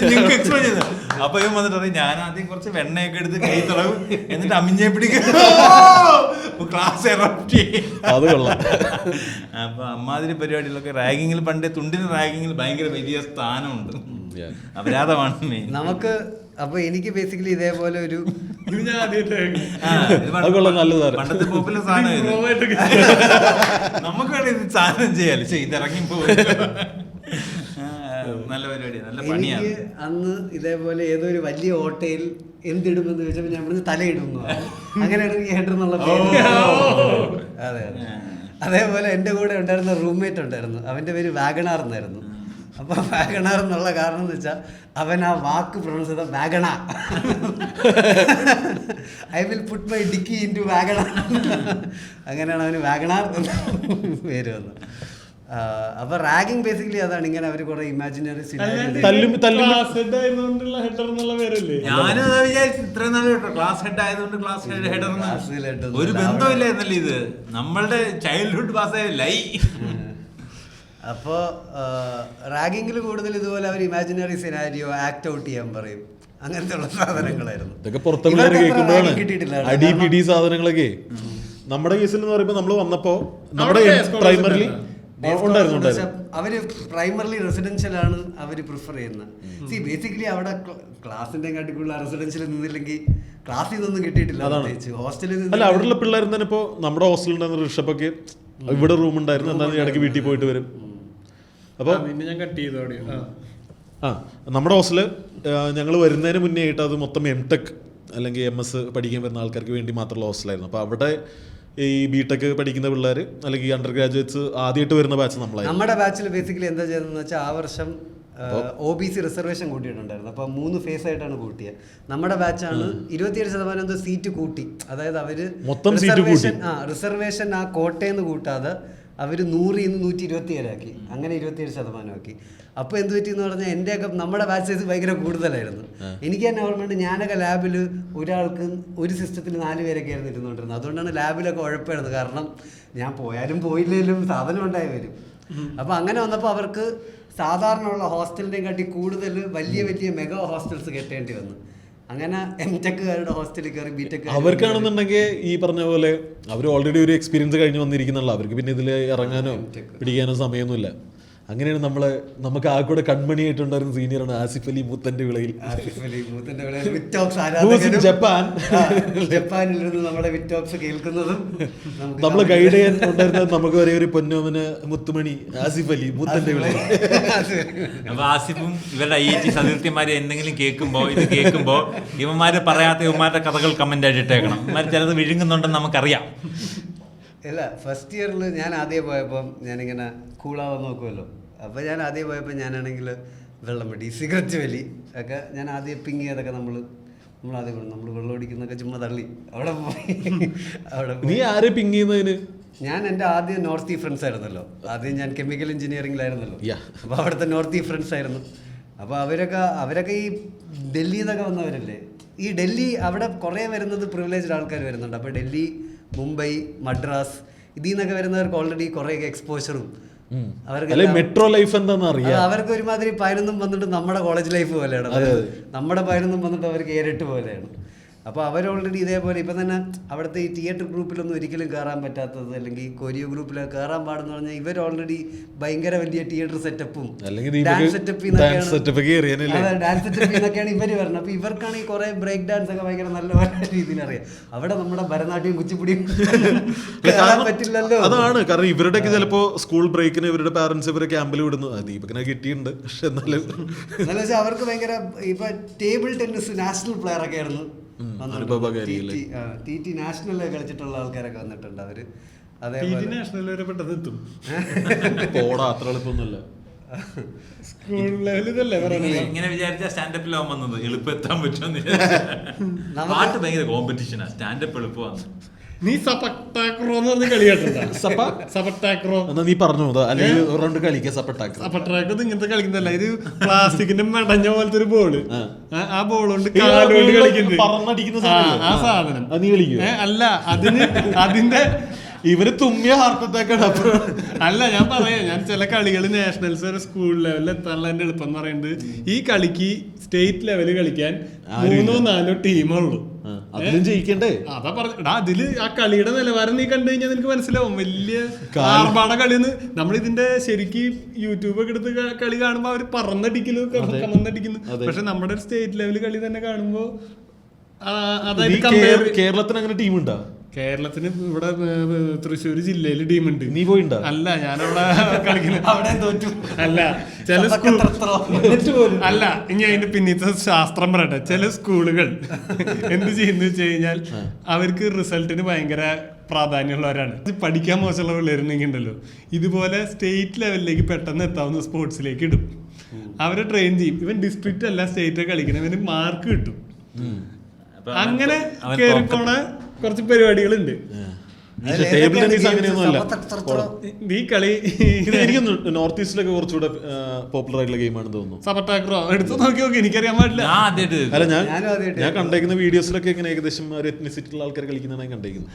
നിങ്ങൾക്ക് എക്സ്പ്ലെയിൻ ചെയ്ത്. അപ്പൊ ഇവൻ വന്നിട്ട് പറയും ഞാൻ ആദ്യം കുറച്ച് വെണ്ണയൊക്കെ എടുത്ത് കൈ തുടങ്ങും, എന്നിട്ട് അമിഞ്ഞെ പിടിക്കും, ക്ലാസ് എറപ്റ്റ് ചെയ്യും. അപ്പൊ അമ്മാതിരി പരിപാടികളൊക്കെ റാഗിങ്ങിൽ പണ്ടേ തുണ്ടിന് റാഗിങ്ങിൽ ഭയങ്കര വലിയ സ്ഥാനമുണ്ട്, അപരാധമാണ് മെയിൻ. നമുക്ക് അപ്പൊ എനിക്ക് ബേസിക്കലി ഇതേപോലെ ഒരു പണ്ടത്തെ പോപ്പുലർ സാധനം നമുക്ക് വേണ്ടി ഇത് സാധനം ചെയ്യാലോ, ഇതിറങ്ങി പോകും. നല്ല പരിപാടിയാണ്, നല്ല പണിയാണ്. എനിക്ക് അന്ന് ഇതേപോലെ ഏതോ ഒരു വലിയ ഓട്ടയിൽ എന്തിടുമെന്ന് ചോദിച്ചപ്പോൾ ഞാൻ ഇവിടുന്ന് തലയിടുന്നു. അങ്ങനെയാണ് എനിക്ക് ഹെഡർ എന്നുള്ള പേര്. അതെ അതെ. അതേപോലെ എൻ്റെ കൂടെ ഉണ്ടായിരുന്ന റൂംമേറ്റ് ഉണ്ടായിരുന്നു, അവൻ്റെ പേര് വാഗണാർ എന്നായിരുന്നു. അപ്പൊ വാഗണാർ എന്നുള്ള കാരണം എന്ന് വെച്ചാൽ അവൻ ആ വാക്ക് പ്രൊണൗൺസ് ചെയ്ത wagon, I will put my dicky into wagon. അങ്ങനെയാണ് അവന് വാഗണാർ പേര് വന്നത്. അപ്പൊ റാഗിങ് ബേസിക്കലി അതാണ്. ഇങ്ങനെ അവർ കുറെ ഇമാജിനറി ഞാനും വിചാരിച്ചു ഇത്രയും നല്ല ക്ലാസ് ഹെഡ് ആയതുകൊണ്ട് ക്ലാസ് ഹെഡർ ഒരു ബന്ധമില്ലായിരുന്നല്ലോ ഇത്, നമ്മളുടെ ചൈൽഡ്ഹുഡ് പാസ്സായ ലൈ. അപ്പോൾ റാഗിങ്ങിൽ കൂടുതൽ ഇതുപോലെ അവർ ഇമാജിനറി സിനാരിയോ ആക്ട് ഔട്ട് ചെയ്യാൻ പറയും, അങ്ങനത്തെ ഉള്ള സാധനങ്ങളായിരുന്നു. ഇതൊക്കെ പുറത്തുള്ളവരെ കേൾക്കുമ്പോഴാണ് അടി പിടി സാധനങ്ങളൊക്കെ. നമ്മുടെ കേസിൽ എന്ന് പറയുമ്പോൾ നമ്മൾ വന്നപ്പോ നമ്മുടെ പ്രൈമറിലി അവര് പ്രൈമറിലി റെസിഡൻഷ്യൽ ആണ് അവര് പ്രിഫർ ചെയ്യുന്നത്. സി ബേസിക്കലി അവിടെ ക്ലാസിന്റെ കാട്ടിക്കുള്ള റെസിഡൻഷ്യൽ നിന്നില്ലെങ്കിൽ ക്ലാസ്സിൽ നിന്നൊന്നും കിട്ടിയിട്ടില്ല. ഹോസ്റ്റലിൽ അല്ല, അവിടെയുള്ള പിള്ളേർ തന്നെ ഇപ്പോ നമ്മുടെ ഹോസ്റ്റലിൽ ഉണ്ടായിരുന്ന ഋഷഭൊക്കെ ഇവിടെ റൂം ഉണ്ടായിരുന്നു, എന്തായാലും ഇടയ്ക്ക് വീട്ടിൽ പോയിട്ട് വരും. അപ്പോൾ നമ്മുടെ ഹോസ്റ്റല് ഞങ്ങൾ വരുന്നതിന് മുന്നേ ആയിട്ട് അത് മൊത്തം എംടെക് അല്ലെങ്കിൽ MS പഠിക്കാൻ വരുന്ന ആൾക്കാർക്ക് വേണ്ടി മാത്രമുള്ള ഹോസ്റ്റലായിരുന്നു. അപ്പോൾ അവിടെ ഈ ബിടെക് പഠിക്കുന്ന പിള്ളേർ അല്ലെങ്കിൽ അണ്ടർ ഗ്രാജുവേറ്റ്സ് ആദ്യമായിട്ട് വരുന്ന ബാച്ച് നമ്മളായിരുന്നു. നമ്മുടെ ബാച്ചിൽ ബേസിക്കലി എന്താ ചെയ്തതെന്ന് വെച്ചാൽ ആ വർഷം OBC റിസർവേഷൻ കൂട്ടിയിട്ടുണ്ടായിരുന്നു. അപ്പോൾ 3 ഫേസ് ആയിട്ടാണ് കൂട്ടിയത്. നമ്മുടെ ബാച്ചാണ് 27% സീറ്റ് കൂട്ടി. അതായത് അവര് റിസർവേഷൻ ആ കോട്ടയെന്ന് കൂട്ടാതെ അവർ 100 നിന്ന് 127 ആക്കി, അങ്ങനെ 27% ആക്കി. അപ്പോൾ എന്ത് പറ്റിയെന്ന് പറഞ്ഞാൽ എൻ്റെയൊക്കെ നമ്മുടെ ബാച്ച് സൈസ് ഭയങ്കര കൂടുതലായിരുന്നു. എനിക്ക് തന്നെ ഓർമ്മയുണ്ട്, ഞാനൊക്കെ ലാബിൽ ഒരാൾക്ക് ഒരു സിസ്റ്റത്തിൽ 4 പേരൊക്കെ ആയിരുന്നു ഇരുന്നുകൊണ്ടിരുന്നത്. അതുകൊണ്ടാണ് ലാബിലൊക്കെ ഉഴപ്പായിരുന്നത്. കാരണം ഞാൻ പോയാലും പോയില്ലെങ്കിലും സാധനം ഉണ്ടായി വരും. അപ്പോൾ അങ്ങനെ വന്നപ്പോൾ അവർക്ക് സാധാരണ ഉള്ള ഹോസ്റ്റലിനെയും കാട്ടി കൂടുതൽ വലിയ വലിയ മെഗാ ഹോസ്റ്റൽസ് കെട്ടേണ്ടി വന്നു. അങ്ങനെ എംടെക്കുകാരുടെ ഹോസ്റ്റലിൽ കയറി ബിടെക് അവർക്കാണെന്നുണ്ടെങ്കിൽ ഈ പറഞ്ഞ പോലെ അവർ ഓൾറെഡി ഒരു എക്സ്പീരിയൻസ് കഴിഞ്ഞ് വന്നിരിക്കുന്നുള്ള അവർക്ക് പിന്നെ ഇതിൽ ഇറങ്ങാനോ പിടിക്കാനോ സമയമൊന്നുമില്ല. അങ്ങനെയാണ് നമുക്ക് ആ കൂടെ കൺമണിയായിട്ടുണ്ടായിരുന്ന സീനിയറാണ് ആസിഫ് അലി മൂത്തന്റെ വിളയിൽ. ജപ്പാനിലിരുന്ന് നമ്മുടെ വിറ്റോക്സ് കേൾക്കുന്നതും നമ്മള് ഗൈഡ് ചെയ്യാൻ ഉണ്ടായിരുന്നത് നമുക്ക് വരെ ഒരു പൊന്നോമന് മുത്തുമണി ആസിഫ് അലി മൂത്തന്റെ വിളയിൽ. അപ്പൊ ആസിഫും ഇവരുടെ IIT സതീർത്ഥ്യന്മാര് എന്തെങ്കിലും ഇത് കേൾക്കുമ്പോ ഇവന്മാര് പറയാത്ത ഇവന്മാരുടെ കഥകൾ കമന്റ് ആയിട്ട് ഇട്ടേക്കണം. ഇവന്മാർ ചിലത് വിഴുങ്ങുന്നുണ്ടെന്ന് നമുക്കറിയാം. അല്ല, ഫസ്റ്റ് ഇയറിൽ ഞാൻ ആദ്യം പോയപ്പം ഞാനിങ്ങനെ കൂളാവാൻ നോക്കുമല്ലോ. അപ്പോൾ ഞാൻ ആദ്യം പോയപ്പോൾ ഞാനാണെങ്കിൽ വെള്ളം പിടി, സിഗരറ്റ് വലി ഒക്കെ ഞാൻ ആദ്യം പിങ് ചെയ്തൊക്കെ നമ്മൾ ആദ്യം നമ്മൾ വെള്ളം ഓടിക്കുന്നൊക്കെ ചുമ്മാ തള്ളി അവിടെ നീ ആരെ പിങ് ചെയ്യുന്നതിന്? ഞാൻ എൻ്റെ ആദ്യം നോർത്ത് ഈ ഫ്രണ്ട്സ് ആയിരുന്നല്ലോ. ആദ്യം ഞാൻ കെമിക്കൽ എഞ്ചിനീയറിംഗിലായിരുന്നല്ലോ. അപ്പോൾ അവിടുത്തെ നോർത്ത് ഈ ഫ്രണ്ട്സ് ആയിരുന്നു. അപ്പോൾ അവരൊക്കെ ഈ ഡൽഹിയിൽ നിന്നൊക്കെ വന്നവരല്ലേ. ഈ ഡൽഹി അവിടെ കുറേ വരുന്നത് പ്രിവിലേജ്ഡ് ആൾക്കാർ വരുന്നുണ്ട്. അപ്പോൾ ഡൽഹി, മുംബൈ, മദ്രാസ് ഇതിൽ നിന്നൊക്കെ വരുന്നവർക്ക് ഓൾറെഡി കുറേയൊക്കെ എക്സ്പോഷറും അവർക്ക് മെട്രോ ലൈഫ് എന്താണെന്ന് അറിയാം. അവർക്ക് ഒരുമാതിരി 11 വന്നിട്ട് നമ്മുടെ കോളേജ് ലൈഫ് പോലെയാണ്. നമ്മുടെ 11 വന്നിട്ട് അവർക്ക് 7-8 പോലെയാണ്. അപ്പോൾ അവർ ഓൾറെഡി ഇതേപോലെ ഇപ്പം തന്നെ അവിടുത്തെ ഈ തിയേറ്റർ ഗ്രൂപ്പിലൊന്നും ഒരിക്കലും കയറാൻ പറ്റാത്തത്, അല്ലെങ്കിൽ കൊറിയോ ഗ്രൂപ്പിൽ കയറാൻ പാടെന്ന് പറഞ്ഞാൽ ഇവർ ഓൾറെഡി ഭയങ്കര വലിയ തിയേറ്റർ സെറ്റപ്പും ഡാൻസ് സെറ്റപ്പിൽ നിന്നൊക്കെയാണ് ഇവർ വരുന്നത്. അപ്പോൾ ഇവർക്കാണ് ഈ കുറേ ബ്രേക്ക് ഡാൻസ് ഒക്കെ ഭയങ്കര നല്ല രീതിയിൽ അറിയാം. അവിടെ നമ്മുടെ ഭരതനാട്യം കുച്ചിപ്പുടിയും പറ്റില്ലല്ലോ. അതാണ് കാരണം ഇവരുടെയൊക്കെ ചിലപ്പോ സ്കൂൾ ബ്രേക്കിന് ഇവരുടെ പാരന്റ്സ് ഇവരെ ക്യാമ്പിൽ വിടുന്നത്. ദീപകിനെ കിട്ടിയിട്ടുണ്ട്. പക്ഷെ എന്നാലും അവർക്ക് ഭയങ്കര ഇപ്പൊ ടേബിൾ ടെന്നീസ് നാഷണൽ പ്ലെയർ ഒക്കെ ആയിരുന്നു. TT നാഷണലിൽ കളിച്ചിട്ടുള്ള ആൾക്കാരൊക്കെ വന്നിട്ടുണ്ട്. അവര് അതേപോലെ അത്ര എളുപ്പമൊന്നുമല്ല. സ്കൂൾ ലെവൽ ഇതല്ലേ പറയുന്നത്. ഇങ്ങനെ വിചാരിച്ചാൽ സ്റ്റാൻഡപ്പിലാവാൻ വന്നത് എളുപ്പം എത്താൻ പറ്റുമെന്ന് പാട്ട് ഭയങ്കര കോമ്പറ്റീഷനാ. സ്റ്റാൻഡപ്പ് എളുപ്പമാണ്. നീ സപ്പട്ടാക്രോ എന്ന് പറഞ്ഞ കളി കേട്ടോ. സപ്പട്ടാക്രോ എന്നാ നീ പറഞ്ഞു അല്ലെങ്കിൽ ഒരു റൗണ്ട് കളിക്കുക. സപ്പട്ടാക്രോ ഇങ്ങനത്തെ കളിക്കുന്നതല്ല, ഇത് പ്ലാസ്റ്റിക്കിന്റെ മെടഞ്ഞ പോലത്തെ ഒരു ബോള്. ആ ബോൾ കൊണ്ട് കാലുകൊണ്ട് കളിക്കുന്നത് ആ സാധനം നീ കളിക്കുക. അല്ല, അതിന്റെ ഇവര് തുമ്മിയ ഹാർട്ട് അറ്റാക്ക് ആണ്. അല്ല, ഞാൻ പറയാം, ഞാൻ ചില കളികൾ നാഷണൽസ് വരെ സ്കൂൾ ലെവലിൽ എത്താനുള്ള എന്റെ എളുപ്പം എന്ന് പറയുന്നത് ഈ കളിക്ക് സ്റ്റേറ്റ് ലെവല് കളിക്കാൻ 3-4 ടീമുള്ളൂ. അതിലും ജയിക്കണ്ടേ? അതാ പറഞ്ഞ അതില് ആ കളിയുടെ നിലവാരം നീ കണ്ടു കഴിഞ്ഞാൽ നിനക്ക് മനസ്സിലാവും. വലിയ ആർഭാട കളിന്ന് നമ്മളിതിന്റെ ശരിക്ക് യൂട്യൂബ് ഒക്കെ എടുത്ത് കളി കാണുമ്പോ അവര് പറന്നടിക്കുന്നു, കമന്നടിക്കുന്നു. പക്ഷെ നമ്മുടെ ഒരു സ്റ്റേറ്റ് ലെവൽ കളി തന്നെ കാണുമ്പോ അതായത് കേരളത്തിന് അങ്ങനെ ടീമുണ്ടോ? കേരളത്തിന് ഇവിടെ തൃശ്ശൂർ ജില്ലയിൽ ടീമുണ്ട്. നീ പോയിണ്ടോ? അല്ല, ഞാനവിടെ കളിക്കുന്നത്. അല്ല, ചില സ്കൂൾ അല്ല, ഇനി അതിന്റെ പിന്നീത്തെ ശാസ്ത്രം പറയട്ടെ. ചില സ്കൂളുകൾ എന്ത് ചെയ്യുന്നു വെച്ച് കഴിഞ്ഞാൽ അവർക്ക് റിസൾട്ടിന് ഭയങ്കര പ്രാധാന്യമുള്ളവരാണ്. പഠിക്കാൻ മോശമുള്ള പിള്ളേരുണ്ടെങ്കിൽ ഉണ്ടല്ലോ, ഇതുപോലെ സ്റ്റേറ്റ് ലെവലിലേക്ക് പെട്ടെന്ന് എത്താവുന്ന സ്പോർട്സിലേക്ക് ഇടും. അവരെ ട്രെയിൻ ചെയ്യും. ഇവൻ ഡിസ്ട്രിക്റ്റ് അല്ല സ്റ്റേറ്റ് കളിക്കണം, ഇവന് മാർക്ക് കിട്ടും. അങ്ങനെ കേറിപ്പോണ കുറച്ച് പരിപാടികളുണ്ട്. ടേബിൾ ടെന്നീസ് അങ്ങനെയൊന്നും അല്ല. ഈ കളി എനിക്ക് നോർത്ത് ഈസ്റ്റിലൊക്കെ കുറച്ചുകൂടെ പോപ്പുലർ ആയിട്ടുള്ള ഗെയിമാണെന്ന് തോന്നുന്നു. സപ്പട്ടാക്രോ എടുത്ത് നോക്കി എനിക്കറിയാൻ പാടില്ല. അല്ല, ഞാൻ കണ്ടേക്കുന്ന വീഡിയോസിലൊക്കെ ഇങ്ങനെ ഏകദേശം ഒരു എത്നിസിറ്റി ഉള്ള ആൾക്കാർ കളിക്കുന്നതാണ് കണ്ടേക്കുന്നത്.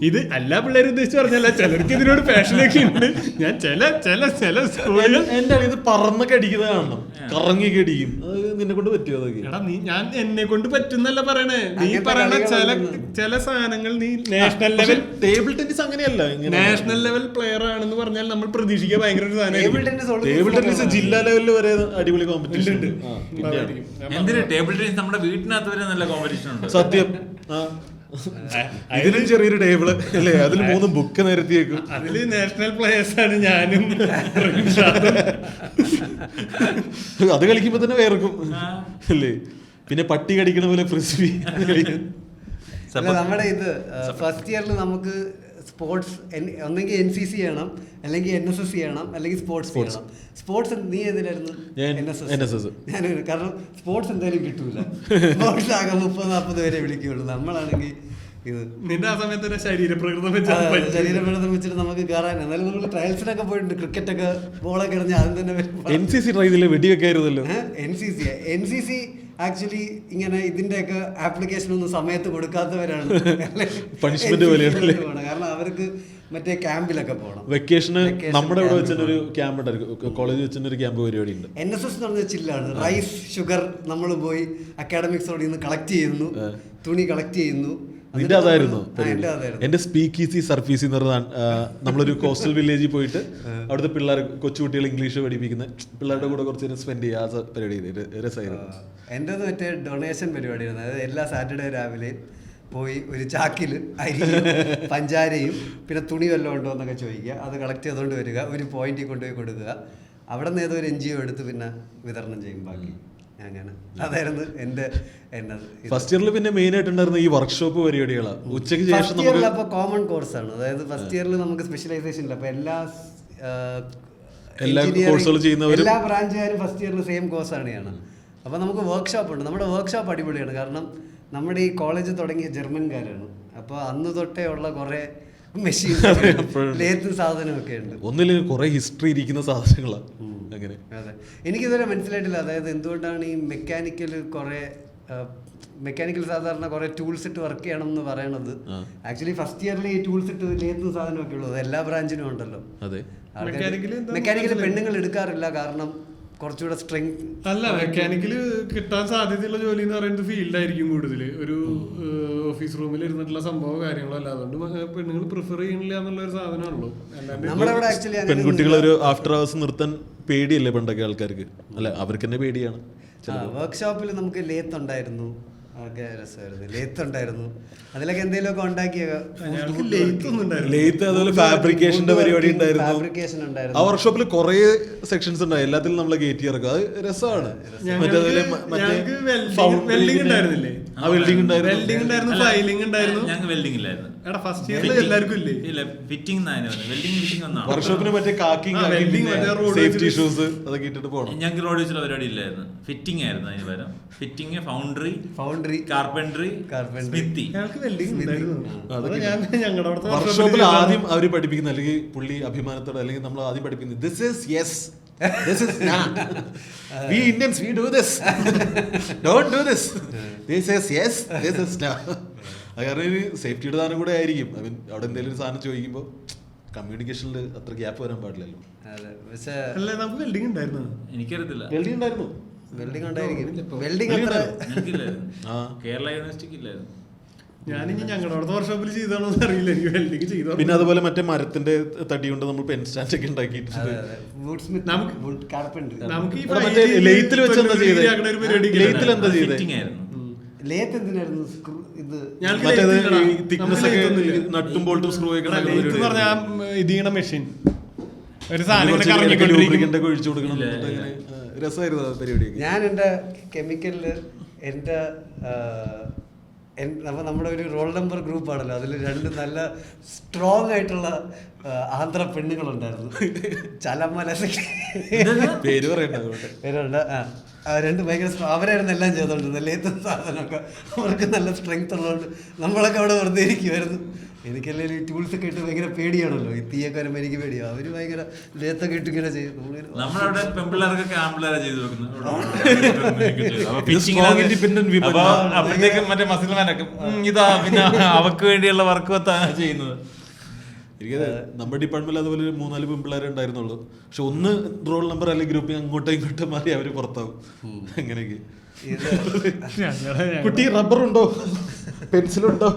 ഇത് എല്ലാ പിള്ളേരും ഉദ്ദേശിച്ച് പറഞ്ഞല്ല, ചിലർക്ക് ഇതിനോട് പാഷനൊക്കെ ഉണ്ട്. ഞാൻ ചില സ്കൂളുകൾ എന്റെ ഇത് പറന്നൊക്കെ അടിക്കുന്നത് കാണണം, കറങ്ങിയൊക്കെ അടിക്കും. അത് നിന്നെ കൊണ്ട് പറ്റുമോ? അതൊക്കെ എടാ, ഞാൻ എന്നെ കൊണ്ട് പറ്റുന്നല്ല പറയണേ. നീ പറയണ ചില സാധനങ്ങൾ നീ നാഷണൽ ലെവൽ ടേബിൾ ടെന്നീസ് അങ്ങനെയല്ല. നാഷണൽ ലെവൽ പ്ലെയർ ആണെന്ന് പറഞ്ഞാൽ നമ്മൾ പ്രതീക്ഷിക്കുക ഭയങ്കര ഒരു സാധനം. ടേബിൾ ടെന്നീസ് ജില്ലാ ലെവലിൽ വരെ അടിപൊളി കോമ്പറ്റീഷൻ ഉണ്ട്. എന്തിനാ ടേബിൾ ടെന്നീസ് നമ്മുടെ വീട്ടിനകത്ത് വരെ നല്ല കോമ്പറ്റീഷൻ ഉണ്ട്. സത്യം. ഇതിലും ചെറിയൊരു ടേബിള് അല്ലേ, അതിൽ 3 ബുക്ക് നിരത്തിയേക്കും. അതില് നാഷണൽ പ്ലേയേഴ്സ് ആണ് ഞാനും. അത് കളിക്കുമ്പോ തന്നെ വേർക്കും അല്ലേ. പിന്നെ പട്ടി കടിക്കണ പോലെ ഫ്രിസ്ബി കളിക്കും. നമ്മുടെ ഇത് ഫസ്റ്റ് ഇയറിൽ നമുക്ക് സ്പോർട്സ് ഒന്നെങ്കിൽ NCC ചെയ്യണം, അല്ലെങ്കിൽ NSS ചെയ്യണം, അല്ലെങ്കിൽ സ്പോർട്സ് ചെയ്യണം. സ്പോർട്സ് നീ ഏതിലായിരുന്നു? NSS. ഞാൻ കാരണം സ്പോർട്സ് എന്തായാലും കിട്ടൂല. സ്പോർട്സ് ആകെ 30-40 വരെ വിളിക്കുള്ളൂ. നമ്മളാണെങ്കിൽ ഇത് നിന്റെ ആ സമയത്ത് ശരീരപ്രകൃതം വെച്ചിട്ട് നമുക്ക് കയറാൻ. എന്നാലും നമ്മൾ ട്രയൽസിനൊക്കെ പോയിട്ടുണ്ട്. ക്രിക്കറ്റൊക്കെ ബോളൊക്കെ എറിഞ്ഞ് ആദ്യം തന്നെ NCC ട്രൈ ചെയ്തില്ലേ? വെടിയൊക്കെ ആയിരുന്നല്ലോ. NCC ആക്ച്വലി ഇങ്ങനെ ഇതിന്റെയൊക്കെ ആപ്ലിക്കേഷൻ ഒന്നും സമയത്ത് കൊടുക്കാത്തവരാണ്. പണിഷ്മെന്റ് പോലെയാണ്. കാരണം അവർക്ക് മറ്റേ ക്യാമ്പിലൊക്കെ പോകണം. വെക്കേഷന് നമ്മുടെ ഇവിടെ വെച്ചൊരു ക്യാമ്പ് ഉണ്ടായിരുന്നു, കോളേജ് വെച്ചൊരു ക്യാമ്പ് പരിപാടി ഉണ്ട്. NSS എന്ന് പറഞ്ഞ ചില്ലാണ്. റൈസ്, ഷുഗർ നമ്മൾ പോയി അക്കാഡമിക്സോട് നിന്ന് കളക്ട് ചെയ്യുന്നു, തുണി കളക്ട് ചെയ്യുന്നു. നിന്റെ അതായിരുന്നു. എന്റെ സ്പീക്കീസി സർഫീസി എന്ന് പറഞ്ഞ നമ്മളൊരു കോസ്റ്റൽ വില്ലേജിൽ പോയിട്ട് അവിടുത്തെ പിള്ളേർ കൊച്ചുകുട്ടികൾ ഇംഗ്ലീഷ് പഠിപ്പിക്കുന്ന പിള്ളേരുടെ കൂടെ കുറച്ച് നേരം സ്പെൻഡ് ചെയ്യുക. ആ പരിപാടി രസമായിരുന്നു. എൻ്റെ മറ്റേ ഡൊണേഷൻ പരിപാടിയായിരുന്നു. അതായത് എല്ലാ സാറ്റർഡേ രാവിലെ പോയി ഒരു ചാക്കിൽ അരിയും പഞ്ചാരയും പിന്നെ തുണി വല്ലതും ഉണ്ടോ എന്നൊക്കെ ചോദിക്കുക. അത് കളക്ട് ചെയ്തുകൊണ്ട് വരിക, ഒരു പോയിന്റിൽ കൊണ്ടുപോയി കൊടുക്കുക. അവിടെ നിന്ന് ഏതോ ഒരു NGO എടുത്ത് പിന്നെ വിതരണം ചെയ്യും ബാക്കി. അങ്ങനെ അതായിരുന്നു എൻ്റെ ഫസ്റ്റ് ഇയറിൽ. പിന്നെ മെയിൻ ആയിട്ടുണ്ടായിരുന്ന ഈ വർക്ക്ഷോപ്പ് പരിപാടികളാണ്. ഉച്ചയ്ക്ക് ശേഷം അപ്പോൾ കോമൺ കോഴ്സാണ്. അതായത് ഫസ്റ്റ് ഇയറിൽ നമുക്ക് സ്പെഷ്യലൈസേഷൻ ഇല്ല. അപ്പോൾ എല്ലാ കോഴ്സുകൾ ചെയ്യുന്നവരും എല്ലാ ബ്രാഞ്ചുകാരും ഫസ്റ്റ് ഇയറിൽ സെയിം കോഴ്സാണ് ചെയ്യണം. അപ്പോൾ നമുക്ക് വർക്ക്ഷോപ്പ് ഉണ്ട്. നമ്മുടെ വർക്ക്ഷോപ്പ് അടിപൊളിയാണ്. കാരണം നമ്മുടെ ഈ കോളേജ് തുടങ്ങിയ ജർമ്മൻകാരാണ്. അപ്പോൾ അന്ന് തൊട്ടേ ഉള്ള കുറേ മെഷീൻ ലേത്ത് സാധനമൊക്കെ ഉണ്ട്. ഒന്നിലും കുറെ ഹിസ്റ്ററി ഇരിക്കുന്ന സാധനങ്ങളാണ്. അങ്ങനെ അതെ, എനിക്കിതുവരെ മനസ്സിലായിട്ടില്ല. അതായത് എന്തുകൊണ്ടാണ് ഈ മെക്കാനിക്കൽ സാധാരണ കുറെ ടൂൾസ് ഇട്ട് വർക്ക് ചെയ്യണം എന്ന് പറയണത്. ആക്ച്വലി ഫസ്റ്റ് ഇയറിൽ ഈ ടൂൾസ് ഇട്ട് ലേത്ത് സാധനമൊക്കെ ഉള്ളത് എല്ലാ ബ്രാഞ്ചിനും ഉണ്ടല്ലോ. മെക്കാനിക്കൽ പെണ്ണുങ്ങൾ എടുക്കാറില്ല, കാരണം കുറച്ചുകൂടെ സ്ട്രെങ്ത് അല്ല. മെക്കാനിക്കല് കിട്ടാൻ സാധ്യതയുള്ള ജോലി എന്ന് പറയുന്നത് ഫീൽഡായിരിക്കും കൂടുതൽ. ഒരു ഓഫീസ് റൂമിൽ ഇരുന്നിട്ടുള്ള സംഭവം കാര്യങ്ങളോ അല്ല. അതുകൊണ്ട് പെണ്ണുങ്ങൾ പ്രിഫർ ചെയ്യണില്ല എന്നുള്ള ഒരു സാധനമാണല്ലോ. പെൺകുട്ടികൾ ഒരു ആഫ്റ്റർ അവേഴ്സ് നിർത്താൻ പേടിയല്ലേ പണ്ടൊക്കെ ആൾക്കാർക്ക്? അല്ല, അവർക്ക് തന്നെ പേടിയാണ്. വർക്ക്ഷോപ്പിൽ നമുക്ക് ലേത്ത് ഉണ്ടായിരുന്നു, ഒക്കെ രസമായിരുന്നു. ലേത്ത് ഉണ്ടായിരുന്നു, അതിലൊക്കെ എന്തെങ്കിലുമൊക്കെ ഉണ്ടാക്കിയ ലെയ്ത്ത് അതുപോലെ ഫാബ്രിക്കേഷന്റെ പരിപാടി ഉണ്ടായിരുന്നു. ഫാബ്രിക്കേഷൻ ആ ഉണ്ടായിരുന്നു. വർക്ക്ഷോപ്പിൽ കുറെ സെക്ഷൻസ് ഉണ്ടായി, എല്ലാത്തിലും നമ്മൾ കയറ്റി ഇറക്കും. അത് രസമാണ്. വെൽഡിംഗ് ഉണ്ടായിരുന്നില്ലേ? ആ വെൽഡിംഗ് ഉണ്ടായിരുന്നു, വെൽഡിംഗ് ഉണ്ടായിരുന്നു, ഫൈലിംഗ് ഉണ്ടായിരുന്നു. ഞങ്ങൾക്ക് വെൽഡിംഗ് ഇല്ലായിരുന്നു. എടാ ഫസ്റ്റ് ഇയറിൽ എല്ലാവർക്കും ഇല്ലേ? ഇല്ല, ഫിറ്റിംഗ് വെൽഡിംഗ് ഒന്നാണ്. വർക്ക്ഷോപ്പിന് മറ്റേ സേഫ്റ്റി ഷൂസ് അതൊക്കെ ഇട്ടിട്ട് പോകണം. ഞങ്ങൾക്ക് റോഡ് വെച്ചുള്ള പരിപാടി ഇല്ലായിരുന്നു, ഫിറ്റിംഗ് ആയിരുന്നു അതിന് പകരം. Fitting, foundry, carpentry, smithy. ഞങ്ങൾക്ക് വെൽഡിംഗ് ഉണ്ടായിരുന്നു. ഞങ്ങളുടെ അവിടുത്തെ വർക്ക്ഷോപ്പിൽ ആദ്യം അവര് പഠിപ്പിക്കുന്ന, അല്ലെങ്കിൽ പുള്ളി അഭിമാനത്തോടെ, അല്ലെങ്കിൽ നമ്മൾ ആദ്യം പഠിപ്പിക്കുന്നത് this is yes, this is nah. We Indians we do this, don't do this. This is yes, this is nah. അത് കാരണം ഒരു സേഫ്റ്റിയുടെ സാധനം കൂടെ ആയിരിക്കും. ഐ മീൻ അവിടെ എന്തെങ്കിലും ഒരു സാധനം ചോദിക്കുമ്പോൾ കമ്മ്യൂണിക്കേഷനിൽ അത്ര ഗ്യാപ്പ് വരാൻ പാടില്ലല്ലോ. അല്ല നമുക്ക് വെൽഡിംഗ് ഉണ്ടായിരുന്നു. എനിക്കറിയത്തില്ല. വെൽഡിംഗ് ഉണ്ടായിരുന്നു. വെൽഡിംഗ് ഉണ്ടായിരിക്കും. വെൽഡിംഗ് അത്ര കേരള യൂണിവേഴ്സിറ്റിക്ക് ഇല്ലായിരുന്നു. ഞാനിനി ഞങ്ങളുടെ അവിടുത്തെ വർക്ക്ഷോപ്പിൽ ചെയ്താണോന്ന് അറിയില്ല, എനിക്ക് വെൽഡിംഗ് ചെയ്തോ. പിന്നെ അതുപോലെ മറ്റേ മരത്തിന്റെ തടി കൊണ്ട് നമ്മൾ പെൻ സ്റ്റാൻഡ് ഒക്കെ ഉണ്ടാക്കിയിട്ടുണ്ട്. നമുക്ക് ഈ മറ്റേ ലെയ്ത്തിൽ വെച്ച് എന്താ ചെയ്തത്? ലെയ്ത്തിൽ എന്താ ചെയ്തത്? ഫിറ്റിംഗ് ആയിരുന്നു. ലേത്ത് എന്തിനായിരുന്നു? ഇത് നട്ടും ബോൾട്ടും സ്ക്രൂ ഒക്കെ ഇതിങ്ങനെ മെഷീൻ ഒരു ഒഴിച്ചു കൊടുക്കണം. രസമായിരുന്നു പരിപാടി. ഞാൻ എൻ്റെ കെമിക്കലില് എൻ്റെ നമ്മുടെ ഒരു റോൾ നമ്പർ ഗ്രൂപ്പ് ആണല്ലോ, അതിൽ 2 നല്ല സ്ട്രോങ് ആയിട്ടുള്ള ആന്ധ്ര പെണ്ണുങ്ങളുണ്ടായിരുന്നു. ചലമല പേര് പറയണ്ട, പേരുണ്ട്. 2 ഭയങ്കര അവരായിരുന്നു എല്ലാം ചെയ്തോണ്ടിരുന്നത്. ലേത്തും സാധനമൊക്കെ അവർക്ക് നല്ല സ്ട്രെങ്ത് ഉള്ളതുകൊണ്ട് നമ്മളൊക്കെ അവിടെ വെറുതെ ഇരിക്കുമായിരുന്നു. എനിക്കല്ലേ ഈ ടൂൾസ് ഒക്കെ ഇട്ട് ഭയങ്കര പേടിയാണല്ലോ, ഈ തീയൊക്കെ വരുമ്പോൾ എനിക്ക് പേടിയാണ്. അവര് ഭയങ്കര ലേത്തൊക്കെ ഇട്ട് ഇങ്ങനെ ചെയ്യും. നമ്മളവിടെ പെൺപിള്ളേർക്കൊക്കെ ആൺപിള്ളേരെ ചെയ്ത് അപ്പോഴത്തേക്കും മറ്റേ മസിൽമാനൊക്കെ ഇതാ പിന്നെ അവക്ക് വേണ്ടിയുള്ള വർക്ക് ചെയ്യുന്നത്. എനിക്ക് നമ്മുടെ ഡിപ്പാർട്ട്മെന്റിൽ അതുപോലെ 3-4 പെൺപിള്ളേരെ ഉണ്ടായിരുന്നുള്ളൂ. പക്ഷെ ഒന്ന് റോൾ നമ്പർ അല്ലെങ്കിൽ ഗ്രൂപ്പിൽ അങ്ങോട്ടോ ഇങ്ങോട്ടോ മാറി അവര് പുറത്താവും. അങ്ങനെയൊക്കെ കുട്ടി റബ്ബറുണ്ടോ, പെൻസിലുണ്ടോ,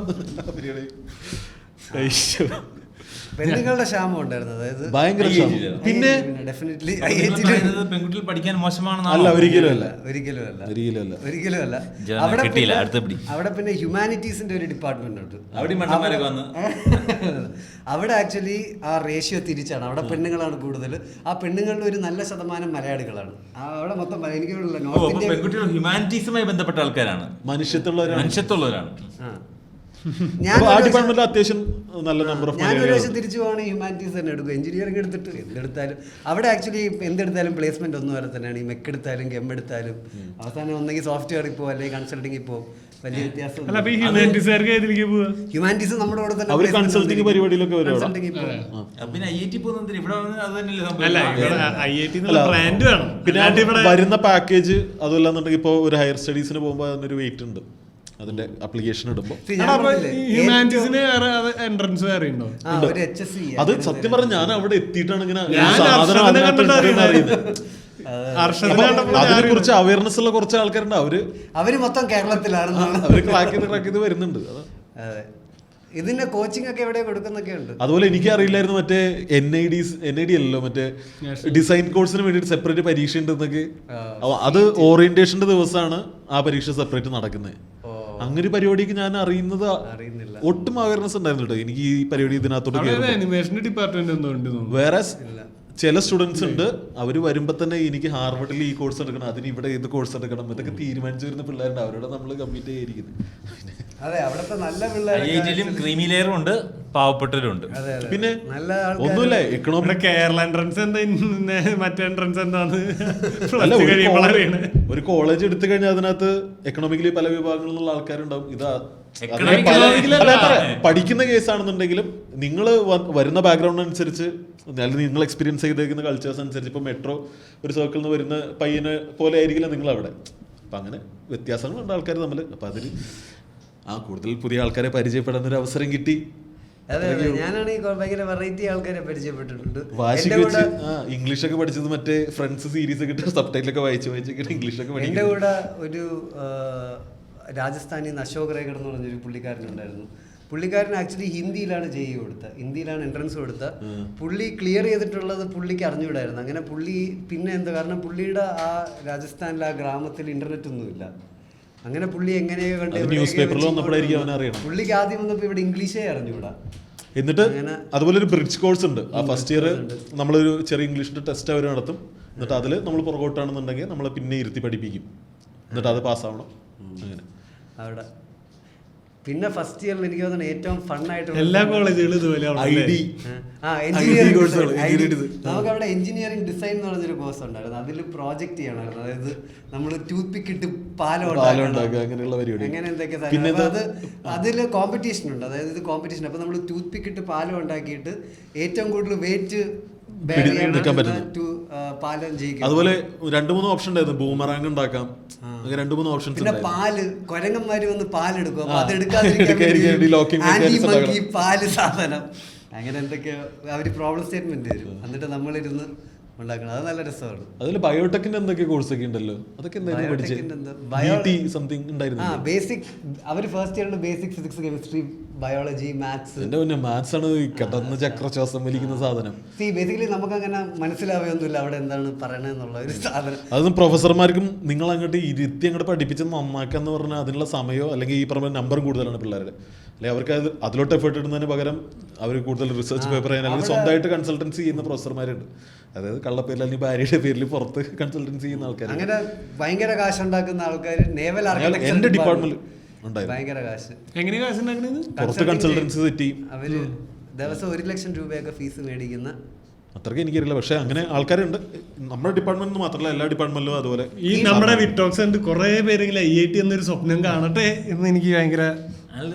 പെണ്ണുങ്ങളുടെ ക്ഷാമം ഉണ്ടായിരുന്നു. അതായത് ഭയങ്കര ക്ഷാമം. പിന്നെ ഡെഫിനറ്റ്ലി പെൺകുട്ടികൾ പഠിക്കാൻ മോശമാണെന്ന് അല്ല, ഒരിക്കലും അല്ല. അവിടെ പിന്നെ ഹ്യൂമാനിറ്റീസിന്റെ ഒരു ഡിപ്പാർട്ട്മെന്റ് ഉണ്ട്. അവിടെ ആക്ച്വലി ആ റേഷ്യോ തിരിച്ചാണ്. അവിടെ പെണ്ണുങ്ങളാണ് കൂടുതൽ. ആ പെണ്ണുങ്ങളിൽ ഒരു നല്ല ശതമാനം മലയാളികളാണ്. അവിടെ മൊത്തം എനിക്ക് നോർത്ത് ഇന്ത്യ പെൺകുട്ടികൾ ഹ്യൂമാനിറ്റീസുമായി ബന്ധപ്പെട്ട ആൾക്കാരാണ്, മനുഷ്യത്വമുള്ളവരാണ്. അത്യാവശ്യം നല്ല നമ്പർ ഓഫ് ഞാനൊരു വശം തിരിച്ചു പോവാണ്, ഹ്യൂമാനിറ്റീസ് തന്നെ എടുക്കും. എഞ്ചിനീയറിംഗ് എടുത്തിട്ട് എന്തെടുത്താലും അവിടെ ആക്ച്വലി എന്തെടുത്താലും പ്ലേസ്മെന്റ് ഒന്നും വരെ തന്നെയാണ്. ഈ മെക്ക് എടുത്താലും ഗെം എടുത്താലും അവസാനം ഒന്നെങ്കിൽ സോഫ്റ്റ്വെയറിൽ പോകും അല്ലെങ്കിൽ കൺസൾട്ടിങ്ങിൽ പോകും. വലിയ വ്യത്യാസം. ഹ്യൂമാനിറ്റീസ് നമ്മുടെ കൂടെ തന്നെ കൺസൾട്ടിങ് പരിപാടിയിലൊക്കെ പിന്നെ വരുന്ന പാക്കേജ്. അതല്ലാന്നുണ്ടെങ്കിൽ ഇപ്പോൾ ഒരു ഹയർ സ്റ്റഡീസിന് പോകുമ്പോൾ അതിനൊരു വെയിറ്റ് ഉണ്ട്. അതിന്റെ അപ്ലിക്കേഷൻ ഇടുമ്പോൾ അത് സത്യം പറഞ്ഞ ഞാൻ അവിടെ എത്തിയിട്ടാണ് ഇങ്ങനെ അതിനെ കുറിച്ച് അവയർനെസ് ഉള്ള കുറച്ച് ആൾക്കാരുണ്ട്. അവര് മൊത്തം കേരളത്തിലാണ്, അവര് ക്രാക്ക് ചെയ്ത് വരുന്നുണ്ട്. ഇതിന്റെ കോച്ചിങ് ഒക്കെ എവിടെ കൊടുക്കുന്നൊക്കെ ഉണ്ട്. അതുപോലെ എനിക്ക് അറിയില്ലായിരുന്നു മറ്റേ NID അല്ലല്ലോ, മറ്റേ ഡിസൈൻ കോഴ്സിന് വേണ്ടിയിട്ട് സെപ്പറേറ്റ് പരീക്ഷ ഉണ്ടെന്നൊക്കെ. അത് ഓറിയന്റേഷന്റെ ദിവസമാണ് ആ പരീക്ഷ സെപ്പറേറ്റ് നടക്കുന്നത്. അങ്ങനെ പരിപാടിക്ക് ഞാൻ അറിയുന്നില്ല. ഒട്ടും അവയർനെസ് ഉണ്ടായിരുന്നു കേട്ടോ എനിക്ക് ഈ പരിപാടി ഇതിനകത്തോട്ട്. വേറെ ചില സ്റ്റുഡൻസ് ഉണ്ട്, അവര് വരുമ്പോ തന്നെ എനിക്ക് ഹാർവർഡിൽ ഈ കോഴ്സ് എടുക്കണം, അതിന് ഇവിടെ ഏത് കോഴ്സ് എടുക്കണം, ഇതൊക്കെ തീരുമാനിച്ചു വരുന്ന പിള്ളേരുണ്ട്. അവരോട് നമ്മൾ കമ്പ്ലീറ്റ് ചെയ്തിരിക്കുന്നത്. അതെ, അവിടുത്തെ നല്ല പിള്ളേരും ക്രീമി ലെയറും ഉണ്ട്, പാവപ്പെട്ടവരും ഉണ്ട്. പിന്നെ ഒന്നുമില്ല, എക്കണോമിക് കേരള എൻട്രൻസ് എന്താ, മറ്റേ എൻട്രൻസ് എന്താന്ന് ഒരു കോളേജ് എടുത്തു കഴിഞ്ഞാൽ അതിനകത്ത് എക്കണോമിക്കലി പല വിഭാഗങ്ങളിലുള്ള ആൾക്കാരുണ്ടാവും. ഇതാ പഠിക്കുന്ന കേസാണെന്നുണ്ടെങ്കിലും നിങ്ങൾ വരുന്ന ബാക്ക്ഗ്രൗണ്ട് അനുസരിച്ച്, അല്ലെങ്കിൽ നിങ്ങൾ എക്സ്പീരിയൻസ് ചെയ്തേക്കുന്ന കൾച്ചേഴ്സ് അനുസരിച്ച്, ഇപ്പൊ മെട്രോ ഒരു സർക്കിളിൽ നിന്ന് വരുന്ന പയ്യനെ പോലെ ആയിരിക്കില്ല നിങ്ങൾ അവിടെ. അപ്പൊ അങ്ങനെ വ്യത്യാസങ്ങളുണ്ട് ആൾക്കാർ തമ്മിൽ. അപ്പൊ അതിൽ കൂടുതൽ പുതിയ ആൾക്കാരെ പരിചയപ്പെടാൻ ഒരു അവസരം കിട്ടി. ഞാനാണ് ഭയങ്കര വെറൈറ്റി ആൾക്കാരെ പരിചയപ്പെട്ടിട്ടുണ്ട്. വാശിക്ക് വെച്ച് ഇംഗ്ലീഷൊക്കെ പഠിച്ചത് മറ്റേ ഫ്രണ്ട്സ് സീരീസ് ഒക്കെ സബ് ടൈറ്റിലൊക്കെ വായിച്ച് ഇംഗ്ലീഷൊക്കെ പഠിക്കും. എന്റെ കൂടെ ഒരു രാജസ്ഥാനിൽ നിന്ന് അശോക് റേഗർ എന്ന് പറഞ്ഞൊരു പുള്ളിക്കാരനുണ്ടായിരുന്നു. പുള്ളിക്കാരൻ ആക്ച്വലി ഹിന്ദിയിലാണ് JEE കൊടുത്തത്, ഹിന്ദിയിലാണ് എൻട്രൻസ് കൊടുത്തത്. പുള്ളി ക്ലിയർ ചെയ്തിട്ടുള്ളത് പുള്ളിക്ക് അറിഞ്ഞുകൂടായിരുന്നു. അങ്ങനെ പുള്ളി പിന്നെ എന്താ, കാരണം പുള്ളിയുടെ ആ രാജസ്ഥാനിലെ ആ ഗ്രാമത്തിൽ ഇന്റർനെറ്റ് ഒന്നുമില്ല. അങ്ങനെ പുള്ളി എങ്ങനെയോ കണ്ട് ന്യൂസ് പേപ്പറിൽ വന്നപ്പോഴായിരിക്കും അവൻ അറിയണം. പുള്ളിക്ക് ആദ്യം വന്നപ്പോൾ ഇവിടെ ഇംഗ്ലീഷേ അറിഞ്ഞൂടാ. എന്നിട്ട് അതുപോലെ ഒരു ബ്രിഡ്ജ് കോഴ്സ് ഉണ്ട്. ആ ഫസ്റ്റ് ഇയർ നമ്മളൊരു ചെറിയ ഇംഗ്ലീഷിന്റെ ടെസ്റ്റ് അവർ നടത്തും. എന്നിട്ട് അതിൽ നമ്മൾ പുറകോട്ടാണെന്നുണ്ടെങ്കിൽ നമ്മളെ പിന്നെ ഇരുത്തി പഠിപ്പിക്കും. എന്നിട്ട് അത് പാസ്സാവണം. അങ്ങനെ അവിടെ പിന്നെ ഫസ്റ്റ് ഇയറിൽ എനിക്ക് തോന്നുന്നു ഏറ്റവും ഫണ്ണായിട്ട് എല്ലാ കോളേജുകളും ഇതുപോലെ നമുക്ക് അവിടെ എഞ്ചിനീയറിംഗ് ഡിസൈൻ എന്ന് പറഞ്ഞൊരു കോഴ്സ് ഉണ്ടായിരുന്നു. അതിൽ പ്രോജക്റ്റ് ചെയ്യണമായിരുന്നു. അതായത് നമ്മൾ ടൂത്ത് പിക്ക് ഇട്ട് പാലം അങ്ങനെയുള്ള പരിപാടി, അങ്ങനെ എന്തൊക്കെ സാധനം. അപ്പോൾ അത് അതിൽ കോമ്പറ്റീഷൻ ഉണ്ട്. അതായത് ഇത് കോമ്പറ്റീഷൻ. അപ്പോൾ നമ്മൾ ടൂത്ത് പിക്ക് ഇട്ട് പാലം ഉണ്ടാക്കിയിട്ട് ഏറ്റവും കൂടുതൽ വെയിറ്റ് പാലം ജയിക്കും. അതുപോലെ 2-3 ഓപ്ഷൻ ഉണ്ടായിരുന്നു. ബൂമറാങ് ഉണ്ടാക്കാം, 2-3 ഓപ്ഷൻസ്. പിന്നെ പാല് കൊരങ്ങന്മാര് വന്ന് പാലെടുക്കും. അപ്പൊ അതെടുക്കാതിരിക്കാൻ പാല് സാധനം അങ്ങനെ എന്തൊക്കെയോ അവര് പ്രോബ്ലം സ്റ്റേറ്റ്മെന്റ് തരും. എന്നിട്ട് നമ്മളിരുന്ന് ഉണ്ടാക്കണം. അത് നല്ല രസമാണ്. അതിൽ ബയോടെക്കിന്റെ എന്തൊക്കെ കോഴ്സ് ഒക്കെ ഉണ്ടല്ലോ, അതൊക്കെ ബേസിക് അവര് ഫസ്റ്റ് ഇയറിൽ basic physics, chemistry, biology, maths. Maths ആണ് കിടന്ന് ചക്രശ്വാസം വലിക്കുന്ന സാധനം. ബേസിക്കലി നമുക്ക് അങ്ങനെ മനസ്സിലാവുകയൊന്നുമില്ല അവിടെ എന്താണ് പറയണെന്നുള്ള ഒരു സാധനം. അതൊന്നും പ്രൊഫസർമാർക്കും നിങ്ങൾ അങ്ങോട്ട് ഇരുത്തി അങ്ങോട്ട് പഠിപ്പിച്ച് നന്നാക്കാന്ന് പറഞ്ഞാൽ അതിനുള്ള സമയമോ അല്ലെങ്കിൽ ഈ പറഞ്ഞ നമ്പറും കൂടുതലാണ് പിള്ളേരുടെ. അല്ലെങ്കിൽ അവർക്ക് അതിലോട്ട് എഫേർട്ട് ഇടുന്നതിന് പകരം അവർ കൂടുതൽ റിസർച്ച് പേപ്പർ ചെയ്യാൻ അല്ലെങ്കിൽ സ്വന്തമായിട്ട് കൺസൾട്ടൻസി ചെയ്യുന്ന പ്രൊഫസർമാരുണ്ട്. അതായത് കള്ളപ്പേരിൽ അല്ലെങ്കിൽ ഭാര്യയുടെ പേരിൽ പുറത്ത് കൺസൾട്ടൻസി ചെയ്യുന്ന ആൾക്കാർ, അങ്ങനെ ഭയങ്കര കാശ് ഉണ്ടാക്കുന്ന ആൾക്കാർ. നേവൽ എന്റെ ഡിപ്പാർട്ട്മെന്റ് ഭയങ്കര കാശ്. എങ്ങനെ കാശ് ഉണ്ടാക്കുന്നത്? പുറത്ത് കൺസൾട്ടൻസി തെറ്റി അവര് ദിവസം 1 ലക്ഷം രൂപയൊക്കെ ഫീസ് മേടിക്കുന്ന. അത്രയ്ക്ക് എനിക്കറിയില്ല, പക്ഷെ അങ്ങനെ ആൾക്കാരുണ്ട്. നമ്മുടെ ഡിപ്പാർട്ട്മെന്റിൽ മാത്രമല്ല എല്ലാ ഡിപ്പാർട്ട്മെന്റിലും അതുപോലെ. ഈ നമ്മുടെ വിറ്റോക്സ് ഉണ്ട് കുറെ പേരെങ്കിലും IIT എന്നൊരു സ്വപ്നം കാണട്ടെ എന്ന് എനിക്ക് ഭയങ്കര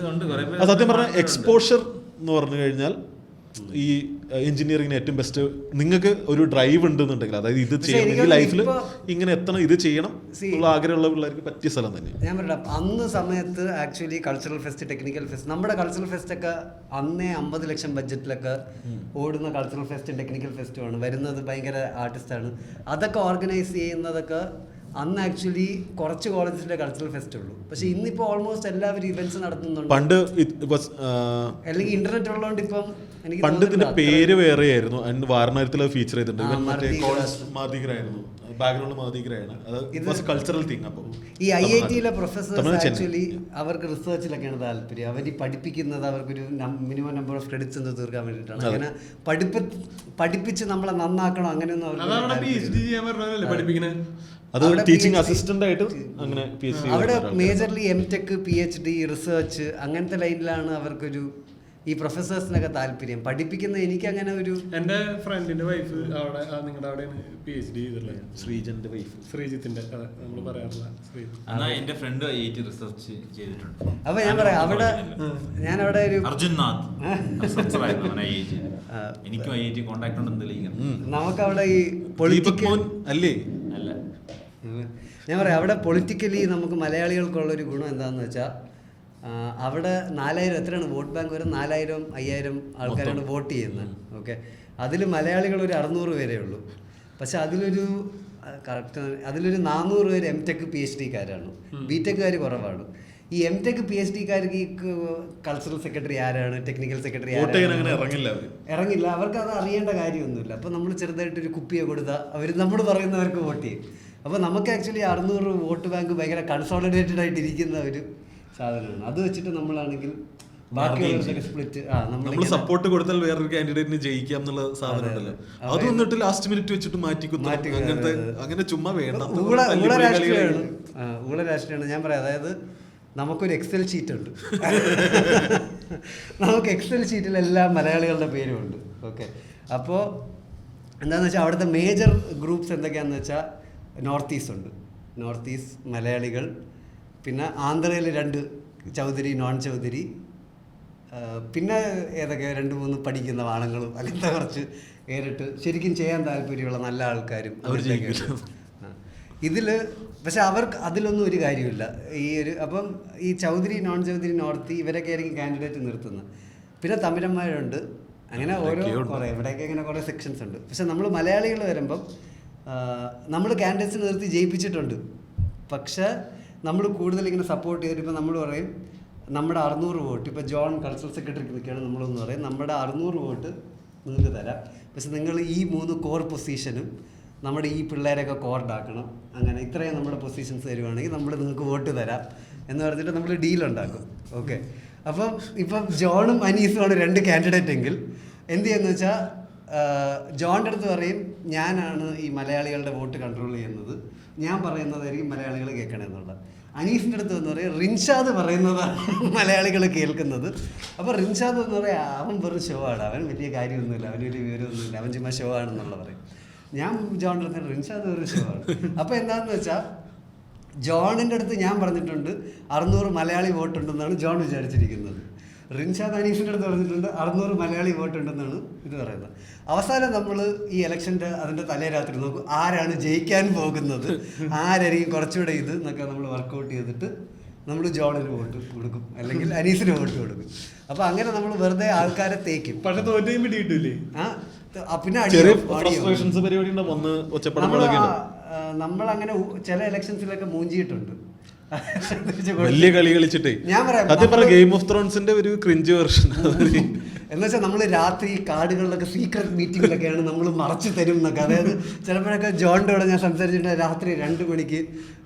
സത്യം പറഞ്ഞ എക്സ്പോഷർ എന്ന് പറഞ്ഞു കഴിഞ്ഞാൽ ഈ എഞ്ചിനീയറിംഗിന് ഏറ്റവും ബെസ്റ്റ്. നിങ്ങൾക്ക് ഒരു ഡ്രൈവ് ഉണ്ടെന്നുണ്ടെങ്കിൽ, അതായത് ഇത് ചെയ്യണമെങ്കിൽ ലൈഫിൽ ഇങ്ങനെ എത്തണം, ഇത് ചെയ്യണം എന്നുള്ള ആഗ്രഹമുള്ള പിള്ളേർക്ക് പറ്റിയ സ്ഥലം തന്നെയാണ്. ഞാൻ പറയാം, അന്ന് സമയത്ത് actually cultural fest, technical fest, നമ്മുടെ കൾച്ചറൽ ഫെസ്റ്റ് ഒക്കെ അന്നേ 50 ലക്ഷം ബഡ്ജറ്റിലൊക്കെ ഓടുന്ന കൾച്ചറൽ ഫെസ്റ്റും ടെക്നിക്കൽ ഫെസ്റ്റുമാണ് വരുന്നത്. ഭയങ്കര ആർട്ടിസ്റ്റാണ്. അതൊക്കെ ഓർഗനൈസ് ചെയ്യുന്നതൊക്കെ അന്ന് ആക്ച്വലി കുറച്ച് കോളേജിലെ കൾച്ചറൽ ഫെസ്റ്റ് ഉള്ളൂ. പക്ഷെ ഇന്നിപ്പോൾ ഓൾമോസ്റ്റ് എല്ലാവരും ഇവന്റ്സ് നടത്തുന്നുണ്ട്. പണ്ട് അല്ലെങ്കിൽ ഇന്റർനെറ്റ് ഉള്ളതുകൊണ്ട് ഇപ്പം പണ്ട് ഇതിന്റെ പേര് വേറെ ആയിരുന്നു. വാരണാരത്തിൽ ഫീച്ചർ ചെയ്തിട്ടുണ്ട്. മാതികരായിരുന്നു ബാക്ക്ഗ്രൗണ്ട്, മാതികരാണ്. അത് കൾച്ചറൽ തിങ്. അപ്പോൾ ഈ IIT-ലെ പ്രൊഫസേഴ്സ് ആക്ച്വലി അവർക്ക് റിസർച്ചിലൊക്കെയാണ് താല്പര്യം. അവർ പഠിപ്പിക്കുന്നത് അവർക്കൊരു മിനിമം നമ്പർ ഓഫ് ക്രെഡിറ്റ്സ് എന്ന് തീർക്കാൻ വേണ്ടിയിട്ടാണ്. അങ്ങനെ പഠിപ്പിച്ച് നമ്മളെ നന്നാക്കണം അങ്ങനെയൊന്നും അത് ടീച്ചിങ് അസിസ്റ്റന്റ് ആയിട്ട് അങ്ങനെ അവിടെ മേജർലി MTech, PhD, റിസർച്ച് അങ്ങനത്തെ ലൈനിലാണ് അവർക്കൊരു ഈ പ്രൊഫസേഴ്സിനൊക്കെ താല്പര്യം. പഠിപ്പിക്കുന്ന എനിക്ക് അങ്ങനെ ഒരു എന്റെ ഫ്രണ്ടിന്റെ വൈഫ് അവിടെ നിങ്ങളുടെ അവിടെയാണ് PhD ചെയ്തിട്ടുള്ളത്. ശ്രീജന്റെ വൈഫ്, ശ്രീജിത്തിന്റെ നമ്മൾ പറയാറില്ല എന്റെ ഫ്രണ്ട് IIT റിസർച്ച് ചെയ്തിട്ടുണ്ട്. അപ്പൊ ഞാൻ പറയാം, ഞാൻ അവിടെ ഒരു അർജുൻനാഥ് എനിക്കും IIT കോണ്ടാക്ട് ഉണ്ടെന്ന് നമുക്കവിടെ ഈ പൊളിറ്റിക്കൽ അല്ലേ അല്ല, ഞാൻ പറയാം, അവിടെ പൊളിറ്റിക്കലി നമുക്ക് മലയാളികൾക്കുള്ളൊരു ഗുണം എന്താണെന്ന് വെച്ചാൽ അവിടെ 4000 എത്രയാണ് വോട്ട് ബാങ്ക് വരെ 4000 5000 ആൾക്കാരാണ് വോട്ട് ചെയ്യുന്നത്. ഓക്കെ, അതിൽ മലയാളികൾ ഒരു 600 പേരേ ഉള്ളൂ. പക്ഷെ അതിലൊരു 400 പേര് MTech PhD-കാരാണ്. BTech-കാർ കുറവാണ്. ഈ MTech PhD-കാർക്ക് ഈ കൾച്ചറൽ സെക്രട്ടറി ആരാണ്, ടെക്നിക്കൽ സെക്രട്ടറി ഇറങ്ങില്ല. അവർക്ക് അത് അറിയേണ്ട കാര്യമൊന്നുമില്ല. അപ്പോൾ നമ്മൾ ചെറുതായിട്ടൊരു കുപ്പിയെ കൊടുത്താൽ അവർ നമ്മൾ പറയുന്നവർക്ക് വോട്ട് ചെയ്യും. അപ്പോൾ നമുക്ക് ആക്ച്വലി 600 വോട്ട് ബാങ്ക് ഭയങ്കര കൺസോളിഡേറ്റഡ് ആയിട്ടിരിക്കുന്ന ഒരു സാധനമാണ്. അത് വെച്ചിട്ട് നമ്മളാണെങ്കിൽ ബാക്കിയുള്ളവരുടെ സ്പ്ലിറ്റ് നമ്മൾ സപ്പോർട്ട് കൊടുത്താൽ വേറൊരു കാൻഡിഡേറ്റിന് ജയിക്കാം എന്നുള്ള സാധനം ഉണ്ടല്ലോ. അത് വന്നിട്ട് ലാസ്റ്റ് മിനിറ്റ് വെച്ചിട്ട് അങ്ങനത്തെ അങ്ങനെ ചുമ്മാ വേണ്ട ഊള രാഷ്ട്രീയമാണ്. ഞാൻ പറയാം, അതായത് നമുക്കൊരു എക്സൽ ഷീറ്റ് ഉണ്ട്. നമുക്ക് എക്സൽ ഷീറ്റിൽ എല്ലാ മലയാളികളുടെ പേരും ഉണ്ട്. ഓക്കെ, അപ്പോൾ എന്താണെന്ന് വെച്ചാൽ അവിടുത്തെ മേജർ ഗ്രൂപ്പ്സ് എന്തൊക്കെയാണെന്ന് വെച്ചാൽ നോർത്ത് ഈസ്റ്റ് ഉണ്ട്. നോർത്ത് ഈസ്റ്റ് മലയാളികൾ, പിന്നെ ആന്ധ്രയിൽ 2 ചൗധരി, നോൺ ചൗധരി, പിന്നെ ഏതൊക്കെ 2-3 പഠിക്കുന്ന ആണുങ്ങളും അങ്ങനത്തെ കുറച്ച് നേരിട്ട് ശരിക്കും ചെയ്യാൻ താല്പര്യമുള്ള നല്ല ആൾക്കാരും ഇതിൽ. പക്ഷെ അവർക്ക് അതിലൊന്നും ഒരു കാര്യമില്ല. അപ്പം ഈ ചൗധരി, നോൺ ചൗധരി, നോർത്ത് ഇവരൊക്കെ ആയിരിക്കും കാൻഡിഡേറ്റ് നിർത്തുന്നത്. പിന്നെ തമിഴന്മാരുണ്ട്. അങ്ങനെ കുറേ ഇവിടെയൊക്കെ ഇങ്ങനെ കുറേ സെക്ഷൻസ് ഉണ്ട്. പക്ഷെ നമ്മൾ മലയാളികൾ വരുമ്പം നമ്മൾ കാൻഡിഡേറ്റ്സ് നിർത്തി ജയിപ്പിച്ചിട്ടുണ്ട്. പക്ഷെ നമ്മൾ കൂടുതൽ ഇങ്ങനെ സപ്പോർട്ട് ചെയ്തിട്ട് ഇപ്പോൾ നമ്മൾ പറയും നമ്മുടെ 600 വോട്ട്, ഇപ്പോൾ ജോൺ കൾച്ചറൽ സെക്രട്ടറിക്ക് നിൽക്കുകയാണ്, നമ്മളൊന്ന് പറയും നമ്മുടെ 600 വോട്ട് നിങ്ങൾക്ക് തരാം. പക്ഷെ നിങ്ങൾ ഈ 3 കോർ പൊസിഷനും നമ്മുടെ ഈ പിള്ളേരെയൊക്കെ കോർഡാക്കണം, അങ്ങനെ ഇത്രയും നമ്മുടെ പൊസിഷൻസ് തരുവാണെങ്കിൽ നമ്മൾ നിങ്ങൾക്ക് വോട്ട് തരാം എന്ന് പറഞ്ഞിട്ട് നമ്മൾ ഡീലുണ്ടാക്കും. ഓക്കെ, അപ്പം ഇപ്പം ജോണും അനീസുമാണ് 2 കാൻഡിഡേറ്റ് എങ്കിൽ എന്ത് ചെയ്യുന്നത് വെച്ചാൽ ജോണിൻ്റെ അടുത്ത് പറയും ഞാനാണ് ഈ മലയാളികളുടെ വോട്ട് കൺട്രോൾ ചെയ്യുന്നത്, ഞാൻ പറയുന്നതായിരിക്കും മലയാളികൾ കേൾക്കണമെന്നുള്ള. അനീസിൻ്റെ അടുത്ത് എന്ന് പറയും റിൻഷാദ് പറയുന്നതാണ് മലയാളികൾ കേൾക്കുന്നത്. അപ്പോൾ റിൻഷാദ് എന്ന് പറയാം അവൻ വെറും ഷോ ആണ്, അവൻ വലിയ കാര്യമൊന്നുമില്ല, അവന് വലിയ വിവരമൊന്നുമില്ല, അവൻ ചുമ്മാ ഷോ ആണെന്നുള്ള പറയും. ഞാൻ ജോണിൻ്റെ അടുത്ത് റിൻഷാദ് വെറും ഷോ ആണ്. അപ്പോൾ എന്താണെന്ന് വെച്ചാൽ ജോണിൻ്റെ അടുത്ത് ഞാൻ പറഞ്ഞിട്ടുണ്ട് 600 മലയാളി വോട്ടുണ്ടെന്നാണ് ജോൺ വിചാരിച്ചിരിക്കുന്നത്. റിൻഷാദ് അനീസിൻ്റെ അടുത്ത് പറഞ്ഞിട്ടുണ്ട് 600 മലയാളി വോട്ടുണ്ടെന്നാണ് ഇത് പറയുന്നത്. അവസാനം നമ്മൾ ഈ ഇലക്ഷൻ്റെ അതിൻ്റെ തലേ രാത്രി നോക്കും ആരാണ് ജയിക്കാൻ പോകുന്നത്, ആരായിരിക്കും കുറച്ചുകൂടെ ഇത് എന്നൊക്കെ നമ്മൾ വർക്കൗട്ട് ചെയ്തിട്ട് നമ്മൾ ജോണിന് വോട്ട് കൊടുക്കും, അല്ലെങ്കിൽ അനീസിന് വോട്ട് കൊടുക്കും. അപ്പോൾ അങ്ങനെ നമ്മൾ വെറുതെ ആൾക്കാരെ തേക്കും. പക്ഷെ തോറ്റയും പിടിയിട്ടില്ലേ? പിന്നെ നമ്മളങ്ങനെ ചില ഇലക്ഷൻസിലൊക്കെ മൂഞ്ചിയിട്ടുണ്ട്. വലിയ കളി കളിച്ചിട്ടേ ഞാൻ പറയാം ഗെയിം ഓഫ് ത്രോൺസിന്റെ ഒരു ക്രിഞ്ച് വെർഷൻ എന്ന് വെച്ചാൽ നമ്മൾ രാത്രി കാടുകളിലൊക്കെ സീക്രട്ട് മീറ്റിങ്ങിലൊക്കെയാണ് നമ്മൾ മറച്ചു തരും എന്നൊക്കെ. അതായത് ചിലപ്പോഴൊക്കെ ജോണിൻ്റെ കൂടെ ഞാൻ സംസാരിച്ചിട്ടുണ്ട് രാത്രി 2 മണിക്ക്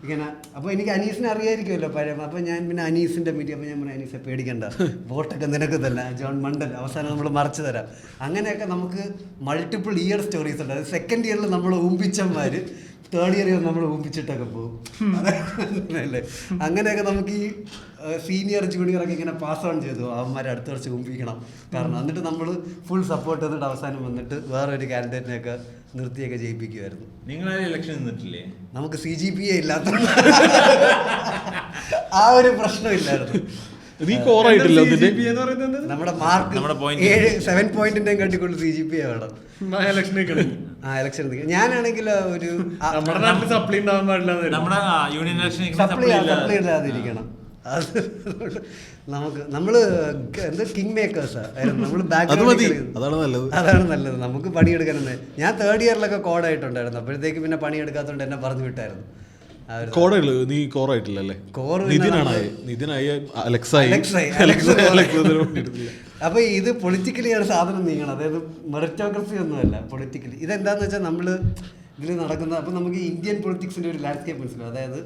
ഇങ്ങനെ. അപ്പോൾ എനിക്ക് അനീസിനെ അറിയായിരിക്കുമല്ലോ പഴയ. അപ്പോൾ ഞാൻ പിന്നെ അനീസിൻ്റെ മീറ്റിംഗ്, അപ്പോൾ ഞാൻ പറഞ്ഞു അനീസെ പേടിക്കണ്ട, വോട്ടൊക്കെ നിനക്ക് തന്നെ, ജോൺ മണ്ടൻ, അവസാനം നമ്മൾ മറച്ചു തരാം. അങ്ങനെയൊക്കെ നമുക്ക് മൾട്ടിപ്പിൾ ഇയർ സ്റ്റോറീസ് ഉണ്ട്. അത് സെക്കൻഡ് ഇയറിൽ നമ്മൾ ഊമ്പിച്ചന്മാർ തേർഡ് ഇയറിൽ നമ്മൾ ഊമ്പിച്ചിട്ടൊക്കെ പോകും അല്ലേ. അങ്ങനെയൊക്കെ നമുക്ക് ഈ സീനിയർ ജൂനിയറൊക്കെ ഇങ്ങനെ പാസ് ഓൺ ചെയ്തു അവന്മാരെ അടുത്ത വർഷം ഊമ്പിക്കണം. കാരണം എന്നിട്ട് നമ്മൾ ഫുൾ സപ്പോർട്ട് ചെയ്തിട്ട് അവസാനം വന്നിട്ട് വേറൊരു കാൻഡിഡേറ്റിനെയൊക്കെ നിർത്തിയൊക്കെ ജയിപ്പിക്കുമായിരുന്നു. നിങ്ങൾ ഇലക്ഷൻ നിന്നിട്ടില്ലേ? നമുക്ക് CGPA ഇല്ലാത്ത ആ ഒരു പ്രശ്നമില്ലായിരുന്നു. നമ്മുടെ മാർക്ക് 7 പോയിന്റിന്റെയും കണ്ടിക്കൊണ്ട് CGPA വേണം ഇലക്ഷൻ. ഞാനാണെങ്കിൽ ഒരു സപ്ലി ഉണ്ടാവാൻ പാടില്ല, സപ്ലി ഇല്ലാതിരിക്കണം. അത് നമുക്ക് നമ്മള് എന്താ കിങ് മേക്കേഴ്സാ, നമ്മള് അതാണ് നല്ലത്. നമുക്ക് പണിയെടുക്കാനെന്ന് ഞാൻ 3rd ഇയറിലൊക്കെ കോഡായിട്ടുണ്ടായിരുന്നു. അപ്പോഴത്തേക്ക് പിന്നെ പണിയെടുക്കാത്തോണ്ട് എന്നെ പറഞ്ഞു വിട്ടായിരുന്നു. അപ്പൊ ഇത് പൊളിറ്റിക്കലി ആണ് സാധനം നീങ്ങണം. അതായത് മെറിറ്റോക്രസി ഒന്നുമല്ല, പൊളിറ്റിക്കലി. ഇതെന്താന്ന് വെച്ചാൽ നമ്മള് ഇതിൽ നടക്കുന്ന, അപ്പൊ നമുക്ക് ഇന്ത്യൻ പൊളിറ്റിക്സിന്റെ ഒരു ലാൻഡ്സ്കേപ്പ് മനസ്സിലാവും. അതായത്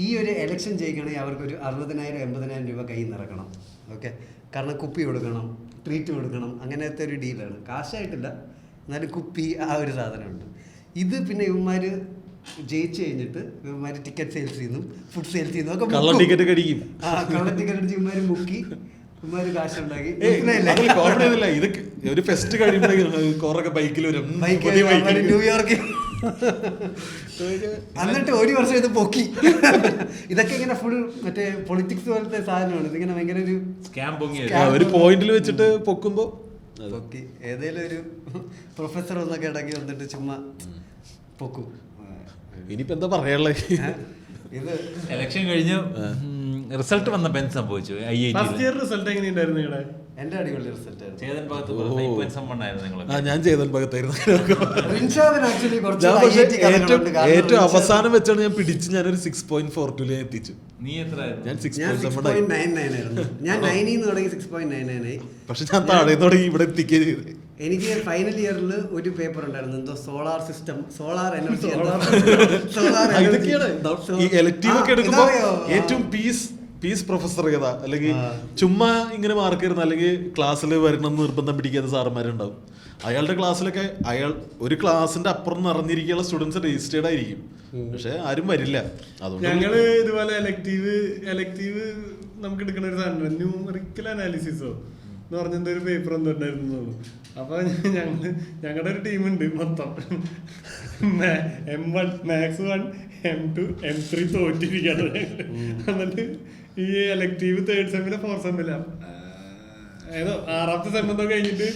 ഈ ഒരു എലക്ഷൻ ജയിക്കണമെങ്കിൽ അവർക്കൊരു 60,000-80,000 രൂപ കയ്യിൽ നിറക്കണം. ഓക്കെ, കാരണം കുപ്പി കൊടുക്കണം, ട്രീറ്റ് കൊടുക്കണം, അങ്ങനത്തെ ഒരു ഡീലാണ്. കാശായിട്ടില്ല, എന്നാലും കുപ്പി ആ ഒരു സാധനമുണ്ട്. ഇത് പിന്നെ ഇവന്മാർ ജയിച്ചു കഴിഞ്ഞിട്ട് ഇവന്മാർ ടിക്കറ്റ് സെയിൽസ് ചെയ്യുന്നു, ഫുഡ് സെയിൽസ് ചെയ്യുന്നു, ഒക്കെ കള്ള ടിക്കറ്റ് അടിച്ച് ഇവന്മാർ മുക്കി ഇവന്മാർ കാശുണ്ടാക്കി. ന്യൂയോർക്കിൽ എന്നിട്ട് 1 വർഷം ഇത് പൊക്കി. ഇതൊക്കെ ഇങ്ങനെ ഫുൾ മറ്റേ പൊളിറ്റിക്സ് പോലത്തെ സാധനമാണ്. ഇതിങ്ങനെ ഭയങ്കര ഒരു പോയിന്റിൽ വെച്ചിട്ട് പൊക്കുമ്പോ പൊക്കി ഏതേലും ഒരു പ്രൊഫസർ ഒന്നൊക്കെ ഇടയ്ക്ക് വന്നിട്ട് ചുമ്മാ പൊക്കും. ഇനിയിപ്പോ എന്താ പറയാനുള്ളത്? ഇത് ഇലക്ഷൻ കഴിഞ്ഞ് റിസൾട്ട് വന്നപ്പോ എന്ത് സംഭവിച്ചു? റിസൾട്ട് എങ്ങനെയുണ്ടായിരുന്നു? എന്റെ അടിപൊളി റിസൾട്ട് ആയിരുന്നു. ഞാൻ ചേതൻ ഭഗത്തായിരുന്നു. ഏറ്റവും അവസാനം വെച്ചാണ് ഞാൻ പിടിച്ച് ഞാനൊരു 6.42 എത്തിച്ചു. നീ എത്ര? ഞാൻ 6.99 ആയിരുന്നു. ഞാൻ 9 തുടങ്ങി 6.99 ആയി. പക്ഷെ ഞാൻ താഴെ തുടങ്ങി ഇവിടെ എത്തിക്കുകയും ചെയ്തു. എനിക്ക് ഫൈനൽ ഇയറിൽ ഒരു പേപ്പർ ഉണ്ടായിരുന്നു, എന്തോ solar system, solar energy. Elective ഒക്കെ എടുക്കുമ്പോൾ ഏറ്റവും പീസ് പ്രൊഫസർ ഏതാ, അല്ലെങ്കിൽ ചുമ്മാ ഇങ്ങനെ മാർക്ക് തരുന്ന, അല്ലെങ്കിൽ ക്ലാസ്സിൽ വരണം നിർബന്ധം പിടിക്കാത്ത സാറന്മാരുണ്ടാവും. അയാളുടെ ക്ലാസ്സിലൊക്കെ ഒരു ക്ലാസ്സിന്റെ അപ്പുറം നിറഞ്ഞിരിക്കുന്ന സ്റ്റുഡൻസ് രജിസ്റ്റേർഡ് ആയിരിക്കും, പക്ഷെ ആരും വരില്ല. അതുകൊണ്ട് ഞങ്ങള് ഇതുപോലെ എലക്ടീവ് നമുക്ക് എടുക്കുന്ന ഒരു സാധനം ന്യൂമറിക്കൽ അനാലിസിസോ എന്ന് പറഞ്ഞിട്ട് ഒരു പേപ്പർ എന്തോ ഉണ്ടായിരുന്നു. അപ്പൊ ഞങ്ങളുടെ ഒരു ടീമുണ്ട് മൊത്തം M1 മാത്സ് 1 M2 M3 തോറ്റിരിക്കാണ്. എന്നിട്ട് ഈ എലക്ടീവ് 3rd സെമ്മിലെ 4th സെമ്മില ഏതോ 6ാമത്തെ സെമ്മെന്തോ കഴിഞ്ഞിട്ട്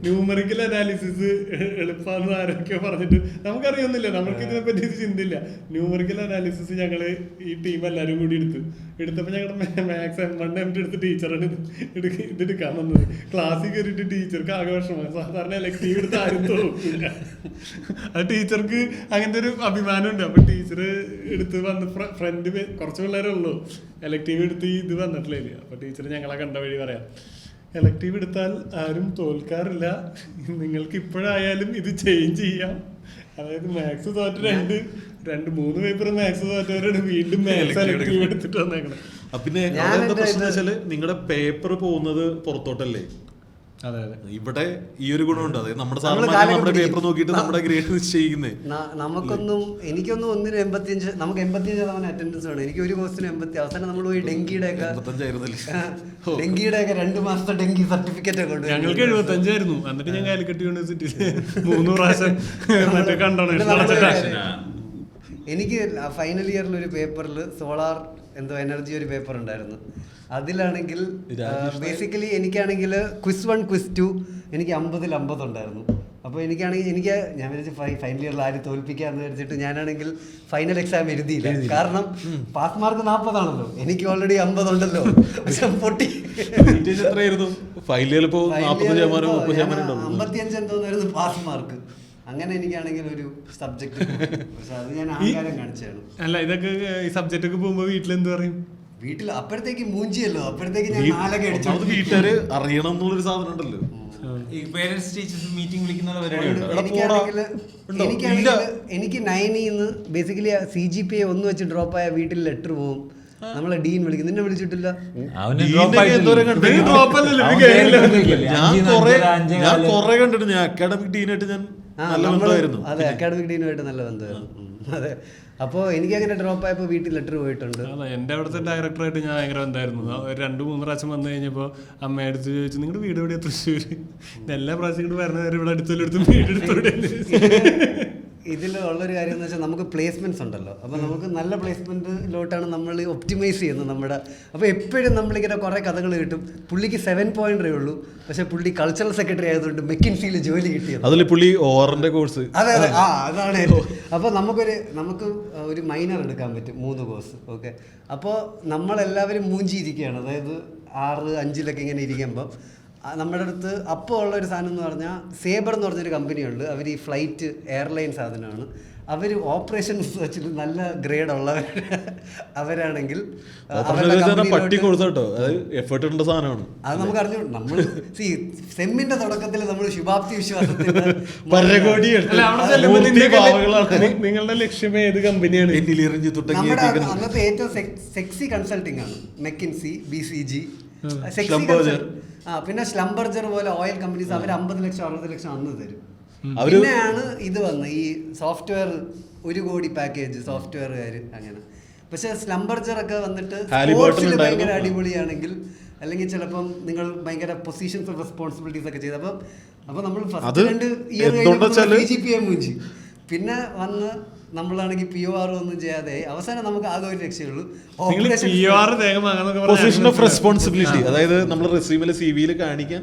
ന്യൂമറിക്കൽ അനാലിസിസ് എളുപ്പമാണെന്ന് ആരൊക്കെയോ പറഞ്ഞിട്ട് നമുക്കറിയൊന്നുമില്ല, നമുക്ക് ഇതിനെപ്പറ്റി ചിന്തയില്ല. ന്യൂമറിക്കൽ അനാലിസിസ് ഞങ്ങള് ഈ ടീം എല്ലാവരും കൂടി എടുത്തപ്പോൾ ഞങ്ങളുടെ മാത്സ് M1 M2 എടുത്ത് ടീച്ചറാണ് ഇതെടുക്കാൻ വന്നത്. ക്ലാസ്സിൽ കയറിയിട്ട് ടീച്ചർക്ക് ആകെ വിഷമമാണ്. സാധാരണ എലക്ടീവ് എടുത്ത് ആരും തോന്നില്ല. അത് ടീച്ചർക്ക് അങ്ങനത്തെ ഒരു അഭിമാനമുണ്ട്. അപ്പൊ ടീച്ചർ എടുത്ത് വന്ന് ഫ്രണ്ട് കുറച്ച് പിള്ളേരേ ഉള്ളൂ എലക്ടീവ് എടുത്ത് ഇത് വന്നിട്ടില്ല. അപ്പൊ ടീച്ചർ ഞങ്ങളെ കണ്ട വഴി പറയാം, എലക്ടീവ് എടുത്താൽ ആരും തോൽക്കാറില്ല, നിങ്ങൾക്ക് ഇപ്പോഴായാലും ഇത് ചേഞ്ച് ചെയ്യാം അതായത് മാത്സ് തോറ്റ മൂന്ന് പേപ്പർ മാത്സ് തോറ്റവരാണ് വീണ്ടും മാത്സ് എലക്ടീവ് എടുത്തിട്ട് വന്നേക്കണം. പിന്നെ എന്താ പ്രശ്നം വെച്ചാല് നിങ്ങളുടെ പേപ്പർ പോകുന്നത് പുറത്തോട്ടല്ലേ. അതെ അതെ. ഇവിടെ ഈ ഒരു ഗുണമുണ്ട്, അതായത് നമ്മുടെ സാധനം നമ്മുടെ പേപ്പർ നോക്കിയിട്ട് നമ്മുടെ ഗ്രേഡ് നിശ്ചയിക്കുന്നത്. എനിക്കൊന്നും 1-85, നമുക്ക് 85% അറ്റൻഡൻസ് വേണം. എനിക്ക് ഒരു കോഴ്സിന് 80. അവസാനം നമ്മൾ പോയി ഡെങ്കിയുടെ ഒക്കെ 2 മാസത്തെ ഡെങ്കി സർട്ടിഫിക്കറ്റ് ഒക്കെ ഉണ്ട്. ഞങ്ങൾക്ക് 75 ആയിരുന്നു. എന്നിട്ട് ഞാൻ കാലിക്കറ്റ് യൂണിവേഴ്സിറ്റിയില് 3 പ്രാവശ്യം എനിക്ക് ഫൈനൽ ഇയറിൽ ഒരു പേപ്പറിൽ സോളാർ എനർജി ഒരു പേപ്പർ ഉണ്ടായിരുന്നു. അതിലാണെങ്കിൽ ബേസിക്കലി എനിക്കാണെങ്കിൽ ക്വിസ് 1 ക്വിസ് 2 എനിക്ക് 50 ഉണ്ടായിരുന്നു. അപ്പോൾ എനിക്കാണെങ്കിൽ ഞാൻ വിചാരിച്ചു ഫൈനൽ ഇയറിൽ ആരും തോൽപ്പിക്കാന്ന് വിചാരിച്ചിട്ട് ഞാനാണെങ്കിൽ ഫൈനൽ എക്സാം എഴുതിയില്ല. കാരണം പാസ് മാർക്ക് 40 ആണല്ലോ, എനിക്ക് ഓൾറെഡി 50 ഉണ്ടല്ലോ. പക്ഷെ പൊട്ടി. ഫൈനൽ 55 എന്തോന്നായിരുന്നു പാസ് മാർക്ക്. അങ്ങനെ എനിക്കാണെങ്കിൽ ഒരു സബ്ജക്ട്, പക്ഷെ അത് ഞാൻ ആകാരം കാണിച്ചാണ്. അല്ല, ഇതൊക്കെ ഈ സബ്ജക്റ്റ് ഒക്കെ പോകുമ്പോ വീട്ടിലെന്ത് പറയും? വീട്ടിൽ അപ്പോഴത്തേക്ക് മൂഞ്ചിയല്ലോ, അപ്പോഴത്തേക്ക് ഞാൻ 4 അടിച്ചു. വീട്ടുകാര് അറിയണം എന്നുള്ളൊരു സാധനം ഉണ്ടല്ലോ. പേരൻസ് ടീച്ചേഴ്സ് മീറ്റിംഗ് വിളിക്കുന്ന എനിക്ക് 9 ബേസിക്കലി CGPA 1 വെച്ച് ഡ്രോപ്പ് ആയ വീട്ടിൽ ലെറ്റർ പോകും. നമ്മളെ ഡീൻ വിളിക്കും, നിന്നെ വിളിച്ചിട്ടില്ല. ഞാൻ കൊറേ കണ്ടിട്ട് ഞാൻ അക്കാഡമിക് ഡീനായിട്ട് ഞാൻ നല്ല ബന്ധമായിരുന്നു. അതെ, അക്കാഡമിക് ഡീനുമായിട്ട് നല്ല ബന്ധമായിരുന്നു. അതെ, അപ്പോൾ എനിക്കങ്ങനെ ഡ്രോപ്പ് ആയപ്പോൾ വീട്ടിൽ ലെറ്റർ പോയിട്ടുണ്ട്. അതെ, എൻ്റെ അവിടുത്തെ ഡയറക്ടറായിട്ട് ഞാൻ ഭയങ്കര ബന്ധമായിരുന്നു. 2-3 പ്രാവശ്യം വന്നു കഴിഞ്ഞപ്പോൾ അമ്മ അടുത്ത് ചോദിച്ചു, നിങ്ങളുടെ വീട് എവിടെയാണ്? തൃശ്ശൂർ. എല്ലാ പ്രാവശ്യം ഇങ്ങോട്ട് വരുന്നവർ ഇവിടെ അടുത്തെടുത്തും വീട് എടുത്തോടെ. ഇതിൽ ഉള്ളൊരു കാര്യം എന്ന് വെച്ചാൽ നമുക്ക് പ്ലേസ്മെൻറ്റ്സ് ഉണ്ടല്ലോ. അപ്പോൾ നമുക്ക് നല്ല പ്ലേസ്മെൻറ്റിലോട്ടാണ് നമ്മൾ ഒപ്റ്റിമൈസ് ചെയ്യുന്നത് നമ്മുടെ. അപ്പോൾ എപ്പോഴും നമ്മളിങ്ങനെ കുറേ കഥകൾ കിട്ടും. പുള്ളിക്ക് 7 പോയിൻ്റേ ഉള്ളൂ, പക്ഷേ പുള്ളി കൾച്ചറൽ സെക്രട്ടറി ആയതുകൊണ്ട് മെക്കിൻസിയിൽ ജോലി കിട്ടിയത്. അതിൽ പുള്ളി ഓറിൻ്റെ കോഴ്സ്. അതെ അതെ, അതാണ്. അപ്പോൾ നമുക്ക് ഒരു മൈനർ എടുക്കാൻ പറ്റും 3 കോഴ്സ്. ഓക്കെ, അപ്പോൾ നമ്മളെല്ലാവരും മൂഞ്ചിയിരിക്കുകയാണ്. അതായത് 6-5 ഇങ്ങനെ ഇരിക്കുമ്പോൾ നമ്മുടെ അടുത്ത് അപ്പോൾ ഉള്ള ഒരു സാധനം എന്ന് പറഞ്ഞാൽ സേബർ എന്ന് പറഞ്ഞൊരു കമ്പനിയുണ്ട്. അവർ ഈ ഫ്ലൈറ്റ് എയർലൈൻ സാധനമാണ്. അവർ ഓപ്പറേഷൻ റിസർച്ചിൽ നല്ല ഗ്രേഡ് ഉള്ളവർ. അവരാണെങ്കിൽ പട്ടി കൊടുത്തോട്ടോ, അത് എഫേർട്ട് ഇടേണ്ട സാധനമാണ്. അത് നമുക്ക് അറിഞ്ഞു. നമ്മൾ സെമ്മിന്റെ തുടക്കത്തിൽ നമ്മൾ ശുഭാപ്തി വിശ്വാസത്തിൽ നിങ്ങളുടെ ലക്ഷ്യം ഏത് കമ്പനിയാണ്? അന്നത്തെ ഏറ്റവും സെക്സി കൺസൾട്ടിംഗ് ആണ് മെക്കിൻസി, BCG, പിന്നെ സ്ലംബർജർ പോലെ ഓയിൽ കമ്പനീസ്. അവർ 50 ലക്ഷം 60 ലക്ഷം അന്ന് തരും. പിന്നെയാണ് ഇത് വന്ന് ഈ സോഫ്റ്റ്വെയർ 1 കോടി പാക്കേജ് സോഫ്റ്റ്വെയറുകാർ അങ്ങനെ. പക്ഷെ സ്ലംബർജർ ഒക്കെ വന്നിട്ട് സ്പോർട്സിൽ ഭയങ്കര അടിപൊളിയാണെങ്കിൽ, അല്ലെങ്കിൽ ചിലപ്പം നിങ്ങൾ ഭയങ്കര പൊസിഷൻസ് ഓഫ് റെസ്പോൺസിബിലിറ്റീസ് ഒക്കെ ചെയ്ത് അപ്പോൾ നമ്മൾ ഫസ്റ്റ് 2 ഇയർ CGPA മൂഞ്ചി. പിന്നെ വന്ന് നമ്മളാണെങ്കിൽ POR ഒന്നും ചെയ്യാതെ അവസാനം നമുക്ക് ആകെ ഒരു രക്ഷയുള്ളൂ, പൊസിഷൻ ഓഫ് റെസ്പോൺസിബിലിറ്റി. അതായത് നമ്മൾ റെസ്യൂമിലെ CV കാണിക്കാൻ.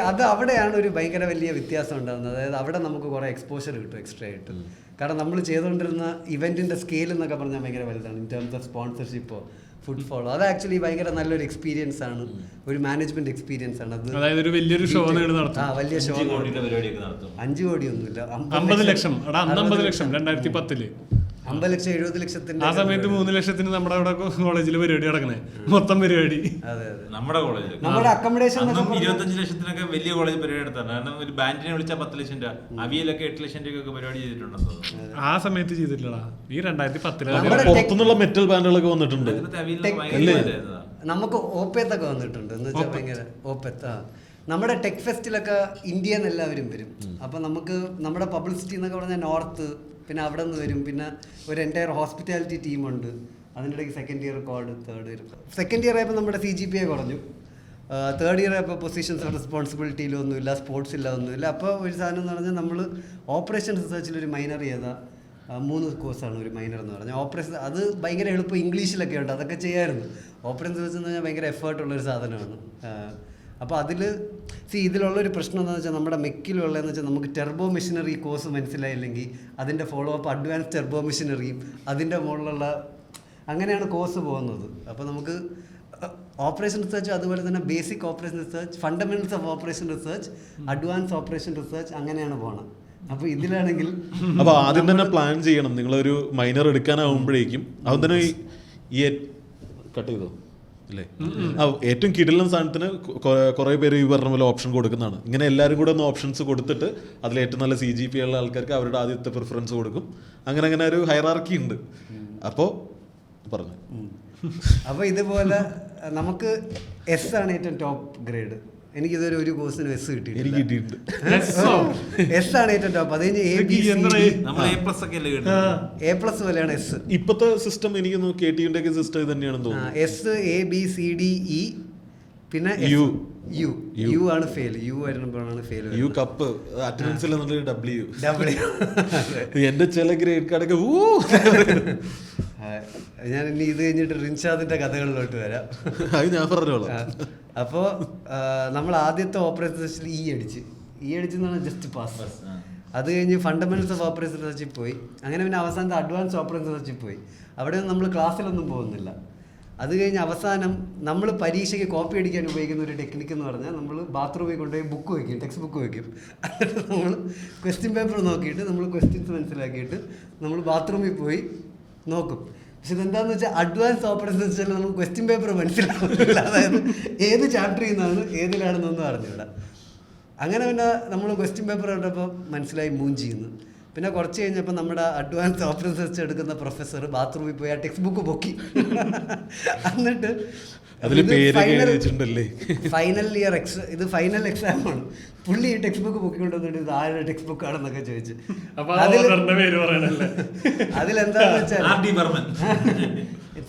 അത് അവിടെയാണ് ഒരു ഭയങ്കര വലിയ വ്യത്യാസം ഉണ്ടാകുന്നത്. അതായത് അവിടെ നമുക്ക് കുറേ എക്സ്പോഷർ കിട്ടും എക്സ്ട്രാ ആയിട്ട്. കാരണം നമ്മൾ ചെയ്തുകൊണ്ടിരുന്ന ഇവന്റിന്റെ സ്കെയിൽ എന്നൊക്കെ പറഞ്ഞാൽ ഭയങ്കര വലുതാണ്. ഇൻ ടേംസ് ഓഫ് സ്പോൺസർഷിപ്പോ ഫുട്ഫോളോ അത് ആക്ച്വലി ഭയങ്കര നല്ലൊരു എക്സ്പീരിയൻസ് ആണ്, ഒരു മാനേജ്മെന്റ് എക്സ്പീരിയൻസ് ആണ്. അത് അതായത് ഒരു വലിയൊരു ഷോ നടത്തും. വലിയ ഷോ 5 കോടി ഒന്നുമില്ല, 50 ലക്ഷം. 50 ലക്ഷം 2010 50 ലക്ഷം 70 ലക്ഷത്തിന്റെ ആ സമയത്ത് 3 ലക്ഷത്തിന് നമ്മുടെ അവിടെ കോളേജിൽ പരിപാടി നടക്കണേ, മൊത്തം പരിപാടി. നമ്മുടെ കോളേജിൽ നമ്മുടെ അക്കോമഡേഷൻ 25 ലക്ഷത്തിനൊക്കെ വലിയ കോളേജ് പരിപാടി നടത്താണ്. കാരണം ഒരു ബാൻഡിനെ വിളിച്ചാൽ 10 ലക്ഷം രൂപ, അവിയലൊക്കെ 8 ലക്ഷം രൂപയൊക്കെ പരിപാടി ചെയ്തിട്ടുണ്ടെന്ന്. ആ സമയത്ത് ചെയ്തിട്ടില്ലടാ, ഈ 2010 പുറത്തുനിന്നുള്ള മെറ്റൽ ബാൻഡുകളൊക്കെ വന്നിട്ടുണ്ട്. നമുക്ക് ഓപ്പത്തൊക്കെ വന്നിട്ടുണ്ട് എന്ന് വെച്ചാൽ ഭയങ്കര ഓപ്പത്ത്. നമ്മുടെ ടെക് ഫെസ്റ്റിലൊക്കെ ഇന്ത്യയിൽ നിന്ന് എല്ലാവരും വരും. അപ്പം നമുക്ക് നമ്മുടെ പബ്ലിസിറ്റി എന്നൊക്കെ പറഞ്ഞാൽ നോർത്ത്, പിന്നെ അവിടെ നിന്ന് വരും. പിന്നെ ഒരു എൻ്റയർ ഹോസ്പിറ്റാലിറ്റി ടീമുണ്ട്. അതിനിടയ്ക്ക് second year code, third year. Second year ആയപ്പോൾ നമ്മുടെ CGPA കുറഞ്ഞു. തേർഡ് ഇയർ ആയപ്പോൾ പൊസിഷൻസ് ഓഫ് റെസ്പോൺസിബിലിറ്റിയിലൊന്നുമില്ല, സ്പോർട്സില്ല, ഒന്നുമില്ല. അപ്പോൾ ഒരു സാധനം എന്ന് പറഞ്ഞാൽ നമ്മൾ ഓപ്പറേഷൻ റിസർച്ചിലൊരു മൈനർ ചെയ്ത 3 കോഴ്സാണ് ഒരു മൈനർ എന്ന് പറഞ്ഞാൽ. ഓപ്പറേഷൻ അത് ഭയങ്കര എളുപ്പം, ഇംഗ്ലീഷിലൊക്കെ ഉണ്ട്, അതൊക്കെ ചെയ്യാമായിരുന്നു. ഓപ്പറേഷൻ റിസർച്ച് എന്ന് പറഞ്ഞാൽ ഭയങ്കര എഫേർട്ടുള്ളൊരു സാധനമാണ്. അപ്പോൾ അതിൽ ഇതിലുള്ളൊരു പ്രശ്നം എന്താണെന്ന് വെച്ചാൽ നമ്മുടെ മെക്കിലുള്ളതെന്ന് വെച്ചാൽ നമുക്ക് ടെർബോ മെഷീനറി കോഴ്സ് മനസ്സിലായില്ലെങ്കിൽ അതിൻ്റെ ഫോളോ അപ്പ് അഡ്വാൻസ് ടെർബോ മെഷീനറിയും അതിൻ്റെ മുകളിലുള്ള അങ്ങനെയാണ് കോഴ്സ് പോകുന്നത്. അപ്പോൾ നമുക്ക് ഓപ്പറേഷൻ റിസർച്ച്, അതുപോലെ തന്നെ basic operation research, fundamentals of operation research, advance operation research, അങ്ങനെയാണ് പോകണം. അപ്പോൾ ഇതിലാണെങ്കിൽ അപ്പോൾ ആദ്യം തന്നെ പ്ലാൻ ചെയ്യണം. നിങ്ങളൊരു മൈനർ എടുക്കാനാവുമ്പോഴേക്കും അതും തന്നെ ഈ കട്ട് ചെയ്തോ അല്ലേ? ഏറ്റവും കിടിലൻ സാധനത്തിന് കുറെ പേര് ഈ പറഞ്ഞ പോലെ ഓപ്ഷൻ കൊടുക്കുന്നതാണ്. ഇങ്ങനെ എല്ലാവരും കൂടെ ഒന്ന് ഓപ്ഷൻസ് കൊടുത്തിട്ട് അതിൽ ഏറ്റവും നല്ല CGP ഉള്ള ആൾക്കാർക്ക് അവരുടെ ആദ്യത്തെ പ്രിഫറൻസ് കൊടുക്കും. അങ്ങനെ ഒരു ഹൈറാർക്കി ഉണ്ട്. അപ്പോൾ പറഞ്ഞു അപ്പോൾ ഇതുപോലെ നമുക്ക് S ആണ് ഏറ്റവും ടോപ്പ് ഗ്രേഡ്. എനിക്കിതൊരു ഒരു കോഴ്സിന് S കിട്ടിയിട്ടുണ്ട്. എനിക്ക് കിട്ടിയിട്ടുണ്ട്. S ആണ് ഏറ്റവും ടോപ്പ്. അത് കഴിഞ്ഞ് A+ പോലെയാണ് S. ഇപ്പത്തെ സിസ്റ്റം എനിക്ക് KTUന്റെ ഒക്കെ സിസ്റ്റം ഇത് തന്നെയാണെന്ന് തോന്നുന്നു. S A B C D E പിന്നെ U ആണ് ഫെയിൽ. U വരുമ്പോഴാണ് ഫെയിൽ. U കപ്പ് അറ്റൻഡൻസിൽ W. W. എന്റെ ചില ഗ്രേഡ് കാർഡൊക്കെ ഞാൻ ഇനി ഇത് കഴിഞ്ഞിട്ട് റിൻഷാദിന്റെ കഥകളിലോട്ട് വരാം. അത് ഞാൻ പറഞ്ഞോളാം. അപ്പോൾ നമ്മൾ ആദ്യത്തെ ഓപ്പറേഷൻ സെഷനിൽ E അടിച്ചെന്നാണ് ജസ്റ്റ് പാസ്. അത് കഴിഞ്ഞ് ഫണ്ടമെന്റൽസ് ഓഫ് ഓപ്പറേഷൻ റിസർച്ചിൽ പോയി. അങ്ങനെ പിന്നെ അവസാനത്തെ അഡ്വാൻസ് ഓപ്പറേഷൻ റിസർച്ചിൽ പോയി. അവിടെ നമ്മൾ ക്ലാസ്സിലൊന്നും പോകുന്നില്ല. അത് കഴിഞ്ഞ് അവസാനം നമ്മൾ പരീക്ഷയ്ക്ക് കോപ്പി അടിക്കാൻ ഉപയോഗിക്കുന്ന ഒരു ടെക്നിക്ക് എന്ന് പറഞ്ഞാൽ നമ്മൾ ബാത്റൂമിൽ കൊണ്ടുപോയി ബുക്ക് വയ്ക്കും, ടെക്സ്റ്റ് ബുക്ക് വയ്ക്കും. എന്നിട്ട് നമ്മൾ ക്വസ്റ്റ്യൻ പേപ്പർ നോക്കിയിട്ട് നമ്മൾ ക്വസ്റ്റ്യൻസ് മനസ്സിലാക്കിയിട്ട് നമ്മൾ ബാത്റൂമിൽ പോയി നോക്കും. പക്ഷെ ഇതെന്താണെന്ന് വെച്ചാൽ അഡ്വാൻസ് ഓപ്പറേഷൻ വെച്ചാൽ നമുക്ക് ക്വസ്റ്റ്യൻ പേപ്പർ മനസ്സിലാവുന്നില്ല. അതായത് ഏത് ചാപ്റ്ററിൽ നിന്നാണ് ഏതിലാണെന്നൊന്നും അറിഞ്ഞില്ല. അങ്ങനെ പിന്നെ നമ്മൾ ക്വസ്റ്റ്യൻ പേപ്പർ കണ്ടപ്പോൾ മനസ്സിലായി മൂഞ്ചിന്ന്. പിന്നെ കുറച്ച് കഴിഞ്ഞപ്പോൾ നമ്മുടെ അഡ്വാൻസ് ഓപ്പറേഷൻ റിസർച്ച് എടുക്കുന്ന പ്രൊഫസർ ബാത്റൂമിൽ പോയി ആ ടെക്സ്റ്റ് ബുക്ക് പൊക്കി. എന്നിട്ട് ഫൈനൽ ഇയർ ഇത് ഫൈനൽ എക്സാമാണ്. പുള്ളി ഈ ടെക്സ്റ്റ് ബുക്ക് പൊക്കിക്കൊണ്ടുവന്നിട്ട് ഇത് ആരുടെ ടെക്സ്റ്റ് ബുക്ക് ആണെന്നൊക്കെ ചോദിച്ചു. അതിലെന്താന്ന് വെച്ചാൽ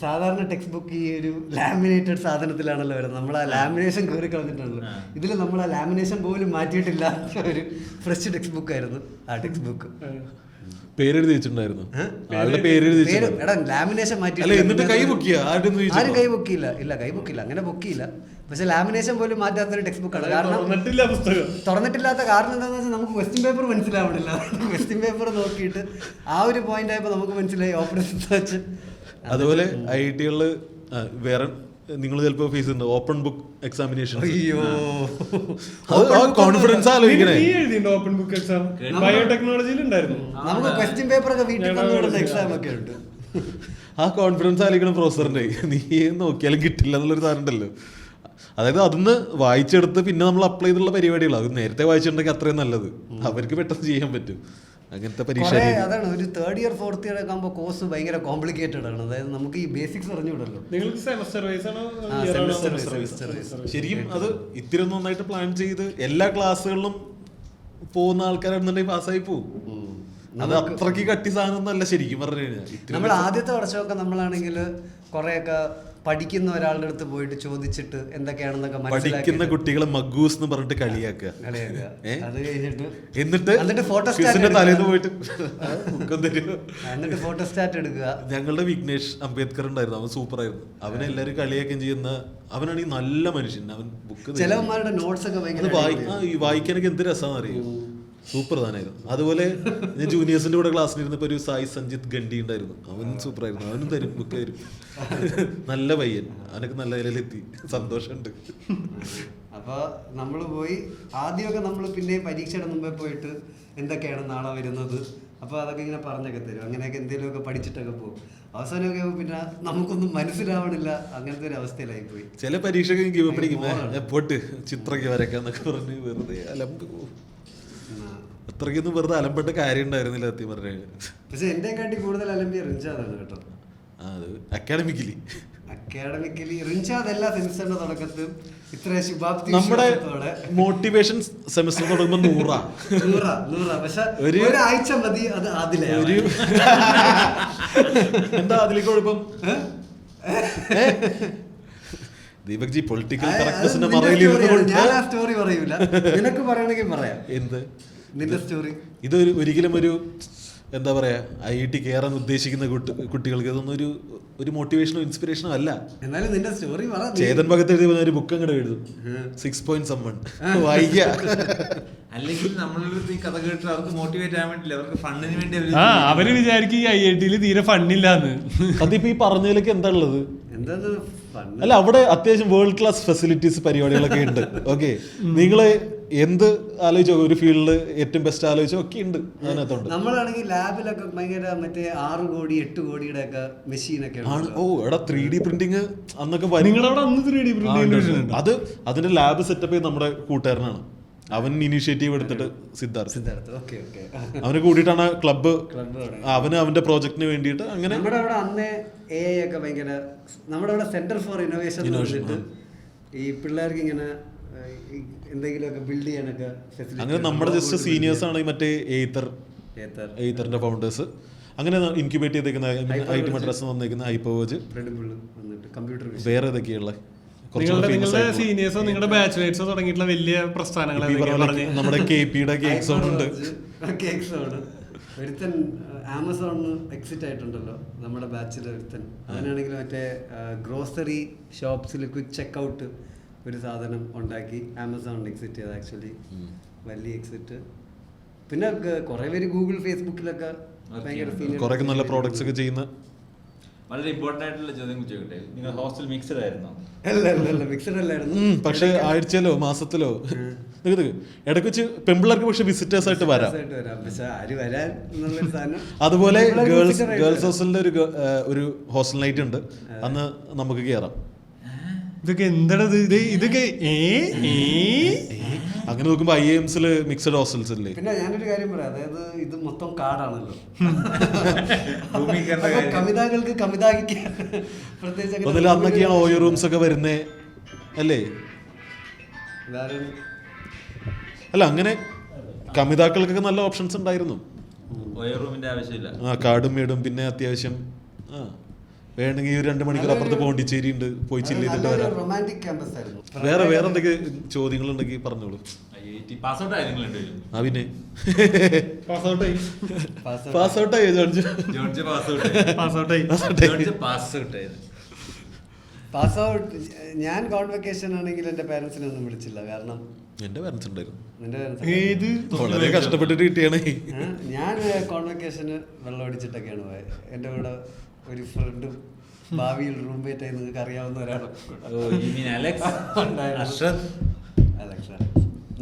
സാധാരണ ടെക്സ്റ്റ് ബുക്ക് ഈ ഒരു ലാമിനേറ്റഡ് സാധനത്തിലാണല്ലോ വരുന്നത്. നമ്മൾ ആ ലാമിനേഷൻ കയറി കളഞ്ഞിട്ടാണല്ലോ. ഇതിൽ നമ്മൾ ആ ലാമിനേഷൻ പോലും മാറ്റിയിട്ടില്ല. ഒരു ഫ്രഷ് ടെക്സ്റ്റ് ബുക്ക് ആയിരുന്നു ആ ടെക്സ്റ്റ് ബുക്ക്. പേരെഴുതി വെച്ചിട്ടുണ്ടായിരുന്നു. ആളുടെ പേരെഴുതി എടാ ലാമിനേഷൻ മാറ്റി എന്നിട്ട് കൈ പൊക്കിയ ആരും കൈ പൊക്കിയില്ല. ഇല്ല കൈ പൊക്കിയില്ല, അങ്ങനെ പൊക്കിയില്ല. പക്ഷെ ലാമിനേഷൻ പോലും മാറ്റാത്തൊരു ടെക്സ്റ്റ് ബുക്കാണ്. കാരണം തുറന്നിട്ടില്ലാത്ത കാരണം എന്താണെന്ന് വെച്ചാൽ നമുക്ക് ക്വസ്റ്റ്യൻ പേപ്പർ മനസ്സിലാവണില്ല. ക്വസ്റ്റ്യൻ പേപ്പർ നോക്കിയിട്ട് ആ ഒരു പോയിന്റ് ആയപ്പോൾ നമുക്ക് മനസ്സിലായി ഓപ്പറേഷൻ വെച്ച്. അതുപോലെ IIT-കളില് വേറെ നിങ്ങൾ ചിലപ്പോൾ ഫേസ് ചെയ്യുന്നത് ഓപ്പൺ ബുക്ക് എക്സാമിനേഷൻ. അയ്യോ കോൺഫിഡൻസ് ആലോചിക്കണേ. ഓപ്പൺ ബുക്ക് എക്സാം ബയോടെക്നോളജിയിൽ ഉണ്ടായിരുന്നു. നമുക്ക് ക്വസ്റ്റ്യൻ പേപ്പർ ഒക്കെ വീട്ടിൽ തന്നുകൊടുത്ത എക്സാം ഒക്കെ ഉണ്ട്. ആ കോൺഫിഡൻസ് ആലോചിക്കണം പ്രൊഫസറിന്റെ. നീ നോക്കിയാലും കിട്ടില്ല എന്നുള്ളൊരു സാധനം ഉണ്ടല്ലോ. അതായത് അതൊന്ന് വായിച്ചെടുത്ത് പിന്നെ നമ്മൾ അപ്ലൈ ചെയ്തുള്ള പരിപാടികൾ അത് നേരത്തെ വായിച്ചിട്ടുണ്ടെങ്കിൽ അത്രയും നല്ലത്. അവർക്ക് പെട്ടെന്ന് ചെയ്യാൻ പറ്റും. അങ്ങനത്തെ പരീക്ഷ അതാണ്. ഒരു തേർഡ് ഇയർ ഫോർത്ത് ഇയർ ഒക്കെ ആകുമ്പോൾ കോഴ്സ് ഭയങ്കര കോംപ്ലിക്കേറ്റഡ് ആണ്. അതായത് നമുക്ക് ഈ ബേസിക്സ് അറിഞ്ഞുകൂടല്ലോ. നിങ്ങൾക്ക് സെമസ്റ്റർ വൈസ് ആണോ? ശരിക്കും അത് ഇത്തിരി നന്നായിട്ട് പ്ലാൻ ചെയ്ത് എല്ലാ ക്ലാസ്സുകളിലും പോകുന്ന ആൾക്കാരാണെന്നുണ്ടെങ്കിൽ പാസ്സായി പോകും. അത് അത്രയ്ക്ക് കട്ടി സാധനം ഒന്നല്ല ശരിക്കും പറഞ്ഞു കഴിഞ്ഞാൽ. നമ്മൾ ആദ്യത്തെ വർഷമൊക്കെ നമ്മളാണെങ്കിൽ കുറെയൊക്കെ പഠിക്കുന്ന ഒരാളുടെ അടുത്ത് പോയിട്ട് ചോദിച്ചിട്ട് എന്തൊക്കെയാണെന്നൊക്കെ പഠിക്കുന്ന കുട്ടികളെ മഗ്ഗൂസ് എന്ന് പറഞ്ഞിട്ട് കളിയാക്കുക. അത് കഴിഞ്ഞിട്ട് എന്നിട്ട് ഫോട്ടോസ്റ്റാറ്റ് തലേന്ന് പോയിട്ട് എന്നിട്ട് ഫോട്ടോസ്റ്റാറ്റ് എടുക്കുക. ഞങ്ങളുടെ വിഘ്നേഷ് അംബേദ്കർ ഉണ്ടായിരുന്നു. അവൻ സൂപ്പർ ആയിരുന്നു. അവനെ എല്ലാവരും കളിയാക്കുകയും ചെയ്യുന്ന അവനാണെങ്കിൽ നല്ല മനുഷ്യൻ. അവൻ ബുക്ക് ചിലവന്മാരുടെ നോട്ട്സ് ഒക്കെ വായിക്കാനൊക്കെ എന്ത് രസമാണെന്ന് അറിയാം. സൂപ്പർ താനായിരുന്നു. അതുപോലെ ഞാൻ ജൂനിയേഴ്സിന്റെ കൂടെ ക്ലാസ്സിലിരുന്നപ്പോൾ ഒരു സായി സഞ്ജിത്ത് ഗണ്ഡി ഉണ്ടായിരുന്നു. അവൻ സൂപ്പറായിരുന്നു. അവനും തരും ബുക്ക് തരും. നല്ല പയ്യൻ. അവനൊക്കെ നല്ല നിലയിലെത്തി. സന്തോഷമുണ്ട്. അപ്പോൾ നമ്മൾ പോയി ആദ്യമൊക്കെ നമ്മൾ പിന്നെ പരീക്ഷയുടെ മുമ്പേ പോയിട്ട് എന്തൊക്കെയാണ് നാളെ വരുന്നത് അപ്പോൾ അതൊക്കെ ഇങ്ങനെ പറഞ്ഞൊക്കെ തരും. അങ്ങനെയൊക്കെ എന്തെങ്കിലുമൊക്കെ പഠിച്ചിട്ടൊക്കെ പോകും. അവസാനമൊക്കെ പിന്നെ നമുക്കൊന്നും മനസ്സിലാവണില്ല. അങ്ങനത്തെ ഒരു അവസ്ഥയിലായിപ്പോയി. ചില പരീക്ഷയ്ക്ക് ഗിവ് അപ്പ് അടിക്കുമ്പോൾ പോട്ട് ചിത്രയ്ക്ക് വരയ്ക്കാന്നൊക്കെ പറഞ്ഞ് വെറുതെ അലമ്പ് പോകും. അത്രയ്ക്കൊന്നും വെറുതെ അലമ്പേണ്ട കാര്യം ഉണ്ടായിരുന്നില്ല സത്യം പറഞ്ഞു. പക്ഷെ എന്റെ കാട്ടി കൂടുതൽ അലമ്പിയ റിൻഷാദാണ് കേട്ടോ. അത് അക്കാഡമിക്കലി റിൻഷാദ് എല്ലാ സെമിസ്റ്ററിന്റെ തുടക്കത്തിലും ഇത്ര ശുഭാപ്തി നമ്മുടെ മോട്ടിവേഷൻ സെമിസ്റ്റർ തുടങ്ങുമ്പോൾ 100. പക്ഷെ ഒരാഴ്ച മതി. അത് ആദില എന്താ അതിലേക്ക് കുഴപ്പം? ദീപക് ജി പൊളിറ്റിക്കൽ കറക്റ്റ്നെസിന്റെ മറയിലിരുന്നുകൊണ്ട് ഞാൻ ആ സ്റ്റോറി പറയൂല. നിനക്ക് പറയണമെങ്കിൽ പറയാം. എന്ത് നിന്റെ സ്റ്റോറി? ഇത് ഒരിക്കലും ഒരു എന്താ പറയാ IIT കയറാൻ ഉദ്ദേശിക്കുന്ന കുട്ടികൾക്ക് ഇതൊന്നും ഒരു മോട്ടിവേഷനോ ഇൻസ്പിറേഷനോ അല്ല. എന്നാലും നിന്റെ സ്റ്റോറി പറ. ചേതൻ ഭഗത്ത് എഴുതി ഒരു ബുക്ക് അങ്ങോട്ട് എഴുതും 6 point someone വായിക്കുക. അല്ലെങ്കിൽ നമ്മളുടെ ഈ കഥ കേട്ട് അവർക്ക് മോട്ടിവേറ്റ് ആവാൻ വേണ്ടിയില്ല, അവർക്ക് ഫണ്ടിന് വേണ്ടി അവര് വിചാരിക്കും ഈ IIT-ൽ തീരെ ഫണ്ടില്ലാന്ന്. അതിപ്പോ ഈ പറഞ്ഞതിലേക്ക് എന്താ ഉള്ളത്? അല്ല, അവിടെ അത്യാവശ്യം വേൾഡ് ക്ലാസ് ഫെസിലിറ്റീസ് പരിപാടികളൊക്കെ ഉണ്ട്. ഓക്കെ, നിങ്ങള് എന്ത് ആലോചിച്ചോ, ഒരു ഫീൽഡിൽ ഏറ്റവും ബെസ്റ്റ് ആലോചിച്ചോ ഒക്കെ ഉണ്ട് അതിനകത്തുണ്ട്. നമ്മളാണെങ്കിൽ ലാബിലൊക്കെ ഭയങ്കര മറ്റേ 6 കോടി 8 കോടിയുടെ ഒക്കെ മെഷീനൊക്കെ ആണ്. ഓ എടാ 3D പ്രിന്റിങ് അന്നൊക്കെ നിങ്ങളവിടെ അന്ന് 3D പ്രിന്റിംഗ് അത് അതിന്റെ ലാബ് സെറ്റപ്പ് ചെയ്ത് നമ്മുടെ കൂട്ടുകാരനാണ്. അവൻ ഇനീഷ്യേറ്റീവ് എടുത്തിട്ട് സിദ്ധാർത്ഥ് അവന് കൂടിയിട്ടാണ് ക്ലബ്ബ് അവന്റെ പ്രോജക്റ്റിന് വേണ്ടിയിട്ട് അങ്ങനെ. നമ്മുടെ അവിടെ അന്നേ AI ഒക്കെ ഭയങ്കര, നമ്മുടെ അവിടെ സെന്റർ ഫോർ ഇന്നോവേഷൻ ഈ പിള്ളേർക്ക് ഇങ്ങനെ എന്തെങ്കിലുമൊക്കെ ബിൽഡ് ചെയ്യാനൊക്കെ അങ്ങനെ നമ്മുടെ ജസ്റ്റ് സീനിയേഴ്സ് ആണ് ഈ മറ്റേ എയ്ത്തറിന്റെ ഫൗണ്ടേഴ്സ്. അങ്ങനെ ഇൻക്യുബേറ്റ് ചെയ്തേക്കുന്ന IT മദ്രാസ് വന്നേക്കുന്ന ഹൈപ്പവേജ്, വേറെ ഏതൊക്കെയുള്ള നിങ്ങളുടെ സീനിയേഴ്സോ നിങ്ങളുടെ ബാച്ച്മേറ്റ്സോ തുടങ്ങിയിട്ടുള്ള വലിയ പ്രസ്ഥാനങ്ങൾ നമ്മുടെ KP-യുടെ കേക്ക് സോൺ ഉണ്ട്. ഒരുത്തൻ ആമസോണിന് എക്സിറ്റ് ആയിട്ടുണ്ടല്ലോ നമ്മുടെ ബാച്ചിലെ ഒരുത്തൻ. അവനാണെങ്കിൽ മറ്റേ ഗ്രോസറി ഷോപ്സിൽ ക്വിക്ക് ചെക്കൗട്ട് ഒരു സാധനം ഉണ്ടാക്കി ആമസോണിൽ എക്സിറ്റ് ചെയ്ത്. ആക്ച്വലി വലിയ എക്സിറ്റ്. പിന്നെ കുറെ പേര് ഗൂഗിൾ ഫേസ്ബുക്കിലൊക്കെ ഭയങ്കര കുറെ നല്ല പ്രോഡക്ട്സ് ഒക്കെ ചെയ്യുന്ന. വളരെ ഇമ്പോർട്ടന്റ് ആയിട്ടുള്ള ചോദ്യം ചോദിക്കട്ടെ, നിങ്ങൾ ഹോസ്റ്റൽ മിക്സഡ് ആയിരുന്നോ? അല്ല മിക്സഡ് അല്ലായിരുന്നു. പക്ഷെ ആഴ്ചയിലോ മാസത്തിലോ ഇടയ്ക്ക് വെച്ച് പെമ്പിള്ളേർക്ക് പക്ഷെ വിസിറ്റേഴ്സ് ആയിട്ട് വരാം. അതുപോലെ ഗേൾസ് ഹോസ്റ്റലിന്റെ ഒരു ഹോസ്റ്റൽ നൈറ്റ് ഉണ്ട്, അന്ന് നമുക്ക് കയറാം. ഇതൊക്കെ എന്താണത്? ഇതൊക്കെ അങ്ങനെ നോക്കുമ്പോ IIMs മിക്സഡ് ഹോസ്റ്റൽസ് അല്ലേ. പിന്നെ ഞാനൊരു കാര്യം പറയാം, അതായത് ഇത് മൊത്തം കാടാണല്ലോ. കവിതകൾക്ക് ഒന്നില്ല അന്നൊക്കെയാണ് ഓയോ റൂംസ് ഒക്കെ വരുന്നേ അല്ലേ? അല്ല അങ്ങനെ കമിതാക്കൾക്കൊക്കെ നല്ല ഓപ്ഷൻസ് ഉണ്ടായിരുന്നു. കാടും മേടും പിന്നെ അത്യാവശ്യം വേണമെങ്കിൽ 2 മണിക്കൂർ അപ്പുറത്ത് പോണ്ടിച്ചേരി ഉണ്ട്, പോയി ചില്ല് ചെയ്തിട്ട് വരാം. വേറെ എന്തൊക്കെ ചോദ്യങ്ങൾ ഉണ്ടെങ്കിൽ പറഞ്ഞോളൂ. പിന്നെ പാസ് ഔട്ട് ആയോ ജോർജ്? Pass out. ഞാൻ കോൺവെക്കേഷൻ ആണെങ്കിൽ എന്റെ പേരൻസിനെ ഒന്നും വിളിച്ചില്ല, കാരണം എന്റെ പേരൻസ് ഉണ്ടായിരുന്നു. വളരെ കഷ്ടപ്പെട്ടിട്ട് കിട്ടിയാണ്. ഞാൻ കോൺവെക്കേഷന് വെള്ളം അടിച്ചിട്ടൊക്കെയാണ് പോയത്. എന്റെ കൂടെ ഒരു ഫ്രണ്ടും ഭാവിയിൽ റൂംമേറ്റ് ആയി നിങ്ങൾക്ക് അറിയാവുന്ന ഒരാളും.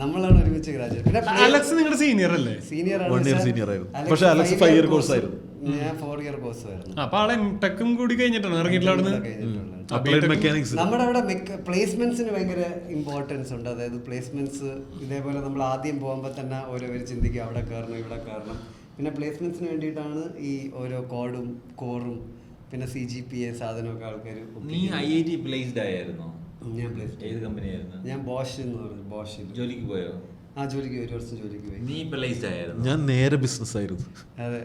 നമ്മളാണ് ഒരുമിച്ച് ഗ്രാജുവേറ്റ്. അലക്സ് നിങ്ങളുടെ സീനിയർ അല്ലേ? സീനിയർ ആയിരുന്നു. പക്ഷെ അലക്സ് 5 ഇയർ കോഴ്സ് ആയിരുന്നു. ഞാൻ 4 ഇയർ കോഴ്സ് ആയിരുന്നു. അപ്പൊ ആളെ ടെക്കും കൂടി കഴിഞ്ഞിട്ടാണ് ഇറങ്ങിയിട്ടുള്ളത്. നമ്മുടെ അവിടെ പ്ലേസ്മെന്റ്സിന് ഭയങ്കര ഇമ്പോർട്ടൻസ് ഉണ്ട്. അതായത് പ്ലേസ്മെന്റ്സ് ഇതേപോലെ നമ്മൾ ആദ്യം പോകുമ്പോൾ തന്നെ ഓരോവർ ചിന്തിക്കും അവിടെ കയറണം ഇവിടെ കയറണം. പിന്നെ പ്ലേസ്മെന്റ്സിന് വേണ്ടിയിട്ടാണ് ഈ ഓരോ കോറും പിന്നെ CGPA സാധനമൊക്കെ ആൾക്കാർ. നീ IIT പ്ലേസ്ഡ് ആയിരുന്നോ? ഞാൻ പ്ലേസ്ഡ്. ഏത് കമ്പനിയായിരുന്നു? ഞാൻ ബോഷ് എന്ന് പറഞ്ഞു. ബോഷിൽ ജോലിക്ക് പോയോ? ജോലിക്ക് 1 വർഷം ജോലിക്ക് പോയി. നീ പ്ലേസ്ഡ് ആയിരുന്നു? ഞാൻ നേരെ ബിസിനസ് ആയിരുന്നു. അതെ.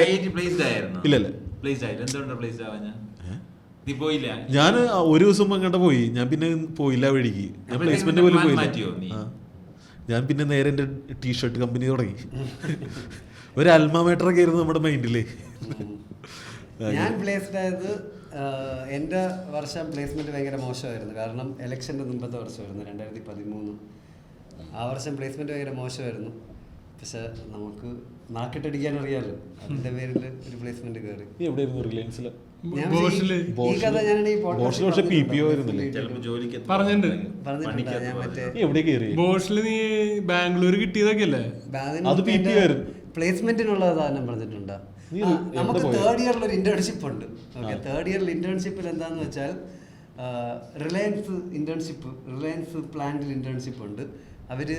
IIT പ്ലേസ്ഡ് ആയിരുന്നു? ഇല്ലല്ല പ്ലേസ്ഡ് ആയില്ല. എന്തുകൊണ്ടാണ് പ്ലേസ്ഡ് ആവാൻ? നീ പോയില്ല? ഞാൻ ഒരു ദിവസം അങ്ങോട്ട് പോയി, ഞാൻ പിന്നെ പോയില്ല വഴിക്ക്. ഞാൻ പ്ലേസ്മെന്റ് പോലും പോയില്ല. ഞാൻ പിന്നെ നേരെ എൻ്റെ ടീഷർട്ട് കമ്പനി തുടങ്ങി. ഒരു അൽമാമേറ്ററൊക്കെ ആയിരുന്നു നമ്മുടെ മൈൻഡില്. ഞാൻ പ്ലേസ്ഡ് ആയത് എൻ്റെ വർഷം പ്ലേസ്മെന്റ് ഭയങ്കര മോശമായിരുന്നു. കാരണം ഇലക്ഷൻ്റെ മുമ്പത്തെ വർഷമായിരുന്നു 2013. ആ വർഷം പ്ലേസ്മെന്റ് ഭയങ്കര മോശമായിരുന്നു. പക്ഷെ നമുക്ക് മാർക്കറ്റ് അടിക്കാൻ അറിയാമല്ലോ, അതിന്റെ പേരിൽ ഒരു പ്ലേസ്മെന്റ് കയറി. എവിടെയായിരുന്നു? റിലയൻസില്. ബോഷില് നീ ബാംഗ്ലൂർ കിട്ടിയതൊക്കെ അല്ലേ? പ്ലേസ്മെന്റിനുള്ള സാധനം പറഞ്ഞിട്ടുണ്ടോ? നമുക്ക് 3rd ഇയറിൽ ഒരു ഇന്റേൺഷിപ്പ് ഉണ്ട്. ഓക്കെ, 3rd ഇയറിൽ ഇന്റേൺഷിപ്പിൽ എന്താന്ന് വെച്ചാൽ റിലയൻസ് പ്ലാന്റിൽ ഇന്റേൺഷിപ്പ് ഉണ്ട്. അവര്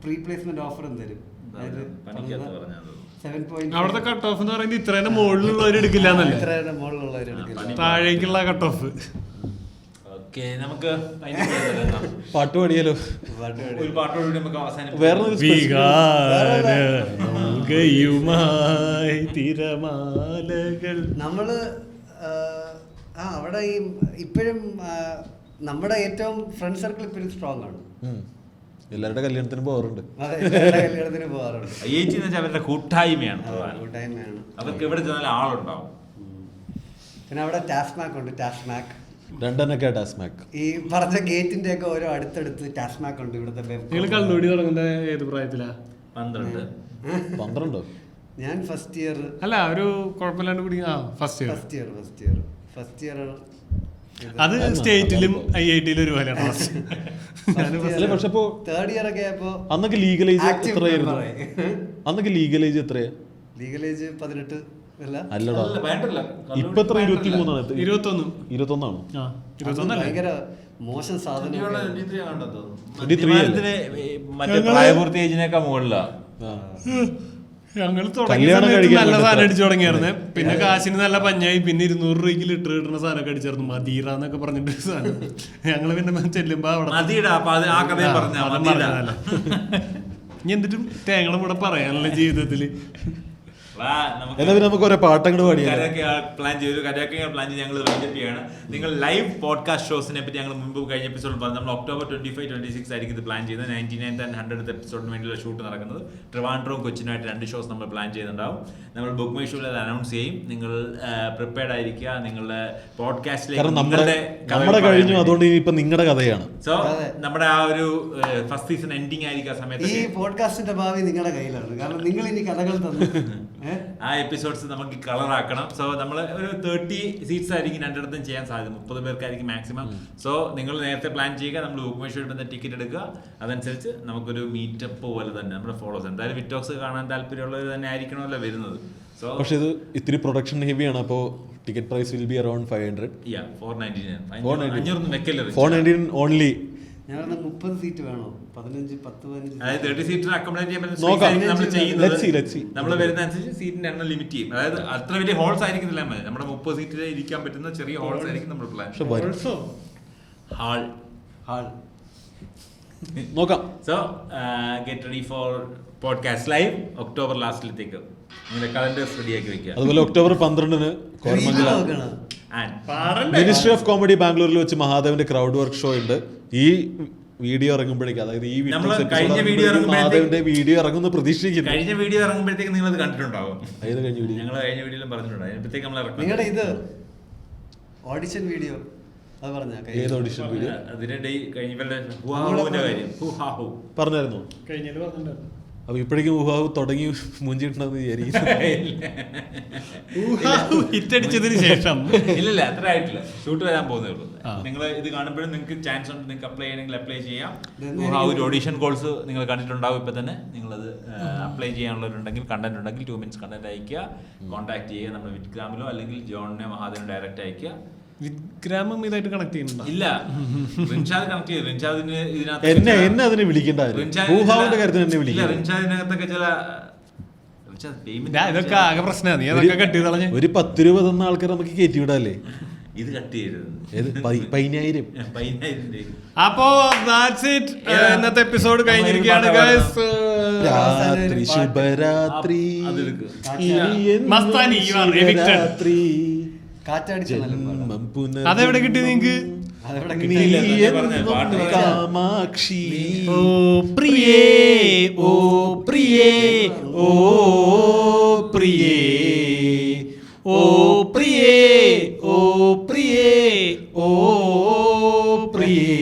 പ്രീ പ്ലേസ്മെന്റ് ഓഫറും തരും. അവിടുത്തെ കട്ട് ഓഫ് എന്ന് പറയുന്നത് ഇത്രേന്റെ മുകളിലുള്ളവർ എടുക്കില്ല, താഴേക്കുള്ള കട്ട് ഓഫ്. നമുക്ക് പാട്ട് പാടിയാലോ? ഒരു പാട്ടോടുകൂടി നമുക്ക് അവസാനം. തിരമാലകൾ നമ്മള് അവിടെ ഇപ്പോഴും നമ്മുടെ ഏറ്റവും ഫ്രണ്ട് സർക്കിൾ ഇപ്പോഴും സ്ട്രോങ് ആണ്. എല്ലാവരുടെ കല്യാണത്തിന് പോകാറുണ്ട്. IIT എന്ന് വെച്ചാൽ അവരുടെ കൂട്ടായ്മയാണ്. അവർക്ക് എവിടെ ചെന്നാലും ആളുണ്ടാവും. പിന്നെ അവിടെ ടാസ്മാക് ഉണ്ട്. ടാസ്മാക് 2 ടാസ്മാക്. ഈ പറഞ്ഞ ഗേറ്റിന്റെ ഒക്കെ ഓരോ അടുത്തടുത്ത് ടാസ്മാക് ഉണ്ട്. ഇവിടുത്തെ നിങ്ങൾ കണ്ണൂടി തുടങ്ങുന്ന ഏത് പ്രായത്തിലാ? 12. ഞാൻ ഫസ്റ്റ് ഇയർ. അല്ല, ഒരു കുഴപ്പമില്ലാണ്ട് കൂടി ഫസ്റ്റ് ഇയർ അത് സ്റ്റേറ്റിലും IIT-ലും ഒരുപോലെയാണ് അല്ല പക്ഷെ ഇപ്പോ തേർഡ് ഇയർ ഒക്കെ ആയപ്പോ അന്നൊക്കെ ലീഗൽ ഏജ് എത്രയായിരുന്നു? അന്നൊക്കെ ലീഗൽ ഏജ് എത്രയാ? ലീഗൽ ഏജ് 18 അല്ല അല്ലടാ അല്ല, വേണ്ടല്ല. ഇപ്പൊ എത്ര 23 ആണ്? 21 ആണോ? 21 ഭയങ്കര മോശം സാധനം. 23 അല്ലേ? മറ്റേ പ്രായപൂർത്തി ഏജിനേക്കാൾ മുകളിലാ. ഞങ്ങൾ തുടങ്ങിയ കല്യാണം സമയത്ത് കഴിക്കാൻ നല്ല വേണ്ടി സാധനം അടിച്ചു തുടങ്ങിയായിരുന്നേ. പിന്നെ കാശിന് നല്ല പഞ്ഞായി. പിന്നെ 200 രൂപയ്ക്ക് ലിറ്റർ കിട്ടുന്ന സാധനമൊക്കെ അടിച്ചായിരുന്നു. മദീറ എന്നൊക്കെ പറഞ്ഞിട്ട് സാധനം. ഞങ്ങള് പിന്നെ ചെല്ലുമ്പോ അവിടെ മതിയിടാ, അപ്പൊ അത് ആ കഥയും പറഞ്ഞ അതും പറഞ്ഞതല്ലേ. ഇനി എന്നിട്ടും തേങ്ങളും കൂടെ പറയാനല്ലേ ജീവിതത്തില്. എന്നാ പിന്നെ നമുക്ക് ഓരോ പാട്ടങ്ങട് പാടിയാലോ? പ്ലാൻ ചെയ്തു പ്ലാൻ ചെയ്ത് ഞങ്ങൾ റൈൻഡപ്പ് ചെയ്യാണ്. നിങ്ങൾ ലൈവ് പോഡ്കാസ്റ്റ് ഷോസിനെ പറ്റി ഞങ്ങൾ മുമ്പ് കഴിഞ്ഞ എപ്പിസോഡിൽ പറഞ്ഞു. നമ്മൾ ഒക്ടോബർ 25, 26 ആയിരിക്കും ഇത് പ്ലാൻ ചെയ്യുന്നത്. 99th and 100th എപ്പിസോഡിന് വേണ്ടിയുള്ള ഷൂട്ട് നടക്കുന്നത്. ട്രിവാൻഡ്രവും കൊച്ചിനുമായിട്ട് 2 ഷോസ് നമ്മൾ പ്ലാൻ ചെയ്യുന്നുണ്ടാവും. നമ്മൾ ബുക്ക് മൈ ഷോയിൽ അത് അനൗൺസ് ചെയ്യും. നിങ്ങൾ പ്രിപ്പയർഡ് ആയിരിക്കുക. നിങ്ങളുടെ പോഡ്കാസ്റ്റിലേക്ക് നമ്മുടെ കഴിഞ്ഞു, അതുകൊണ്ട് ഇപ്പൊ നിങ്ങളുടെ കഥയാണ്. സോ നമ്മുടെ ആ ഒരു ഫസ്റ്റ് സീസൺ എൻഡിങ് ആയിരിക്കും ആ സമയത്ത്. ഈ പോഡ്കാസ്റ്റിന്റെ ഭാവി നിങ്ങളുടെ കയ്യിലാണ്. കാരണം നിങ്ങൾ ഇനി കഥകൾ തന്നു ആ എപ്പിസോഡ്സ് നമുക്ക് കളറാക്കണം. സോ നമ്മൾ ഒരു 30 സീറ്റ്സ് ആയിരിക്കും രണ്ടിടത്തും ചെയ്യാൻ സാധ്യത. 30 പേർക്കായിരിക്കും മാക്സിമം. സോ നിങ്ങൾ നേരത്തെ പ്ലാൻ ചെയ്യുക. നമ്മൾ ബുക്ക് മൈ ഷോയിൽ വന്ന് ടിക്കറ്റ് എടുക്കുക. അതനുസരിച്ച് നമുക്കൊരു മീറ്റപ്പ് പോലെ തന്നെ നമ്മുടെ ഫോളോസ് എന്തായാലും വിറ്റോക്സ് കാണാൻ താല്പര്യമുള്ളവർ തന്നെ ആയിരിക്കണമല്ലോ വരുന്നത്. സോ പക്ഷേ ഇത് ഇത്തിരി പ്രൊഡക്ഷൻ ഹെവിയാണ്. അപ്പോൾ ticket price will be around 500. 499 വെക്കല്ലേ 499 ഓൺലി. ഞാൻ 30 സീറ്റ് വേണോ? 15, 10, 15. അതായത് 30 സീറ്റർ അക്കോമഡേറ്റ് ചെയ്യാൻ നോക്കാം. നമ്മൾ വരുന്ന അനുസരിച്ച് സീറ്റിന്റെ എണ്ണം ലിമിറ്റ് ചെയ്യും. അതായത് അത്ര വലിയ ഹോൾസ് ആയിരിക്കുന്നില്ല. നമ്മുടെ 30 സീറ്റിൽ ഇരിക്കാൻ പറ്റുന്ന ചെറിയ ഹോൾസ് ആയിരിക്കും നമ്മൾ പ്ലാൻ. ഹാൾ നോക്കാം. So get ready for podcast live October ലാസ്റ്റിലത്തേക്ക് നിങ്ങളുടെ കലണ്ടേഴ്സ് റെഡിയാക്കി വെക്കുക. അതുപോലെ October 12 Koramangala ministry of comedy ബാംഗ്ലൂരിൽ വെച്ച് മഹാദേവന്റെ ക്രൗഡ് വർക്ക് ഷോ ഉണ്ട്. ഈ വീഡിയോ ഇറങ്ങുമ്പോഴേക്കും, അതായത് ഈ മഹാദേവന്റെ വീഡിയോ ഇറങ്ങുന്ന പ്രതീക്ഷിക്കുന്നു. കഴിഞ്ഞ വീഡിയോ ഇറങ്ങുമ്പോഴത്തേക്ക് നിങ്ങൾ അത് കണ്ടിട്ടുണ്ടാവും. ഏത് കഴിഞ്ഞ വീഡിയോ? ഞങ്ങൾ കഴിഞ്ഞ വീഡിയോയിലും പറഞ്ഞിട്ടുണ്ട്. അതിനപ്പോഴത്തേക്ക് നമ്മൾ നിങ്ങളുടെ ഇത് ഓഡിഷൻ വീഡിയോ അത് പറഞ്ഞ ഏത് ഓഡിഷൻ വീഡിയോ? അതിനിടെ കഴിഞ്ഞ കാര്യം പറഞ്ഞായിരുന്നു. കഴിഞ്ഞാല് പറഞ്ഞിട്ടുണ്ടായിരുന്നു. അപ്പൊ ഇപ്പോഴേക്കും ഊഹാവ് തുടങ്ങി മൂഞ്ചിട്ടുണ്ടെന്ന് ഹിറ്റടിച്ചതിന് ശേഷം ഇല്ല അത്ര ആയിട്ടില്ല. ഷൂട്ട് വരാൻ പോകുന്നേ ഉള്ളൂ. നിങ്ങൾ ഇത് കാണുമ്പോഴും നിങ്ങൾക്ക് ചാൻസ് ഉണ്ട്. നിങ്ങൾക്ക് അപ്ലൈ ചെയ്യണമെങ്കിൽ അപ്ലൈ ചെയ്യാം. ഒരു ഓഡീഷൻ കോൾസ് നിങ്ങൾ കണ്ടിട്ടുണ്ടാവും. ഇപ്പൊ തന്നെ നിങ്ങളത് അപ്ലൈ ചെയ്യാനുള്ളവരുണ്ടെങ്കിൽ, കണ്ടന്റ് ഉണ്ടെങ്കിൽ 2 minutes കണ്ടന്റ് അയക്കുക. കോൺടാക്ട് ചെയ്യുക. നമ്മൾ വിറ്റ്ഗ്രാമിലോ അല്ലെങ്കിൽ ജോണിനെ മഹാദേവനെ ഡയറക്റ്റ് അയക്കുക. വിറ്റ്ഗ്രാമും ഇതായിട്ട് കണക്ട് ചെയ്യുന്നുണ്ടോ? ഇല്ല, റിൻഷാദ് കണക്ട് ചെയ്തു. റിൻഷാദിന് എന്നെ അതിനെ വിളിക്കണ്ടായിരുന്നു. ഊഹാവിന്റെ കാര്യത്തിൽ എന്നെ വിളിക്കില്ല. റിൻഷാദിനകത്തൊക്കെ ചില ഇതൊക്കെ ആകെ പ്രശ്നമാണ്. നീ അതൊക്കെ കട്ട് ചെയ്ത് കളഞ്ഞ. ഒരു 10 രൂപ തന്ന ആൾക്കാർ നമുക്ക് കയറ്റി വിടാല്ലേ? ഇത് കട്ട് ചെയ്തത് 10,000. അപ്പോ ഇന്നത്തെ എപ്പിസോഡ് കഴിഞ്ഞിരിക്കുകയാണ് ഗൈസ്. രാത്രി ശുഭരാത്രി മസ്താനി യു ആർ എവിക്റ്റഡ്. അതെവിടെ കിട്ടി നിങ്ങക്ക്? കാമാക്ഷി ഓ പ്രിയേ ഓ പ്രിയേ ഓ പ്രിയേ ഓ പ്രിയേ ഓ പ്രിയേ ഓ പ്രിയേ.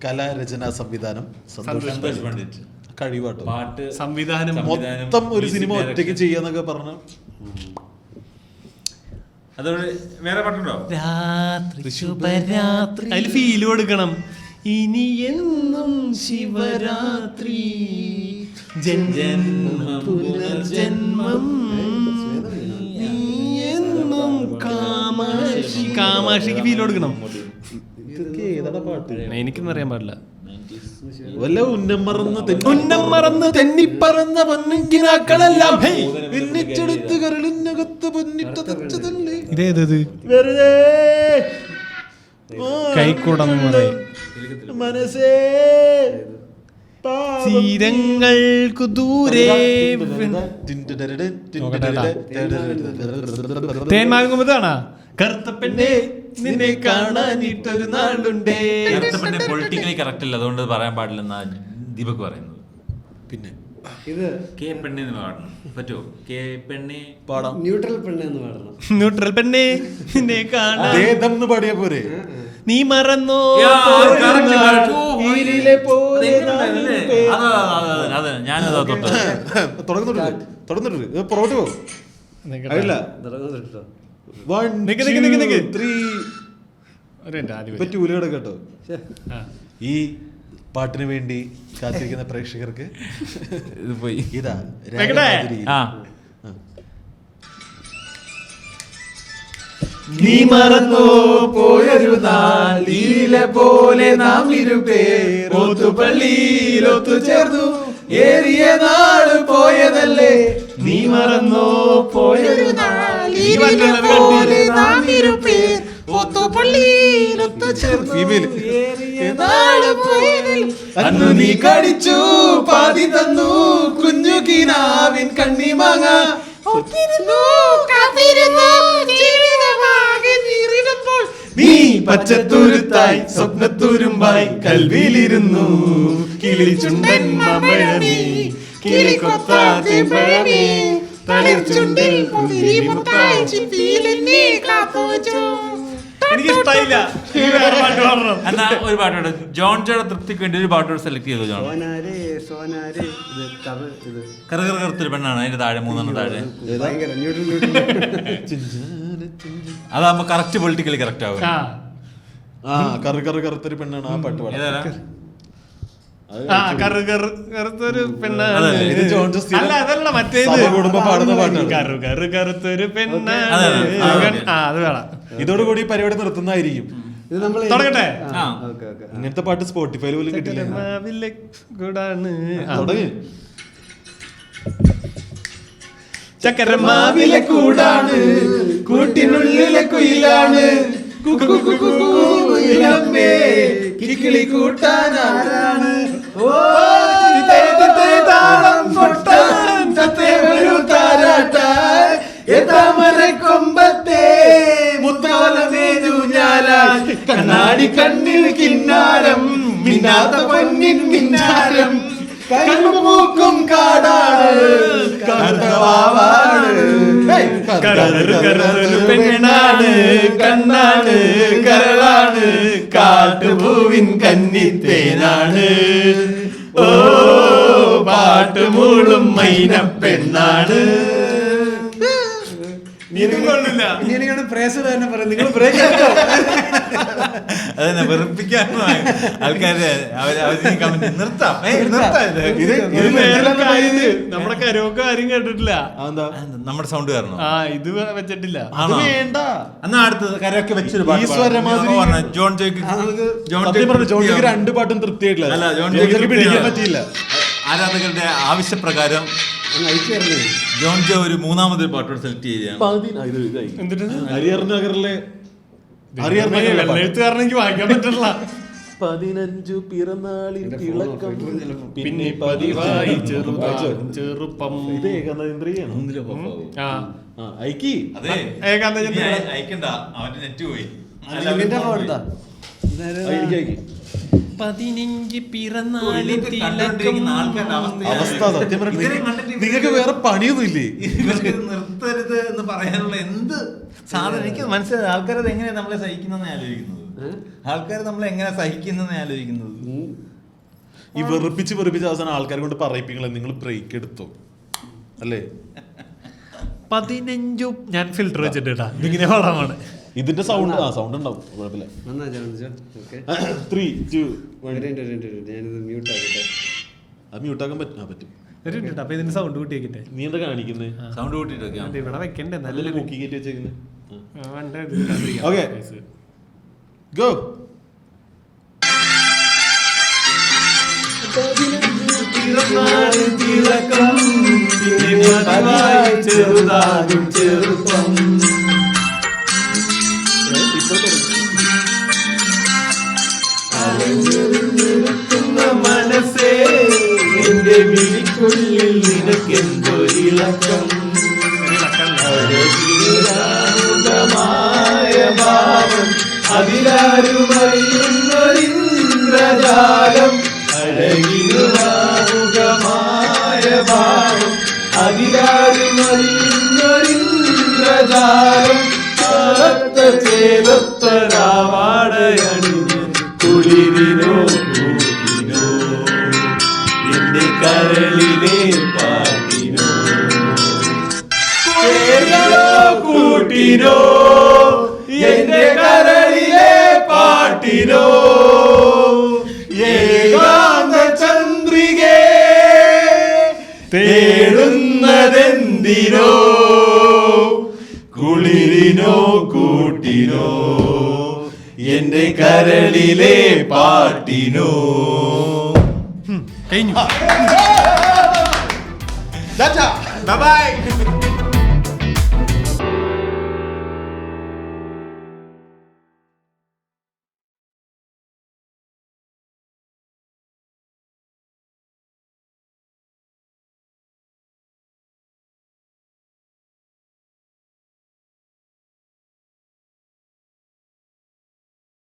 കലാരചന സംവിധാനം സന്തോഷ് പണ്ഡിറ്റ്. കഴിവാട്ടോ. പാട്ട് സംവിധാനം മൊത്തം ഒരു സിനിമ ഒറ്റയ്ക്ക് ചെയ്യാന്നൊക്കെ പറഞ്ഞ. അതോടെ വേറെ പാട്ടുണ്ടോ? രാത്രി ശുഭരാത്രി. അതിൽ ഫീൽ കൊടുക്കണം. ഇനി എന്നും ശിവരാത്രി ജന്മം പുനർജന്മം എന്നും കാമാക്ഷി. കാമാക്ഷിക്ക് ഫീൽ കൊടുക്കണം. എനിക്കൊന്നും അറിയാൻ പാടില്ല. വല്ല ഉന്നം മറന്ന് തെന്നിപ്പറന്ന പൊന്നിക്കിനാക്കളെല്ലാം പിന്നിച്ചെടുത്ത് കരളിനകത്ത് പൊന്നിട്ടതല്ലേ. ഇതേതത്? വെറുതെ കൈക്കുടങ്ങുന്നത് മനസ്സേ തീരങ്ങൾക്കു ദൂരെ തേന്മാകുമ്പതാണാ കറുത്ത പെണ്ണെ നിന്നെ കാണാനിട്ടൊരു നാളുണ്ടേ. പൊളിറ്റിക്കലി കറക്റ്റ് അല്ല, അതുകൊണ്ട് പറയാൻ പാടില്ലെന്നാ ദീപക് പറയുന്നത്. പിന്നെ ഇത് കെ പെണ്ണെ പാടണം പറ്റുമോ? കെ പെണ്ണെ പാടാം. ന്യൂട്രൽ പെണ്ണ് എന്ന് പാടണം. ന്യൂട്രൽ പെണ്ണെ നിന്നെ കാണാൻ പാടിയ പോരെ? നീ മറന്നോ ഞാനതാ തുടർന്നിട്ട് പുറകോട്ട് പോകും. 1 നിക്ക്. 2 3 ഒരു മിനിറ്റ് ആദ്യം ഇപ്പൊ ടൂലുകട കേട്ടോ. ആ. ഈ പാട്ടിന് വേണ്ടി കാത്തിരിക്കുന്ന പ്രേക്ഷകർക്ക് ഇത് പോയി ഇതാ വെക്കട്ടെ? ആ നീ മറന്നോ പോയൊരു നാൾ ലീല പോലെ നാം ഇരുപേർ ഒത്തുപള്ളിയിൽ ഒത്തുചേർന്നു ഏറിയ നാള് പോയതല്ലേ. നീ മറന്നോ പോയൊരു നാൾ ലീല പോലെ നാം ഇരുപേർ ഒത്തുപള്ളിയിൽ ഒത്തുചേർന്നു ഏറിയ നാള് പോയതല്ലേ. അന്ന് നീ കടിച്ചു പാതി തന്നു കുഞ്ഞു കിനാവിൻ കണ്ണിമാങ്ങ നീ പച്ചത്തുരുത്തായി സ്വപ്നത്തുരുമ്പായി കൽവിയിലിരുന്നു കിളിചുണ്ടൻ മമഴമേ കിളികൊത്താതെ പഴമേ തളിർചുണ്ടിൽ മുത്തായി ചിപ്പിയിലെന്നെ കാത്തുവച്ചു. എനിക്ക് ഇഷ്ടായില്ല. ഈ വേറെ പാട്ട് പാടണം. എന്നാ ഒരു പാട്ടോട് ജോൺ ജോയുടെ തൃപ്തിക്ക് വേണ്ടി ഒരു പാട്ടോട് സെലക്ട് ചെയ്തു. ജോൺ സോനാരേ സോനാരേ ഇത് കറ് ഇത് കറുകറുത്തൊരു പെണ്ണാണ് അതിന്റെ താഴെ 3 താഴെ. ഭയങ്കര ന്യൂട്രൽ അതാകുമ്പോ കറക്റ്റ് പൊളിറ്റിക്കലി കറക്റ്റ് ആവും. ആ ആ കറുത്തൊരു പെണ്ണാണ് ആ പാട്ട് പാടുന്നത്. ഏതാ ആ കറുത്തൊരു പെണ്ണാണ്. അതല്ലേ? ഇത് ജോൺ ജോസ് സ്ഥിരം അല്ല അതല്ല മറ്റേത് സഭ കൂടുമ്പോ പാടുന്ന പാട്ടാണ്. കറുത്തൊരു പെണ്ണാണ്. അതെ. ആ അത് വേണം. ഇതോടുകൂടി പരിപാടി നിർത്തുന്നതായിരിക്കും. ഇത് നമ്മൾ തുടങ്ങട്ടെ? ആ. ഓക്കെ ഓക്കെ ഇങ്ങനത്തെ പാട്ട് സ്പോട്ടിഫൈയിൽ പോലും കിട്ടില്ല. മാവിലെ കൂടാണ്. ആ. തുടങ്ങി. ചക്കരമാവിലെ കൂടാണ് കൂട്ടിനുള്ളിലെ കുയിലാണ് കുയിലമ്മേ കിക്കിളി കൂട്ടാനാരാണ് ഓ താളം കൊട്ടാൻ തത്തേ ഒരു താരാട്ടാൻ താമര കൊമ്പത്തെ മുത്തോലമേതു ഞാലാൻ കണ്ണാടി കണ്ണിൽ കിന്നാരം മിന്നാത്ത പൊന്നിൻ മിന്നാരം കണ്ണുമൂക്കും കാടാണ് കറുത്തവാവാണ് കറുത്തൊരു പെണ്ണാണ്. കണ്ണാണ് കരളാണ് കാട്ടുപൂവിൻ കന്നിത്തേനാണ് ഓ പാട്ടുമൂളും മൈന പെണ്ണാണ്. കൊള്ളില്ല. ഇനി എനിക്കാണ് പ്രേസർ തന്നെ പറയുന്നത് നിങ്ങൾ ബ്രേക്ക് അതന്നെ വെറുപ്പിക്കാനോ ആൾക്കാര് നിർത്താം ഇത് ഇത് വേറെ കാര്യം. നമ്മുടെ കരോക്കെ ആരും കേട്ടിട്ടില്ല. അതെന്താ? നമ്മുടെ സൗണ്ട് കാരണം. ആ ഇത് വെച്ചിട്ടില്ല. അത് വേണ്ട. എന്നാ അടുത്തത് കരയൊക്കെ വെച്ചൊരു ഈ പാട്ട് സ്വരമാതിരി- പാടാം. ജോൺ ജോയ്ക്ക് സത്യം പറഞ്ഞു ജോണിക്ക് 2 പാട്ടും തൃപ്തിയായിട്ടില്ല. അല്ല, ജോൺ ജോണിക്ക് ജോയ്ക്ക് പിടിക്കാൻ പറ്റിയില്ല. ആരാധകരുടെ ആവശ്യപ്രകാരം അയച്ചു തരണേ. ജോൺ ജോ ഒരു 3ാമതൊരു പാട്ടോട് സെലക്ട് ചെയ്യുകയാണ്. എന്നിട്ട് ഹരിഹർ നഗറിലെ ഹരിഹർ നഗറിലെ പാട്ട്. എഴുത്തുകാരനെ എനിക്ക് വായിക്കാൻ പറ്റില്ല. 15 പിറന്നാളിൻ തിളക്കം പിന്നെ പതിവായി ചെറുപ്പം. ഇത് ഏകാന്തചന്ദ്രികയാണ്. ആ ഐക്കി അതെ ഏകാന്തചന്ദ്രിക. നീ അയക്കണ്ട, അവന്റെ നെറ്റ് പോയി. ഇതിന്റെ ഫോൺ എന്താ? 15 ഇതൊക്കെ കണ്ടുകൊണ്ടിരിക്കുന്ന ആൾക്കാരുടെ അവസ്ഥ സത്യം ഇവരെ പറഞ്ഞാൽ കണ്ടിട്ട് നിങ്ങൾക്ക് വേറെ പണിയൊന്നും ഇല്ലേ? ഇവർക്ക് നിർത്തരുത് എന്ന് പറയാനുള്ള എന്ത് സാധനം എനിക്ക് മനസ്സിലായി. ആൾക്കാരത് എങ്ങനെയാ നമ്മളെ സഹിക്കുന്നതെന്ന് ആലോചിക്കുന്നത്. ആൾക്കാർ നമ്മളെ എങ്ങനെ സഹിക്കുന്നതെന്ന് ആലോചിക്കുന്നത്. ഈ വെറുപ്പിച്ച് അവസാനം ആൾക്കാരെ കൊണ്ട് പറയിപ്പിങ്ങളെ നിങ്ങൾ ബ്രേക്ക് എടുത്തോ അല്ലേ? 15 ഞാൻ ഫിൽറ്റർ വെച്ചിട്ടാ ഇതിങ്ങനെ പാടാമാണ്. ഇതിന്റെ സൗണ്ട് സൗണ്ട് ഉണ്ടാവും, കുഴപ്പമില്ല. നന്നാ ജോൺജോ. ഓക്കെ 3 2 1. ഞാനിത് മ്യൂട്ട് ആക്കട്ടെ. അത് മ്യൂട്ടാക്കാൻ പറ്റും. അപ്പൊ ഇതിന്റെ സൗണ്ട് കൂട്ടിയേക്കിട്ടെ. നീ എന്താ കാണിക്കുന്നത്? സൗണ്ട് കൂട്ടിയിട്ടൊക്കെ അത് ഇവിടെ വെക്കണ്ടേ നല്ല നല്ല കുക്കി കയറ്റി വെച്ചേക്കുന്നത്. Okay go. തിളക്കം ചെറുതാകും ചെറുപ്പം മനസ്സേ നിന്റെ വിളിക്കുള്ളിൽ നിനക്കെന്തോ ഇളക്കം അഴകീരാനുഗമായ ഭാവം അതിലാരുമറിയുന്നൊരിന്ദ്രജാലം അഴകിലുരാനുഗമായ ഭാവം അതിലാരുമറിയുന്നൊരിന്ദ്രജാലം ചേലത്തരാവാടയണിഞ്ഞ് കുളിരിനോ കൂട്ടിനോ എന്റെ കരളിലെ പാട്ടിനോ കൂട്ടിനോ കൂട്ടിനോ എന്റെ കരളിലെ പാട്ടിനോ ഏകാന്ത ചന്ദ്രികേ തേടുന്നതെന്തിനോ കുളിരിനോ കൂട്ടിനോ എന്റെ കരളിലെ പാട്ടിനോ. കഴിഞ്ഞു. Bye bye.